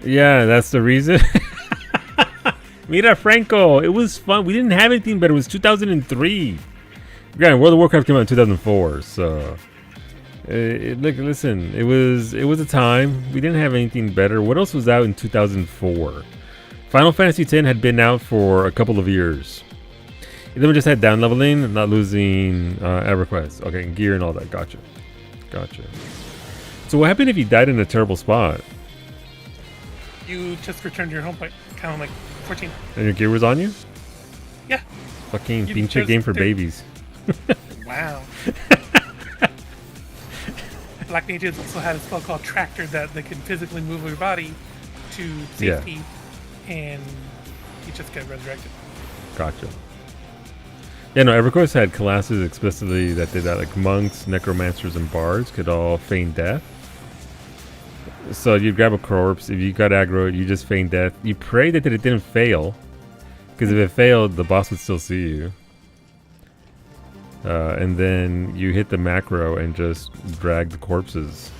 Yeah, that's the reason. Mira Franco, it was fun. We didn't have anything, but it was 2003. Again, World of Warcraft came out in 2004, so look, listen, it was a time. We didn't have anything better. What else was out in 2004? Final Fantasy X had been out for a couple of years. And then we just had down leveling and not losing EverQuest. Okay, and gear and all that. Gotcha. So what happened if you died in a terrible spot? You just returned to your home point, kind of like 14. And your gear was on you? Yeah. Fucking pinche game for babies. Wow. Black Mages also had a spell called Tractor that they can physically move your body to Yeah. safety, and you just get resurrected. Gotcha. Yeah, no, EverQuest had classes explicitly that did that, like monks, necromancers, and bards could all feign death. So you grab a corpse, if you got aggro, you just feign death. You pray that it didn't fail, because if it failed, the boss would still see you. And then you hit the macro and just drag the corpses.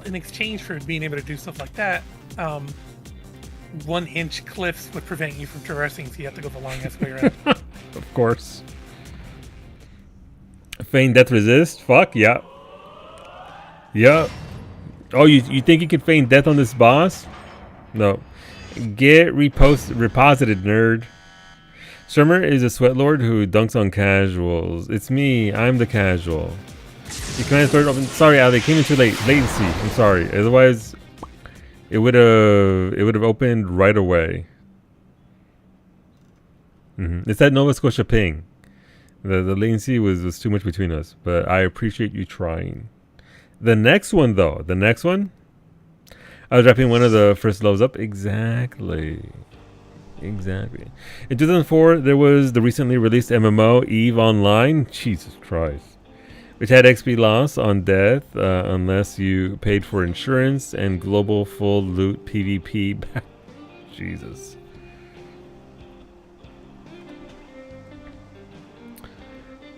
In exchange for being able to do stuff like that, 1-inch cliffs would prevent you from traversing, so you have to go the long ass way around. Of course. Feign death resist? Fuck, yeah. Yeah. Oh, you think you can feign death on this boss? No. Get reposited, nerd. Shermer is a sweat lord who dunks on casuals. It's me, I'm the casual. You command third open. Sorry, Ali, came in too late. Latency. I'm sorry. Otherwise, it would have opened right away. It's that Nova Scotia ping. The latency was too much between us, but I appreciate you trying. The next one, though. The next one, I was wrapping one of the first levels up. Exactly. In 2004, there was the recently released MMO EVE Online. Jesus Christ. Which had XP loss on death unless you paid for insurance and global full loot PvP. Jesus.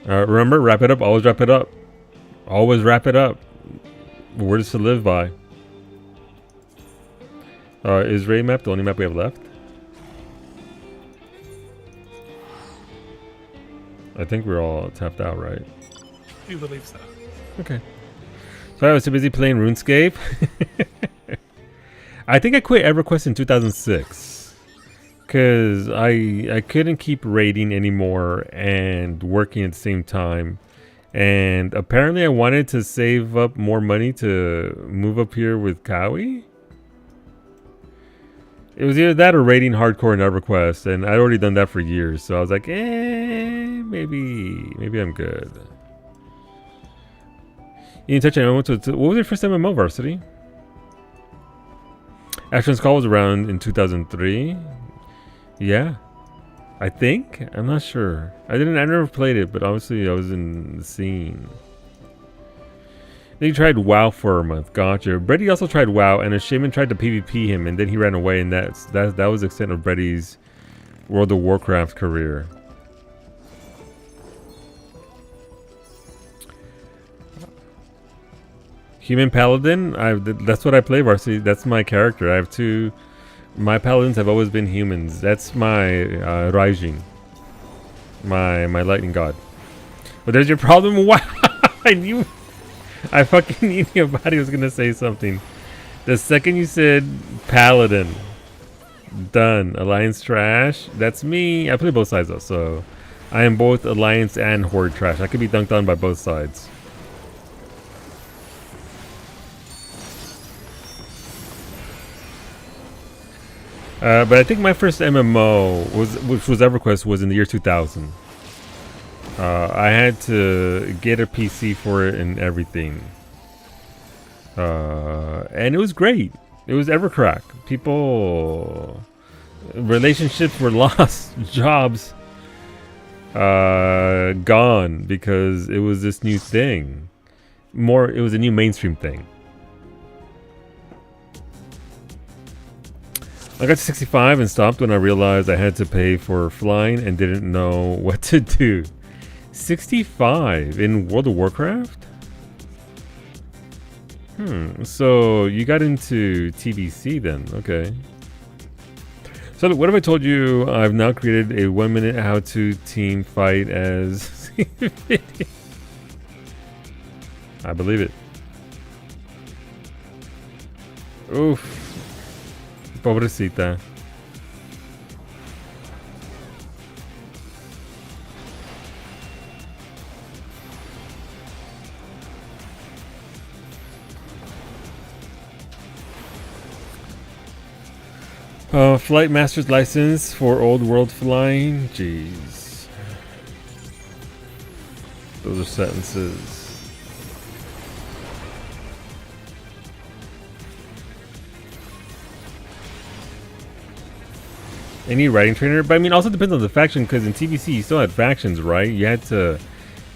Remember, wrap it up. Always wrap it up. Always wrap it up. Words to live by. Is Ray map the only map we have left? I think we're all tapped out, right? I do believe so. Okay. So I was too busy playing RuneScape. I think I quit EverQuest in 2006. Because I couldn't keep raiding anymore and working at the same time. And apparently I wanted to save up more money to move up here with Kawi. It was either that or raiding hardcore in EverQuest. And I'd already done that for years. So I was like, maybe I'm good. You didn't touch on MMO. What was your first MMO, Varsity? Ashton's Call was around in 2003. Yeah, I think. I'm not sure. I never played it, but obviously I was in the scene. Then he tried WoW for a month. Gotcha. Brady also tried WoW, and a shaman tried to PvP him, and then he ran away, and that was the extent of Brady's World of Warcraft career. Human Paladin. That's what I play, Varsity. That's my character. I have two. My paladins have always been humans. That's my Raijin. My lightning god. But there's your problem. Wow! I fucking knew your body was gonna say something. The second you said paladin, done. Alliance trash. That's me. I play both sides though, so I am both Alliance and Horde trash. I could be dunked on by both sides. But I think my first MMO which was EverQuest, was in the year 2000. I had to get a PC for it and everything. And it was great. It was Evercrack. Relationships were lost. Jobs gone because it was this new thing. It was a new mainstream thing. I got to 65 and stopped when I realized I had to pay for flying and didn't know what to do. 65 in World of Warcraft? So you got into TBC then, okay. So what if I told you I've now created a 1-minute how-to team fight as... I believe it. Oof. Pobrecita. Flight master's license for old world flying. Jeez. Those are sentences. Any riding trainer, but I mean, also depends on the faction, because in TBC you still had factions, right? You had to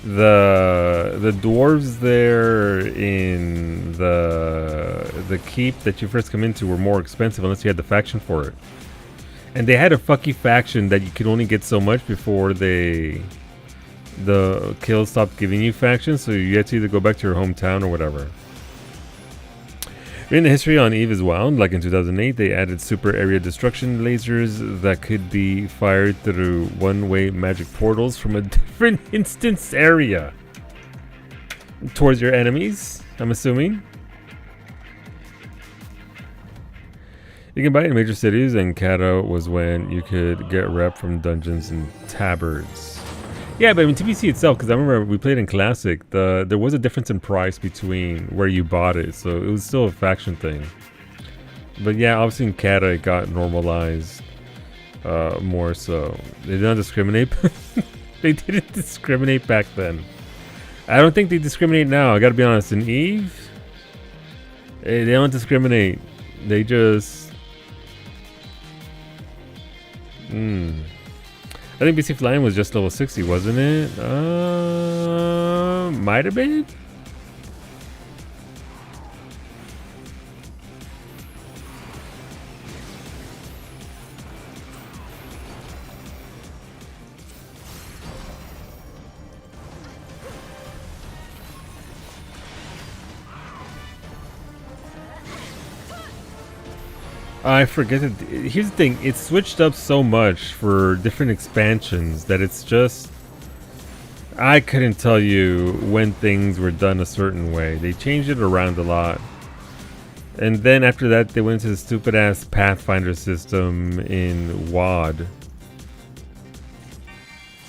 the dwarves there in the keep that you first come into were more expensive unless you had the faction for it, and they had a fucky faction that you could only get so much before the kills stopped giving you factions, so you had to either go back to your hometown or whatever. In the history on Eve as well, like in 2008, they added super area destruction lasers that could be fired through one-way magic portals from a different instance area towards your enemies, I'm assuming. You can buy it in major cities, and Kato was when you could get rep from dungeons and tabards. Yeah, but I mean TBC itself, because I remember we played in Classic, there was a difference in price between where you bought it, so it was still a faction thing. But yeah, obviously in Kata it got normalized more so. They didn't discriminate. They didn't discriminate back then. I don't think they discriminate now, I gotta be honest. In Eve, they don't discriminate. They just... I think BC Flying was just level 60, wasn't it? Might have been? I forget it. Here's the thing, it's switched up so much for different expansions that it's just... I couldn't tell you when things were done a certain way. They changed it around a lot. And then after that, they went to the stupid ass Pathfinder system in WoD.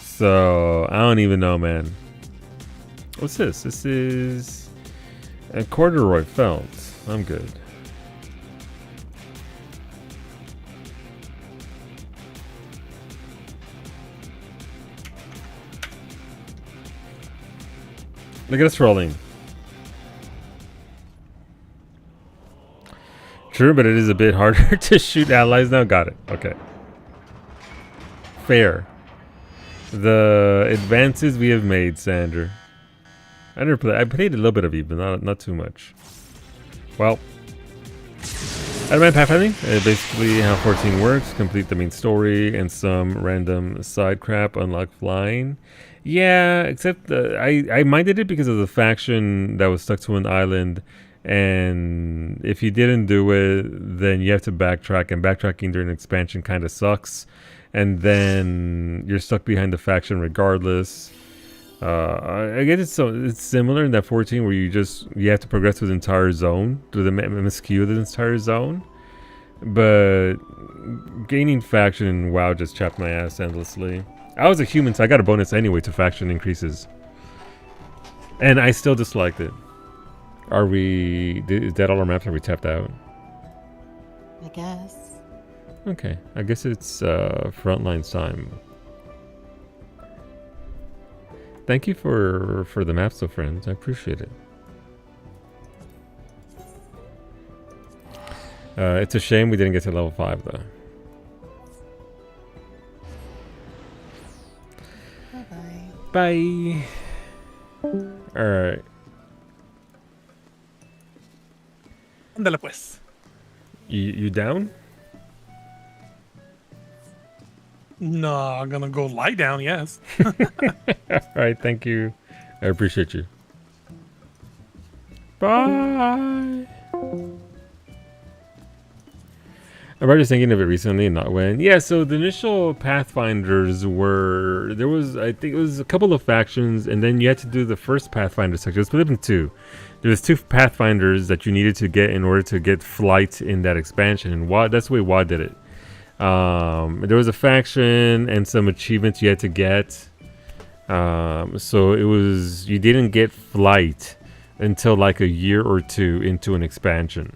So, I don't even know, man. What's this? This is a corduroy felt. I'm good. Look at us rolling. True, but it is a bit harder to shoot allies now. Got it. Okay. Fair. The advances we have made, Sander. I never played. I played a little bit of Eve, but not too much. Well, I don't mind pathfinding. Basically, how 14 works: complete the main story and some random side crap. Unlock flying. Yeah, except I minded it because of the faction that was stuck to an island, and if you didn't do it, then you have to backtrack, and backtracking during expansion kind of sucks, and then you're stuck behind the faction regardless. I guess it's similar in that 14 where you have to progress through the entire zone, through the MSQ of the entire zone, but gaining faction in WoW just chapped my ass endlessly. I was a human, so I got a bonus anyway to faction increases. And I still disliked it. Is that all our maps? Are we tapped out? I guess. Okay, I guess it's Frontlines time. Thank you for the maps though, friends. I appreciate it. It's a shame we didn't get to level 5 though. Bye. Alright. Ándale pues. You down? No, I'm gonna go lie down, yes. Alright, thank you. I appreciate you. Bye. I was just thinking of it recently, not when. Yeah, so the initial Pathfinders were... There was, I think it was a couple of factions, and then you had to do the first Pathfinder section. It was split up in two. There was 2 Pathfinders that you needed to get in order to get flight in that expansion, and WoD, that's the way WoD did it. There was a faction and some achievements you had to get. So it was... You didn't get flight until like a year or 2 into an expansion.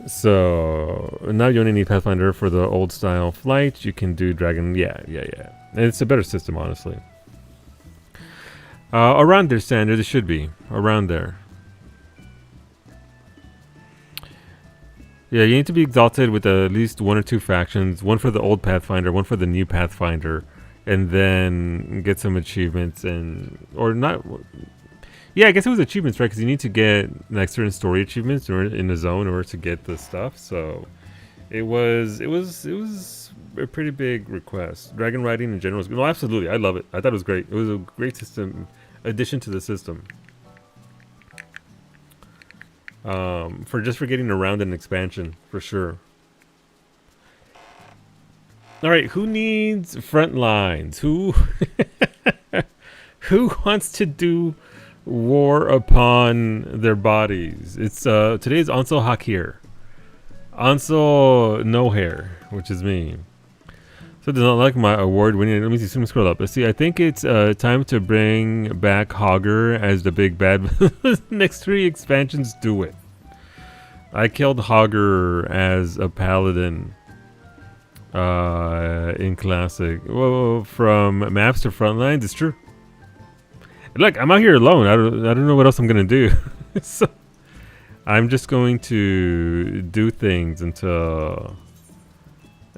So now you only need Pathfinder for the old style flight. You can do Dragon. Yeah. And it's a better system, honestly. Around their standard, it should be around there. Yeah, you need to be exalted with at least 1 or 2 factions, one for the old Pathfinder, one for the new Pathfinder, and then get some achievements or not. Yeah, I guess it was achievements, right? Because you need to get like certain story achievements in the zone in order to get the stuff. So it was a pretty big request. Dragon riding in general was no, absolutely, I love it. I thought it was great. It was a great system addition to the system. For getting around an expansion for sure. All right, who needs front lines? Who wants to do war upon their bodies? It's today's Ansel Hakir. Ansel No Hair, which is me. So does not like my award winning. Let me see. Let me scroll up. Let's see. I think it's time to bring back Hogger as the big bad. Next 3 expansions do it. I killed Hogger as a paladin in classic. Whoa, from maps to front lines. It's true. Look, I'm out here alone. I don't know what else I'm gonna do. So I'm just going to do things until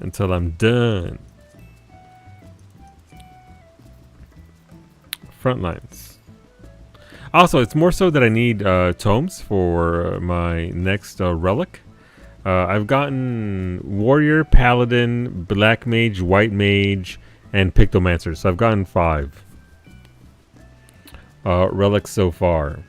I'm done. Front lines. Also, it's more so that I need tomes for my next relic. I've gotten Warrior, Paladin, Black Mage, White Mage, and Pictomancer. So I've gotten 5 relics so far.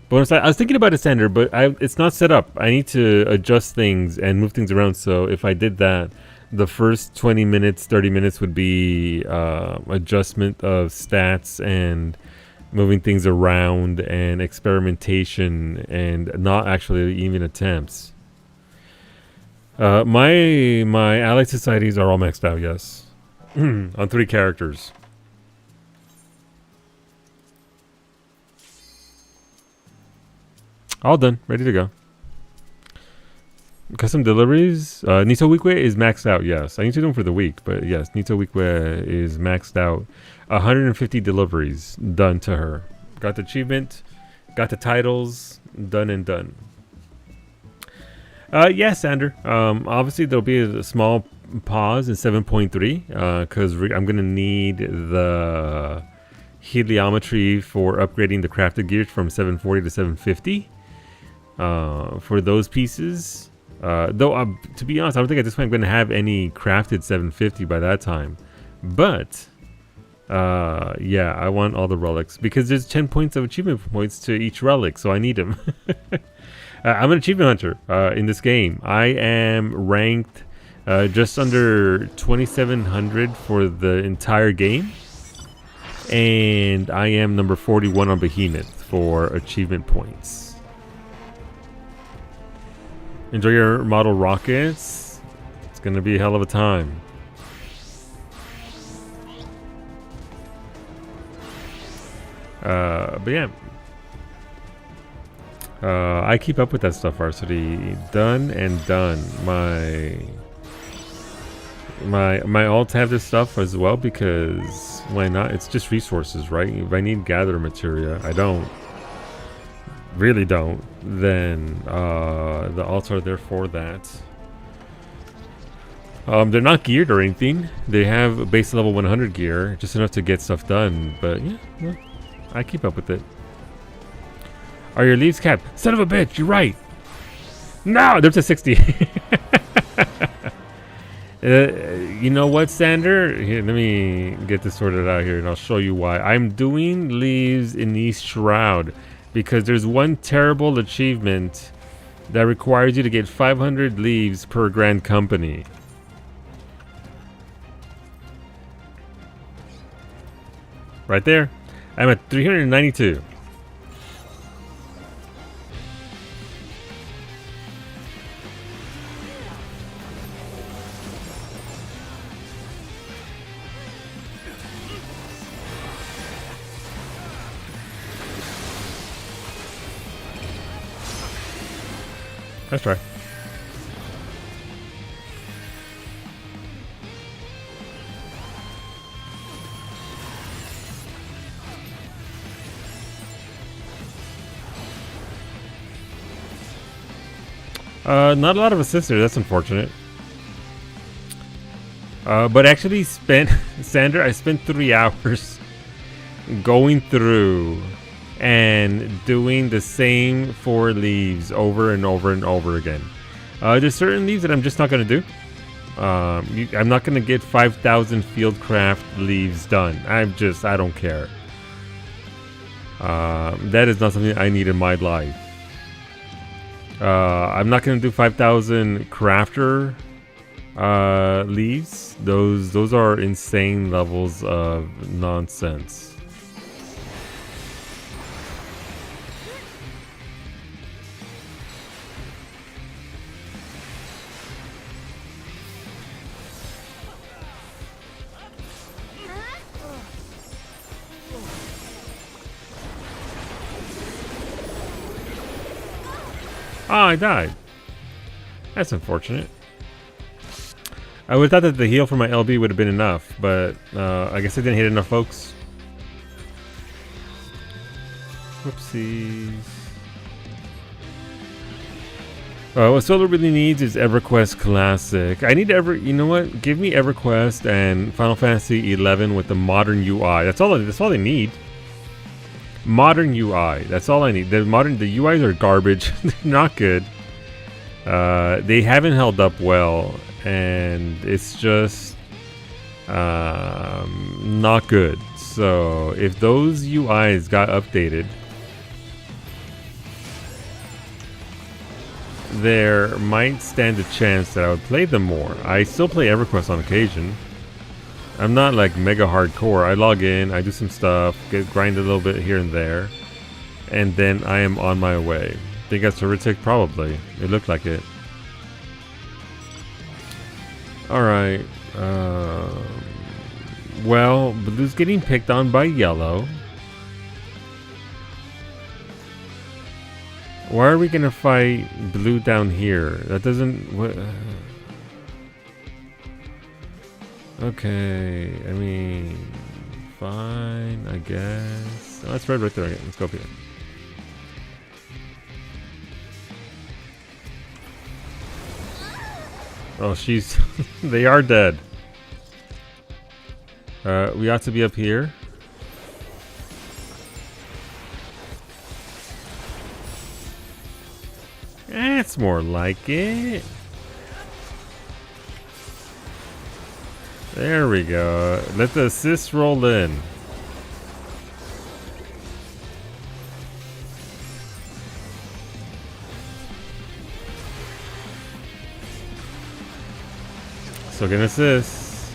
Bonus, I was thinking about a sender, but it's not set up. I need to adjust things and move things around. So if I did that, the first 20 minutes, 30 minutes would be adjustment of stats and moving things around and experimentation and not actually even attempts. My allied societies are all maxed out, yes. On 3 characters. All done. Ready to go. Custom deliveries. Nito Weekwe is maxed out, yes. I need to do them for the week, but yes, Nito Weekwe is maxed out. 150 deliveries done to her. Got the achievement. Got the titles. Done and done. Yes, Sander. Obviously, there'll be a small pause in 7.3 because I'm going to need the heliometry for upgrading the crafted gears from 740 to 750. For those pieces. Though, to be honest, I don't think at this point I'm going to have any crafted 750 by that time. But, yeah, I want all the relics. Because there's 10 points of achievement points to each relic, so I need them. I'm an achievement hunter in this game. I am ranked just under 2,700 for the entire game. And I am number 41 on Behemoth for achievement points. Enjoy your model rockets. It's going to be a hell of a time. But yeah. I keep up with that stuff, Varsity. Done and done. My alts have this stuff as well because why not? It's just resources, right? If I need gather materia, I don't. Really don't, then the alts are there for that. They're not geared or anything. They have base level 100 gear, just enough to get stuff done. But yeah, well, I keep up with it. Are your leaves capped? Son of a bitch, you're right. No, they're to 60. You know what, Sander? Here, let me get this sorted out here, and I'll show you why. I'm doing leaves in East Shroud. Because there's one terrible achievement that requires you to get 500 leaves per grand company. Right there. I'm at 392. Let's try. Not a lot of assists there. That's unfortunate. But actually spent, Sander, I spent 3 hours going through and doing the same 4 leaves over and over and over again. There's certain leaves that I'm just not going to do. I'm not going to get 5,000 fieldcraft leaves done. I don't care. That is not something I need in my life. I'm not going to do 5,000 crafter leaves. Those are insane levels of nonsense. Oh, I died. That's unfortunate. I would have thought that the heal for my LB would have been enough, but I guess I didn't hit enough folks. Whoopsies. What Solo really needs is EverQuest Classic. I need you know what? Give me EverQuest and Final Fantasy 11 with the modern UI. That's all they need. Modern UI. That's all I need. The UIs are garbage. They're not good. They haven't held up well, and it's just not good. So if those UIs got updated, there might stand a chance that I would play them more. I still play EverQuest on occasion. I'm not like mega hardcore. I log in, I do some stuff, grind a little bit here and there, and then I am on my way. Think that's heretic? Probably. It looked like it. Alright. Well, Blue's getting picked on by Yellow. Why are we gonna fight Blue down here? That doesn't... Okay, I mean, fine, I guess. Oh, that's red right there again. Let's go up here. Oh, she's... they are dead. We ought to be up here. That's more like it. There we go. Let the assist roll in. So get an assist.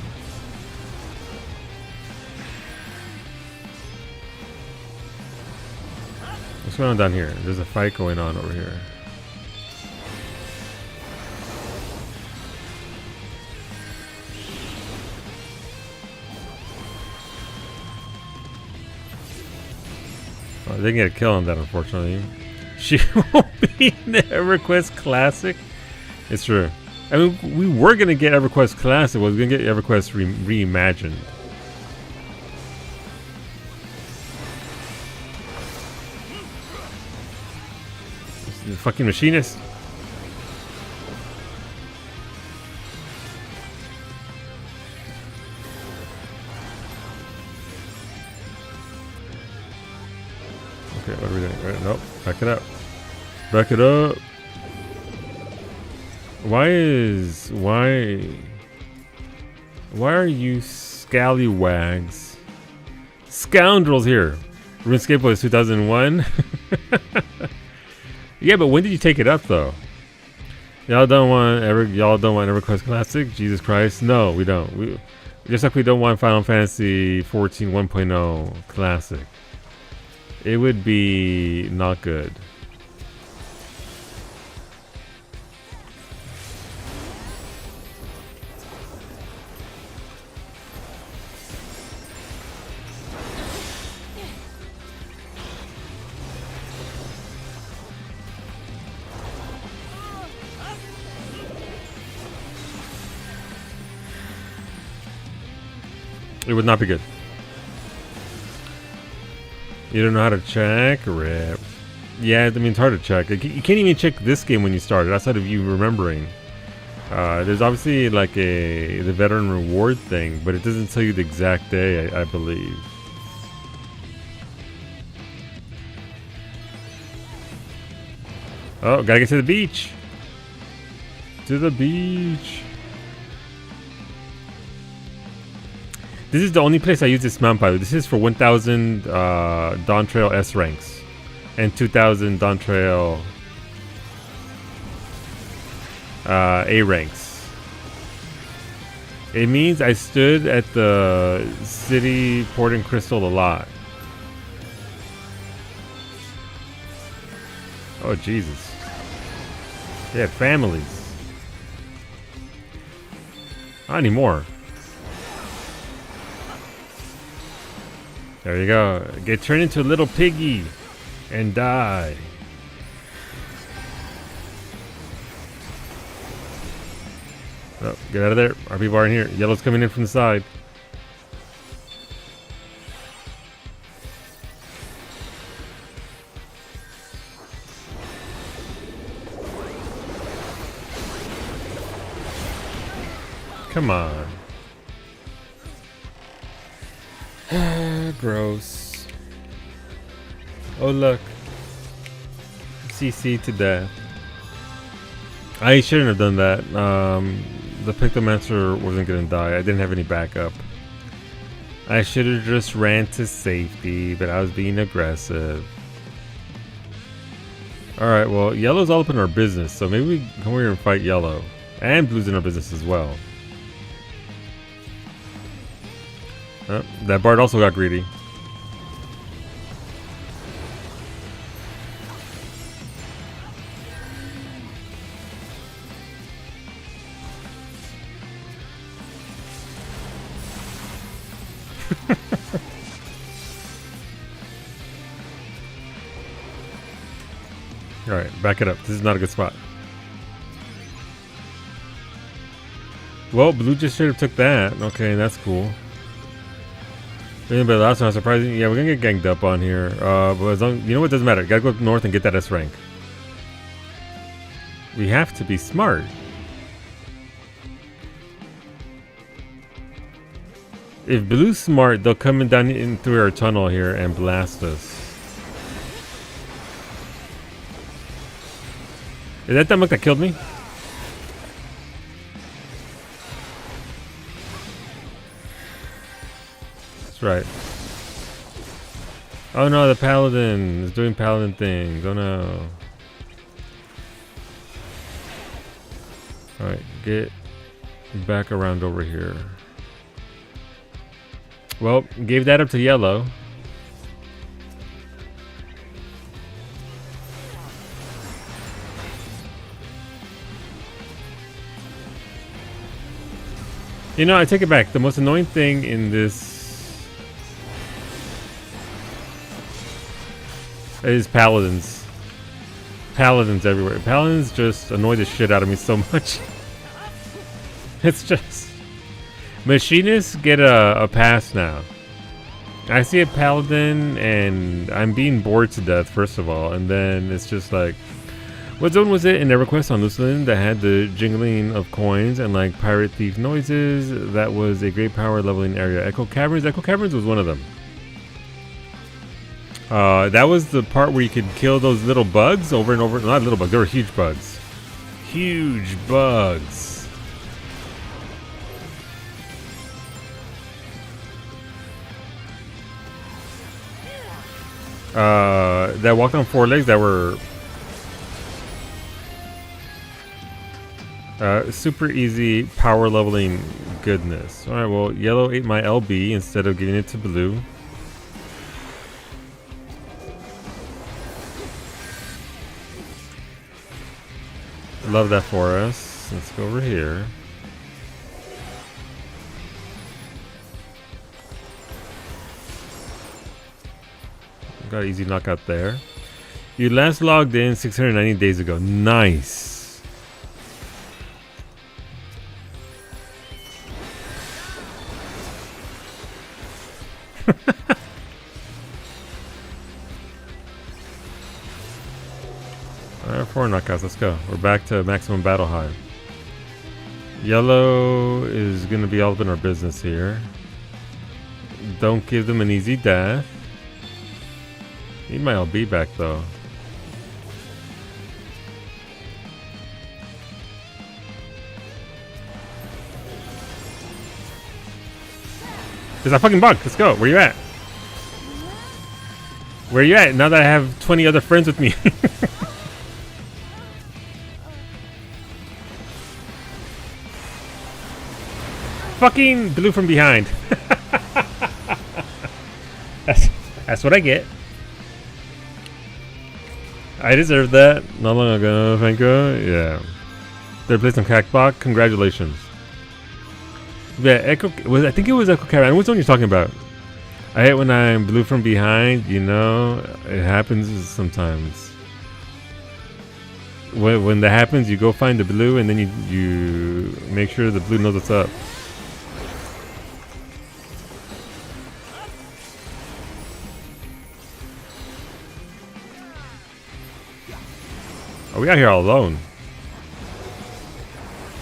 What's going on down here? There's a fight going on over here. Oh, they didn't get a kill on that, unfortunately. She won't be in the EverQuest Classic. It's true. I mean, we were going to get EverQuest Classic. We were going to get EverQuest Reimagined. The fucking machinist. Okay, what are we doing? Right, nope. Back it up. Back it up. Why are you scallywags? Scoundrels here. RuneScape was 2001. Yeah, but when did you take it up though? Y'all don't want EverQuest Classic? Jesus Christ. No, we don't. Just like we don't want Final Fantasy 14 1.0 Classic. It would be not good. It would not be good. You don't know how to check? Rip. Yeah, I mean, it's hard to check. You can't even check this game when you started, outside of you remembering. There's obviously like the veteran reward thing, but it doesn't tell you the exact day, I believe. Oh, gotta get to the beach. To the beach. This is the only place I use this mount, by the way. This is for 1,000 Dawn Trail S ranks and 2,000 Dawn Trail A ranks. It means I stood at the city port and crystal a lot. Oh, Jesus. They have families. Not anymore. There you go. Get turned into a little piggy and die. Oh, get out of there. Our people aren't here. Yellow's coming in from the side. Come on. Gross. Oh, look. CC to death. I shouldn't have done that. The Pictomancer wasn't gonna die. I didn't have any backup. I should have just ran to safety, but I was being aggressive. Alright, well, Yellow's all up in our business, so maybe we come over here and fight Yellow. And Blue's in our business as well. Oh, that Bard also got greedy. Alright, back it up. This is not a good spot. Well, Blue just should have took that. Okay, that's cool. But last one, surprising. Yeah, we're gonna get ganged up on here. But as long, you know what, doesn't matter. Gotta go north and get that S rank. We have to be smart. If Blue's smart, they'll come in down in through our tunnel here and blast us. Is that the muck that killed me? That's right. Oh no, the paladin is doing paladin things. Oh no. Alright, get back around over here. Well, gave that up to Yellow. You know, I take it back. The most annoying thing in this is paladins. Paladins everywhere. Paladins just annoy the shit out of me so much. It's just... Machinists get a pass now. I see a paladin and I'm being bored to death, first of all. And then it's just like... What zone was it in EverQuest on Lucian that had the jingling of coins and like pirate thief noises? That was a great power leveling area. Echo Caverns? Echo Caverns was one of them. That was the part where you could kill those little bugs over and over. Not little bugs, they were huge bugs. Huge bugs. That walked on four legs that were... super easy power leveling goodness. Alright, well, Yellow ate my LB instead of giving it to Blue. Love that for us. Let's go over here. Got an easy knockout there. You last logged in 690 days ago. Nice. Alright, 4 knockouts. Let's go. We're back to maximum battle high. Yellow is going to be all up in our business here. Don't give them an easy death. Need my LB back though. There's a fucking bug. Let's go. Where you at? Where you at? Now that I have 20 other friends with me. Fucking blue from behind. That's what I get. I deserve that. Not long ago, thank you. Yeah. Third place on Crackblock. Congratulations. Yeah, Echo. I think it was Echo Caravan. Which one you're talking about? I hate when I'm blue from behind. You know, it happens sometimes. When that happens, you go find the blue, and then you make sure the blue knows what's up. Oh, we out here all alone.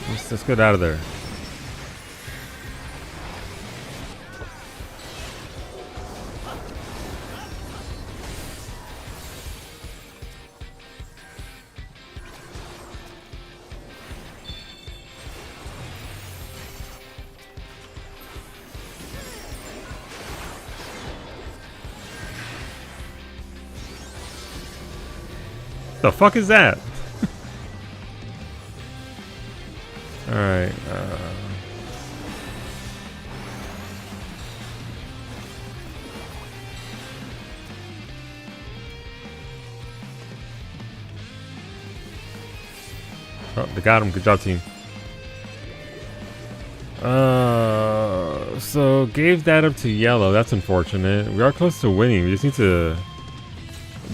Let's get out of there. The fuck is that? Alright, oh, they got him. Good job, team. So gave that up to yellow. That's unfortunate. We are close to winning. We just need to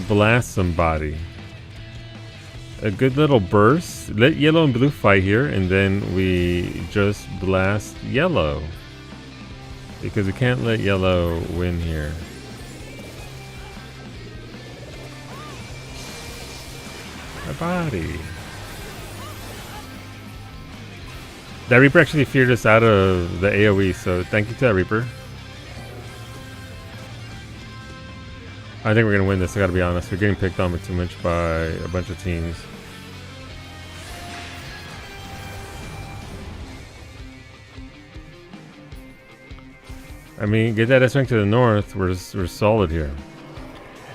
blast somebody. A good little burst. Let yellow and blue fight here, and then we just blast yellow. Because we can't let yellow win here. My body. That Reaper actually feared us out of the AoE, so thank you to that Reaper. I think we're going to win this, I gotta be honest. We're getting picked on too much by a bunch of teams. I mean, get that S-Rank to the north, we're solid here.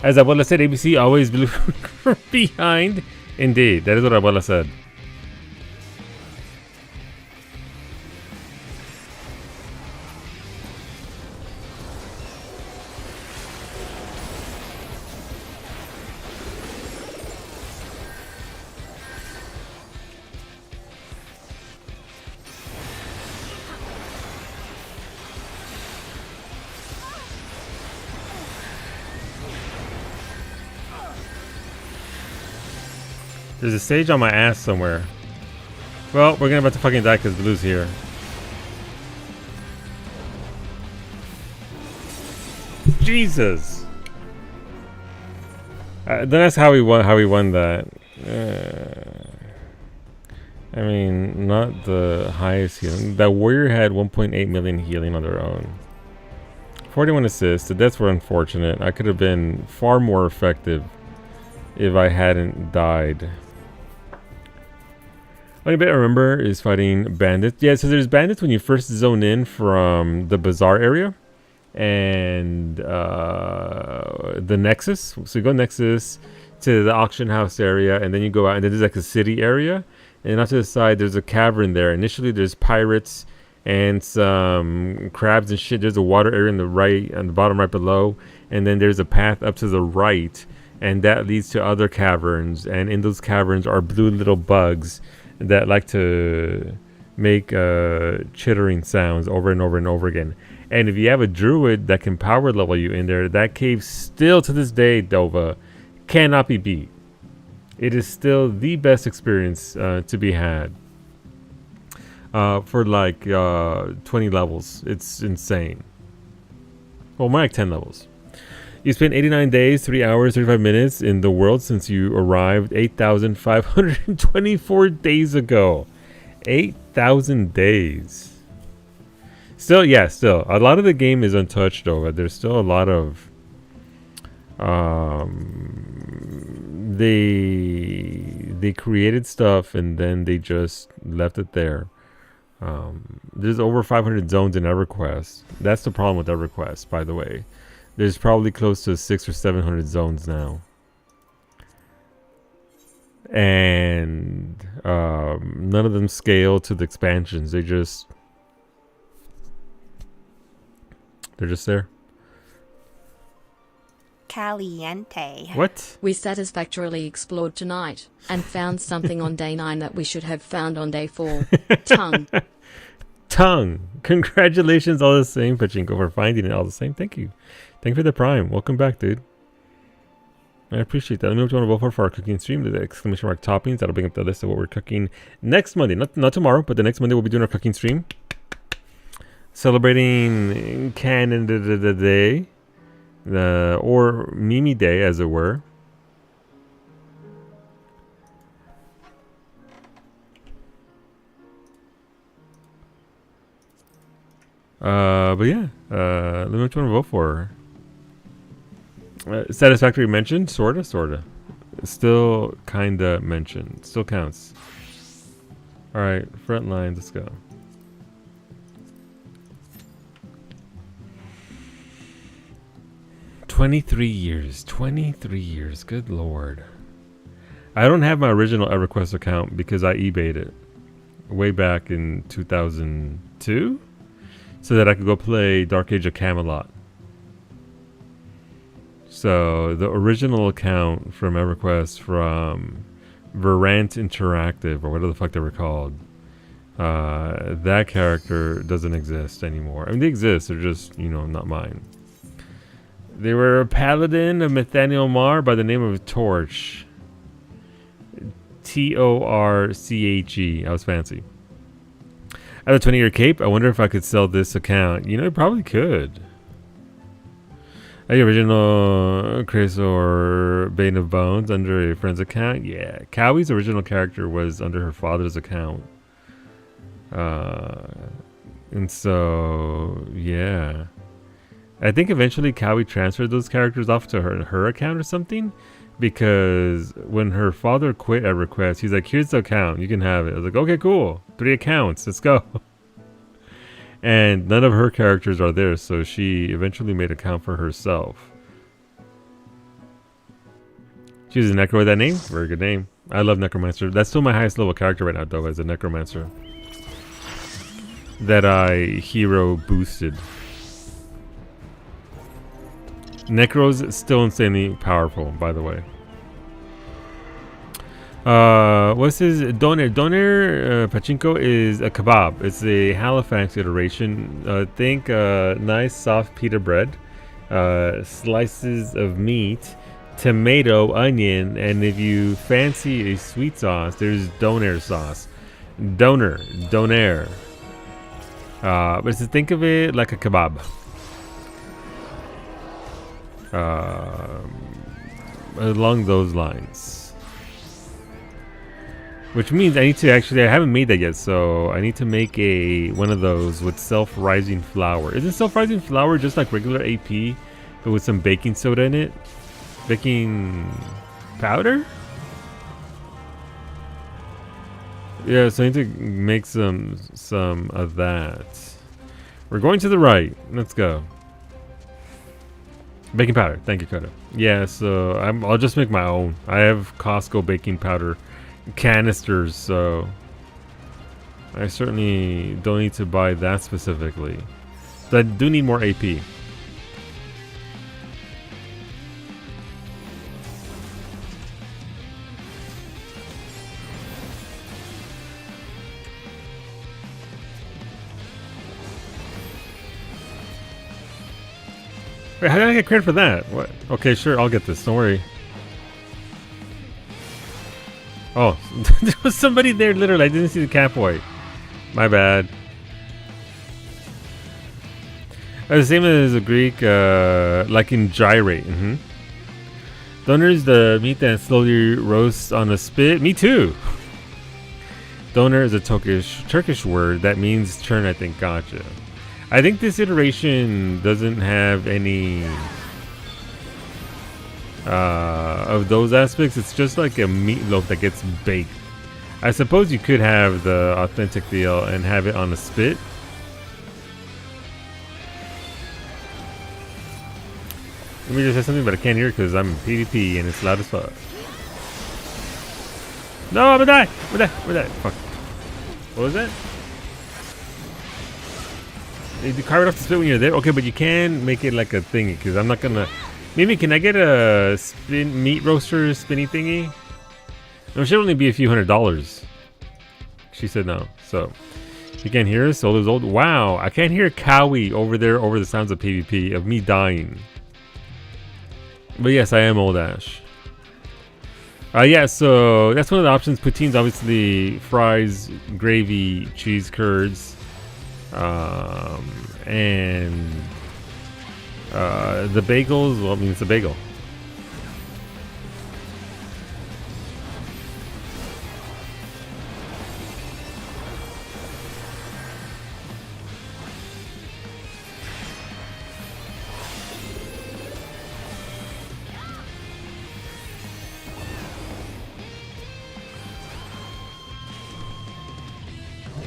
As Abuela said, ABC always blue from behind. Indeed, that is what Abuela said. There's a stage on my ass somewhere. Well, we're gonna about to fucking die because blue's here. Jesus. That's how we won. How we won that. I mean, not the highest healing. That warrior had 1.8 million healing on their own. 41 assists. The deaths were unfortunate. I could have been far more effective if I hadn't died. Only bit I remember is fighting bandits. Yeah, so there's bandits when you first zone in from the bazaar area and the Nexus. So you go Nexus to the auction house area, and then you go out, and then there's like a city area, and off to the side there's a cavern there. Initially there's pirates and some crabs and shit. There's a water area on the right, on the bottom right below, and then there's a path up to the right, and that leads to other caverns, and in those caverns are blue little bugs that like to make chittering sounds over and over and over again. And if you have a druid that can power level you in there, that cave still to this day, Dova, cannot be beat. It is still the best experience to be had for like 20 levels. It's insane. Well, more like 10 levels. You spent 89 days, 3 hours, 35 minutes in the world since you arrived 8,524 days ago. 8,000 days. Still, yeah, still. A lot of the game is untouched, though. But there's still a lot of... They created stuff and then they just left it there. There's over 500 zones in EverQuest. That's the problem with EverQuest, by the way. There's probably close to 600 or 700 zones now. And none of them scale to the expansions. They're just there. Caliente. What? We satisfactorily explored tonight and found something on day 9 that we should have found on day 4. Tongue. Tongue. Congratulations all the same, Pachinko, for finding it all the same. Thank you. Thank you for the prime. Welcome back, dude. I appreciate that. Let me know what you want to vote for our cooking stream. The exclamation mark toppings. That'll bring up the list of what we're cooking next Monday. Not tomorrow, but the next Monday we'll be doing our cooking stream. Celebrating Canada Day. Or Mimi Day, as it were. But yeah, let me know what you want to vote for. Satisfactory mentioned, sorta. Still kinda mentioned. Still counts. All right, front lines. Let's go. "23 years. 23 years. Good lord. I don't have my original EverQuest account because I eBayed it way back in 2002 so that I could go play Dark Age of Camelot. So the original account from EverQuest from Verant Interactive, or whatever the fuck they were called, that character doesn't exist anymore. I mean, they exist. They're just, not mine. They were a paladin of Nathaniel Mar by the name of Torch. Torche. I was fancy. I have a 20-year cape. I wonder if I could sell this account. I probably could. The original Chrysor Bane of Bones under a friend's account. Yeah. Cowie's original character was under her father's account. And so, yeah. I think eventually Cowie transferred those characters off to her account or something, because when her father quit EverQuest, he's like, "Here's the account, you can have it." I was like, "Okay, cool, 3 accounts, let's go." And none of her characters are there, so she eventually made an account for herself. She was a Necro with that name. Very good name. I love Necromancer. That's still my highest level character right now, though, as a Necromancer. That I hero boosted. Necro's still insanely powerful, by the way. What's his doner? Doner Pachinko is a kebab. It's a Halifax iteration. Think nice soft pita bread, slices of meat, tomato, onion, and if you fancy a sweet sauce, there's doner sauce. Doner. But just think of it like a kebab. Along those lines. Which means I need to I haven't made that yet, so I need to make one of those with self-rising flour. Isn't self-rising flour just like regular AP, but with some baking soda in it? Baking powder? Yeah, so I need to make some of that. We're going to the right. Let's go. Baking powder. Thank you, Koda. Yeah, so I'll just make my own. I have Costco baking powder canisters, so I certainly don't need to buy that specifically. But I do need more AP. Wait, how did I get credit for that? What? Okay, sure, I'll get this. Don't worry. Oh, there was somebody there, literally. I didn't see the cap white. My bad. The same as a Greek, like in gyrate. Doner is the meat that slowly roasts on a spit. Me too. Doner is a Turkish word that means churn, I think. Gotcha. I think this iteration doesn't have any of those aspects. It's just like a meatloaf that gets baked. I suppose you could have the authentic deal and have it on a spit. Let me just say something, but I can't hear it because I'm in PvP and it's loud as fuck. No, I'm gonna die! I'm gonna die! Fuck. What was that? You carve it off the spit when you're there? Okay, but you can make it like a thingy because I'm not gonna... Maybe can I get a meat roaster spinny thingy? It should only be a few $100s. She said no, so... You can't hear us? Old is old? Wow, I can't hear Cowie over there over the sounds of PvP, of me dying. But yes, I am old Ash. Yeah, so that's one of the options. Poutines, obviously, fries, gravy, cheese curds, and the bagels. Well, I mean, it's a bagel.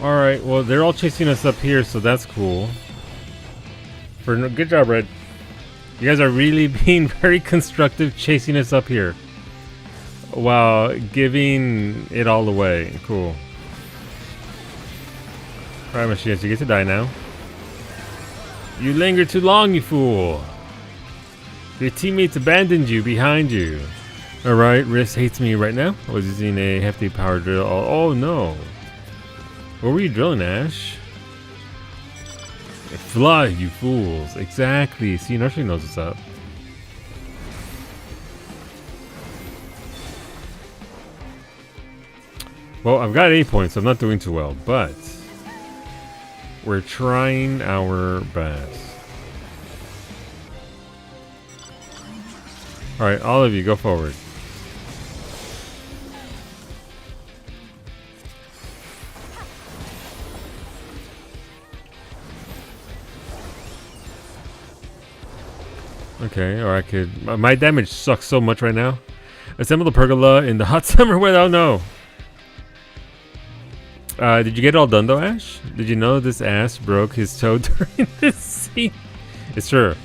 Alright, well, they're all chasing us up here, so that's cool. Good job, Red. You guys are really being very constructive chasing us up here while giving it all away. Cool. Alright, Machines, you get to die now. You linger too long, you fool. Your teammates abandoned you behind you. Alright, Riss hates me right now. I was using a hefty power drill. Oh no. What were you drilling, Ash? Fly, you fools. Exactly. See, Nursery knows what's up. Well, I've got 8 points, so I'm not doing too well, but we're trying our best. Alright, all of you, go forward. Okay, or I could... My damage sucks so much right now. Assemble the pergola in the hot summer weather. Oh no! Did you get it all done though, Ash? Did you know this ass broke his toe during this scene? It's true.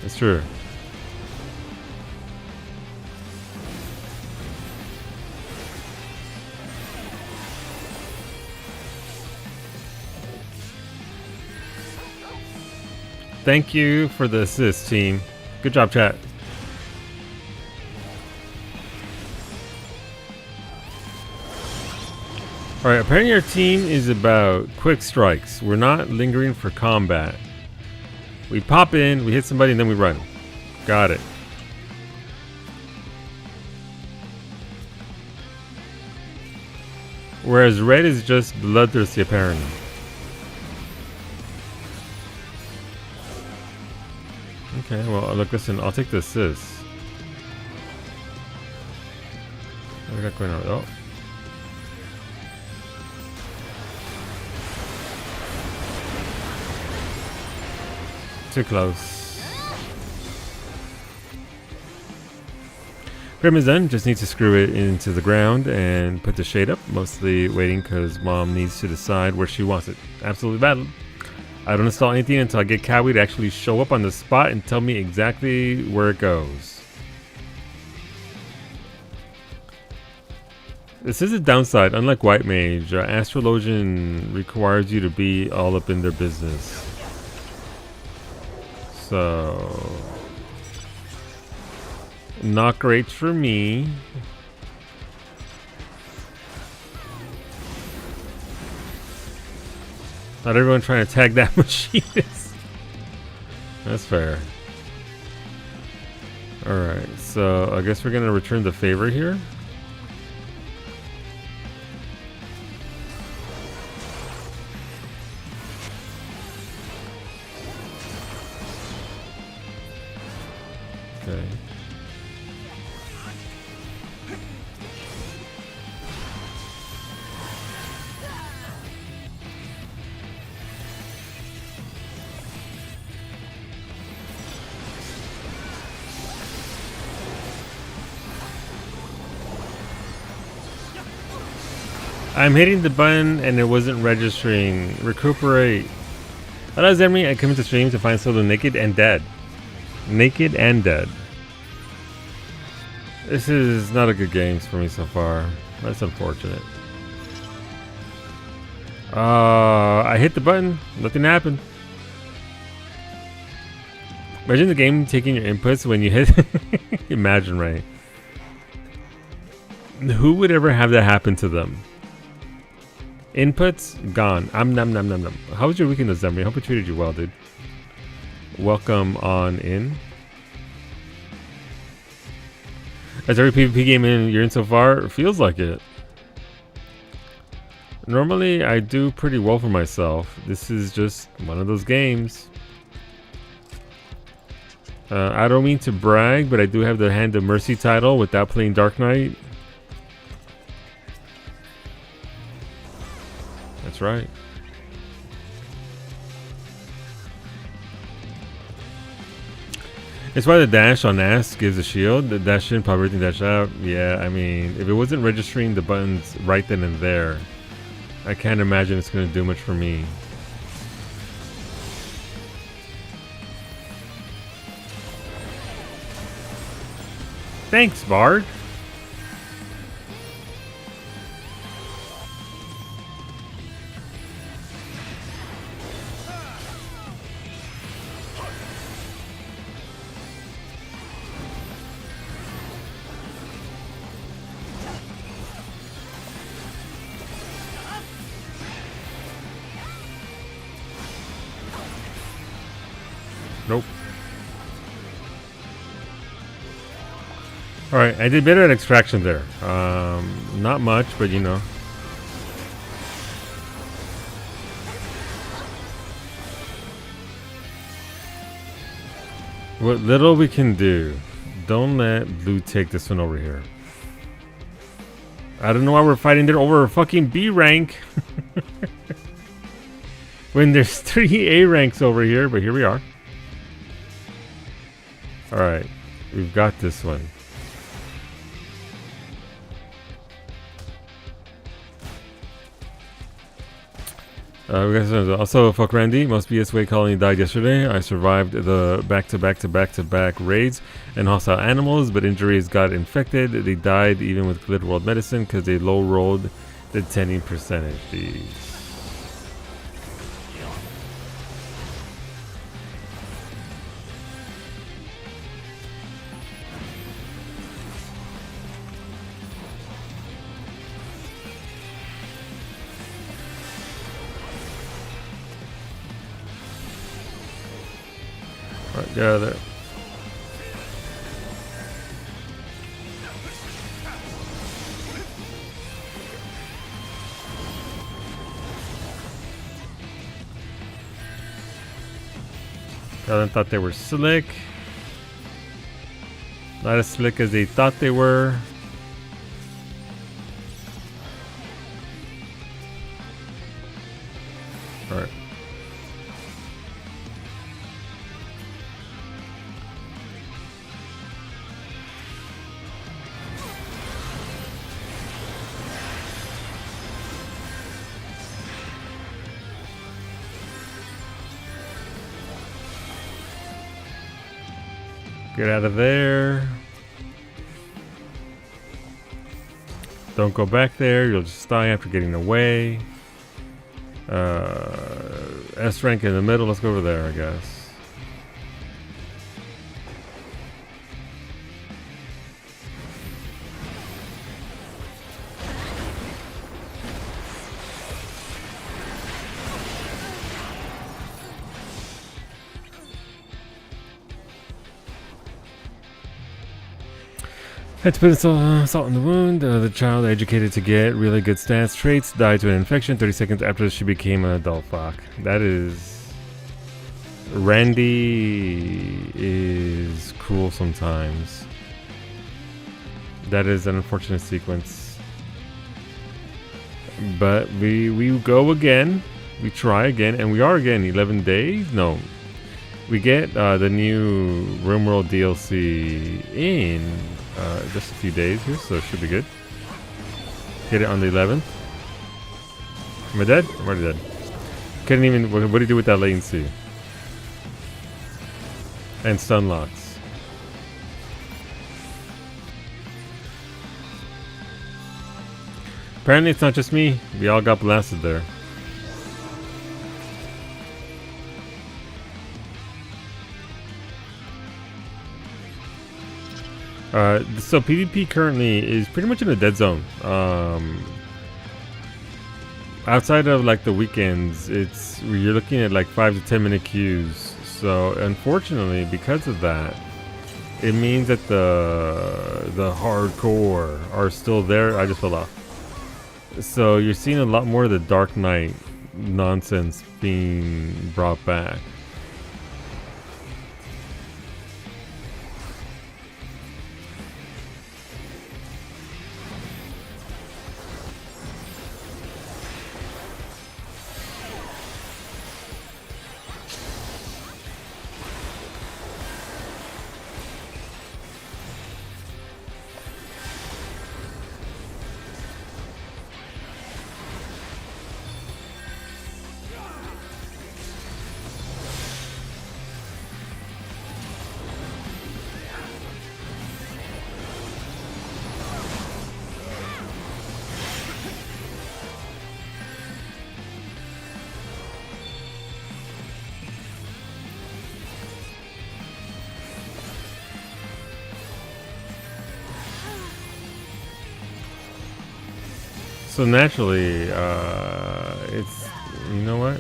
It's true. Thank you for the assist, team. Good job, chat. Alright, apparently our team is about quick strikes. We're not lingering for combat. We pop in, we hit somebody, and then we run. Got it. Whereas red is just bloodthirsty, apparently. Okay, well, look, listen, I'll take the assist. What do we got going on? Oh. Too close. Grim is done, just need to screw it into the ground and put the shade up. Mostly waiting because Mom needs to decide where she wants it. Absolutely valid. I don't install anything until I get Cowie to actually show up on the spot and tell me exactly where it goes. This is a downside. Unlike White Mage, Astrologian requires you to be all up in their business. So... not great for me. Not everyone trying to tag that machinist. That's fair. Alright, so I guess we're gonna return the favor here. I'm hitting the button and it wasn't registering. Recuperate. Hello, Zemri. I come into stream to find Solo naked and dead. Naked and dead. This is not a good game for me so far. That's unfortunate. I hit the button. Nothing happened. Imagine the game taking your inputs when you hit. Imagine, right? Who would ever have that happen to them? Inputs gone. Num num num num. How was your weekend, December? I hope it treated you well, dude. Welcome on in. As every PvP game you're in so far, it feels like it. Normally, I do pretty well for myself. This is just one of those games. I don't mean to brag, but I do have the Hand of Mercy title without playing Dark Knight. That's right. It's why the dash on Ass gives a shield. The dash in, pop everything, dash out. Yeah, I mean, if it wasn't registering the buttons right then and there, I can't imagine it's going to do much for me. Thanks, Bard. Nope. Alright, I did better at extraction there. Not much, but you know. What little we can do. Don't let blue take this one over here. I don't know why we're fighting there over a fucking B rank. When there's 3 A ranks over here, but here we are. Alright, we've got this one. We got also fuck Randy. Most BS colony died yesterday. I survived the back-to-back raids and hostile animals, but injuries got infected. They died even with Glit World Medicine because they low rolled the tending percentage. Jeez. Right, get out of there. Galen thought they were slick. Not as slick as they thought they were. Alright. Get out of there. Don't go back there. You'll just die after getting away. S rank in the middle. Let's go over there, I guess. Had to put salt in the wound. The child educated to get really good stats traits died to an infection 30 seconds after she became an adult. Fuck. That is... Randy is cruel sometimes. That is an unfortunate sequence. But we go again. We try again. And we are again 11 days? No. We get the new RimWorld DLC in... just a few days here, so it should be good. Hit it on the 11th. Am I dead? I'm already dead. Couldn't even. What do you do with that latency? And stun locks. Apparently it's not just me. We all got blasted there. So PvP currently is pretty much in a dead zone. Outside of like the weekends, you're looking at like 5 to 10 minute queues. So unfortunately, because of that, it means that the hardcore are still there. I just fell off. So you're seeing a lot more of the Dark Knight nonsense being brought back. So naturally, it's, you know what?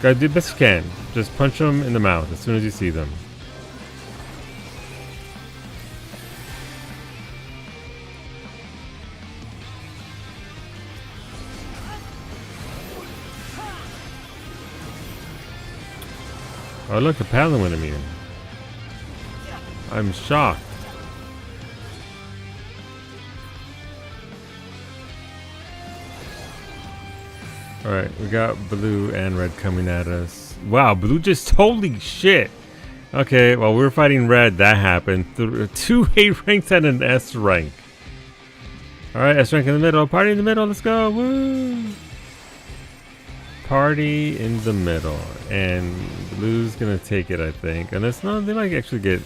Gotta do the best you can. Just punch them in the mouth as soon as you see them. Oh look, the paladin went immune. I'm shocked. Alright, we got blue and red coming at us. Wow, blue just holy shit. Okay, while we were fighting red, that happened. 2 A ranks and an S rank. Alright, S rank in the middle. Party in the middle, let's go. Woo! Party in the middle. And blue's gonna take it, I think. Unless, no, they might actually get...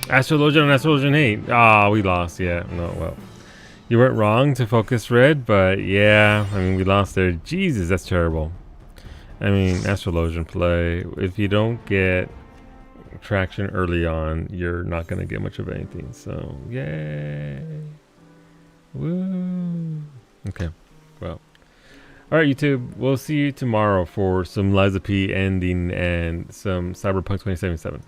Astrologian and Astrologian hate. Ah, we lost. Yeah, no, well. You weren't wrong to focus red, but yeah, I mean, we lost there. Jesus, that's terrible. I mean, Astrologian play. If you don't get traction early on, you're not going to get much of anything. So, yay. Woo. Okay, well. Alright, YouTube. We'll see you tomorrow for some Liza P ending and some Cyberpunk 2077.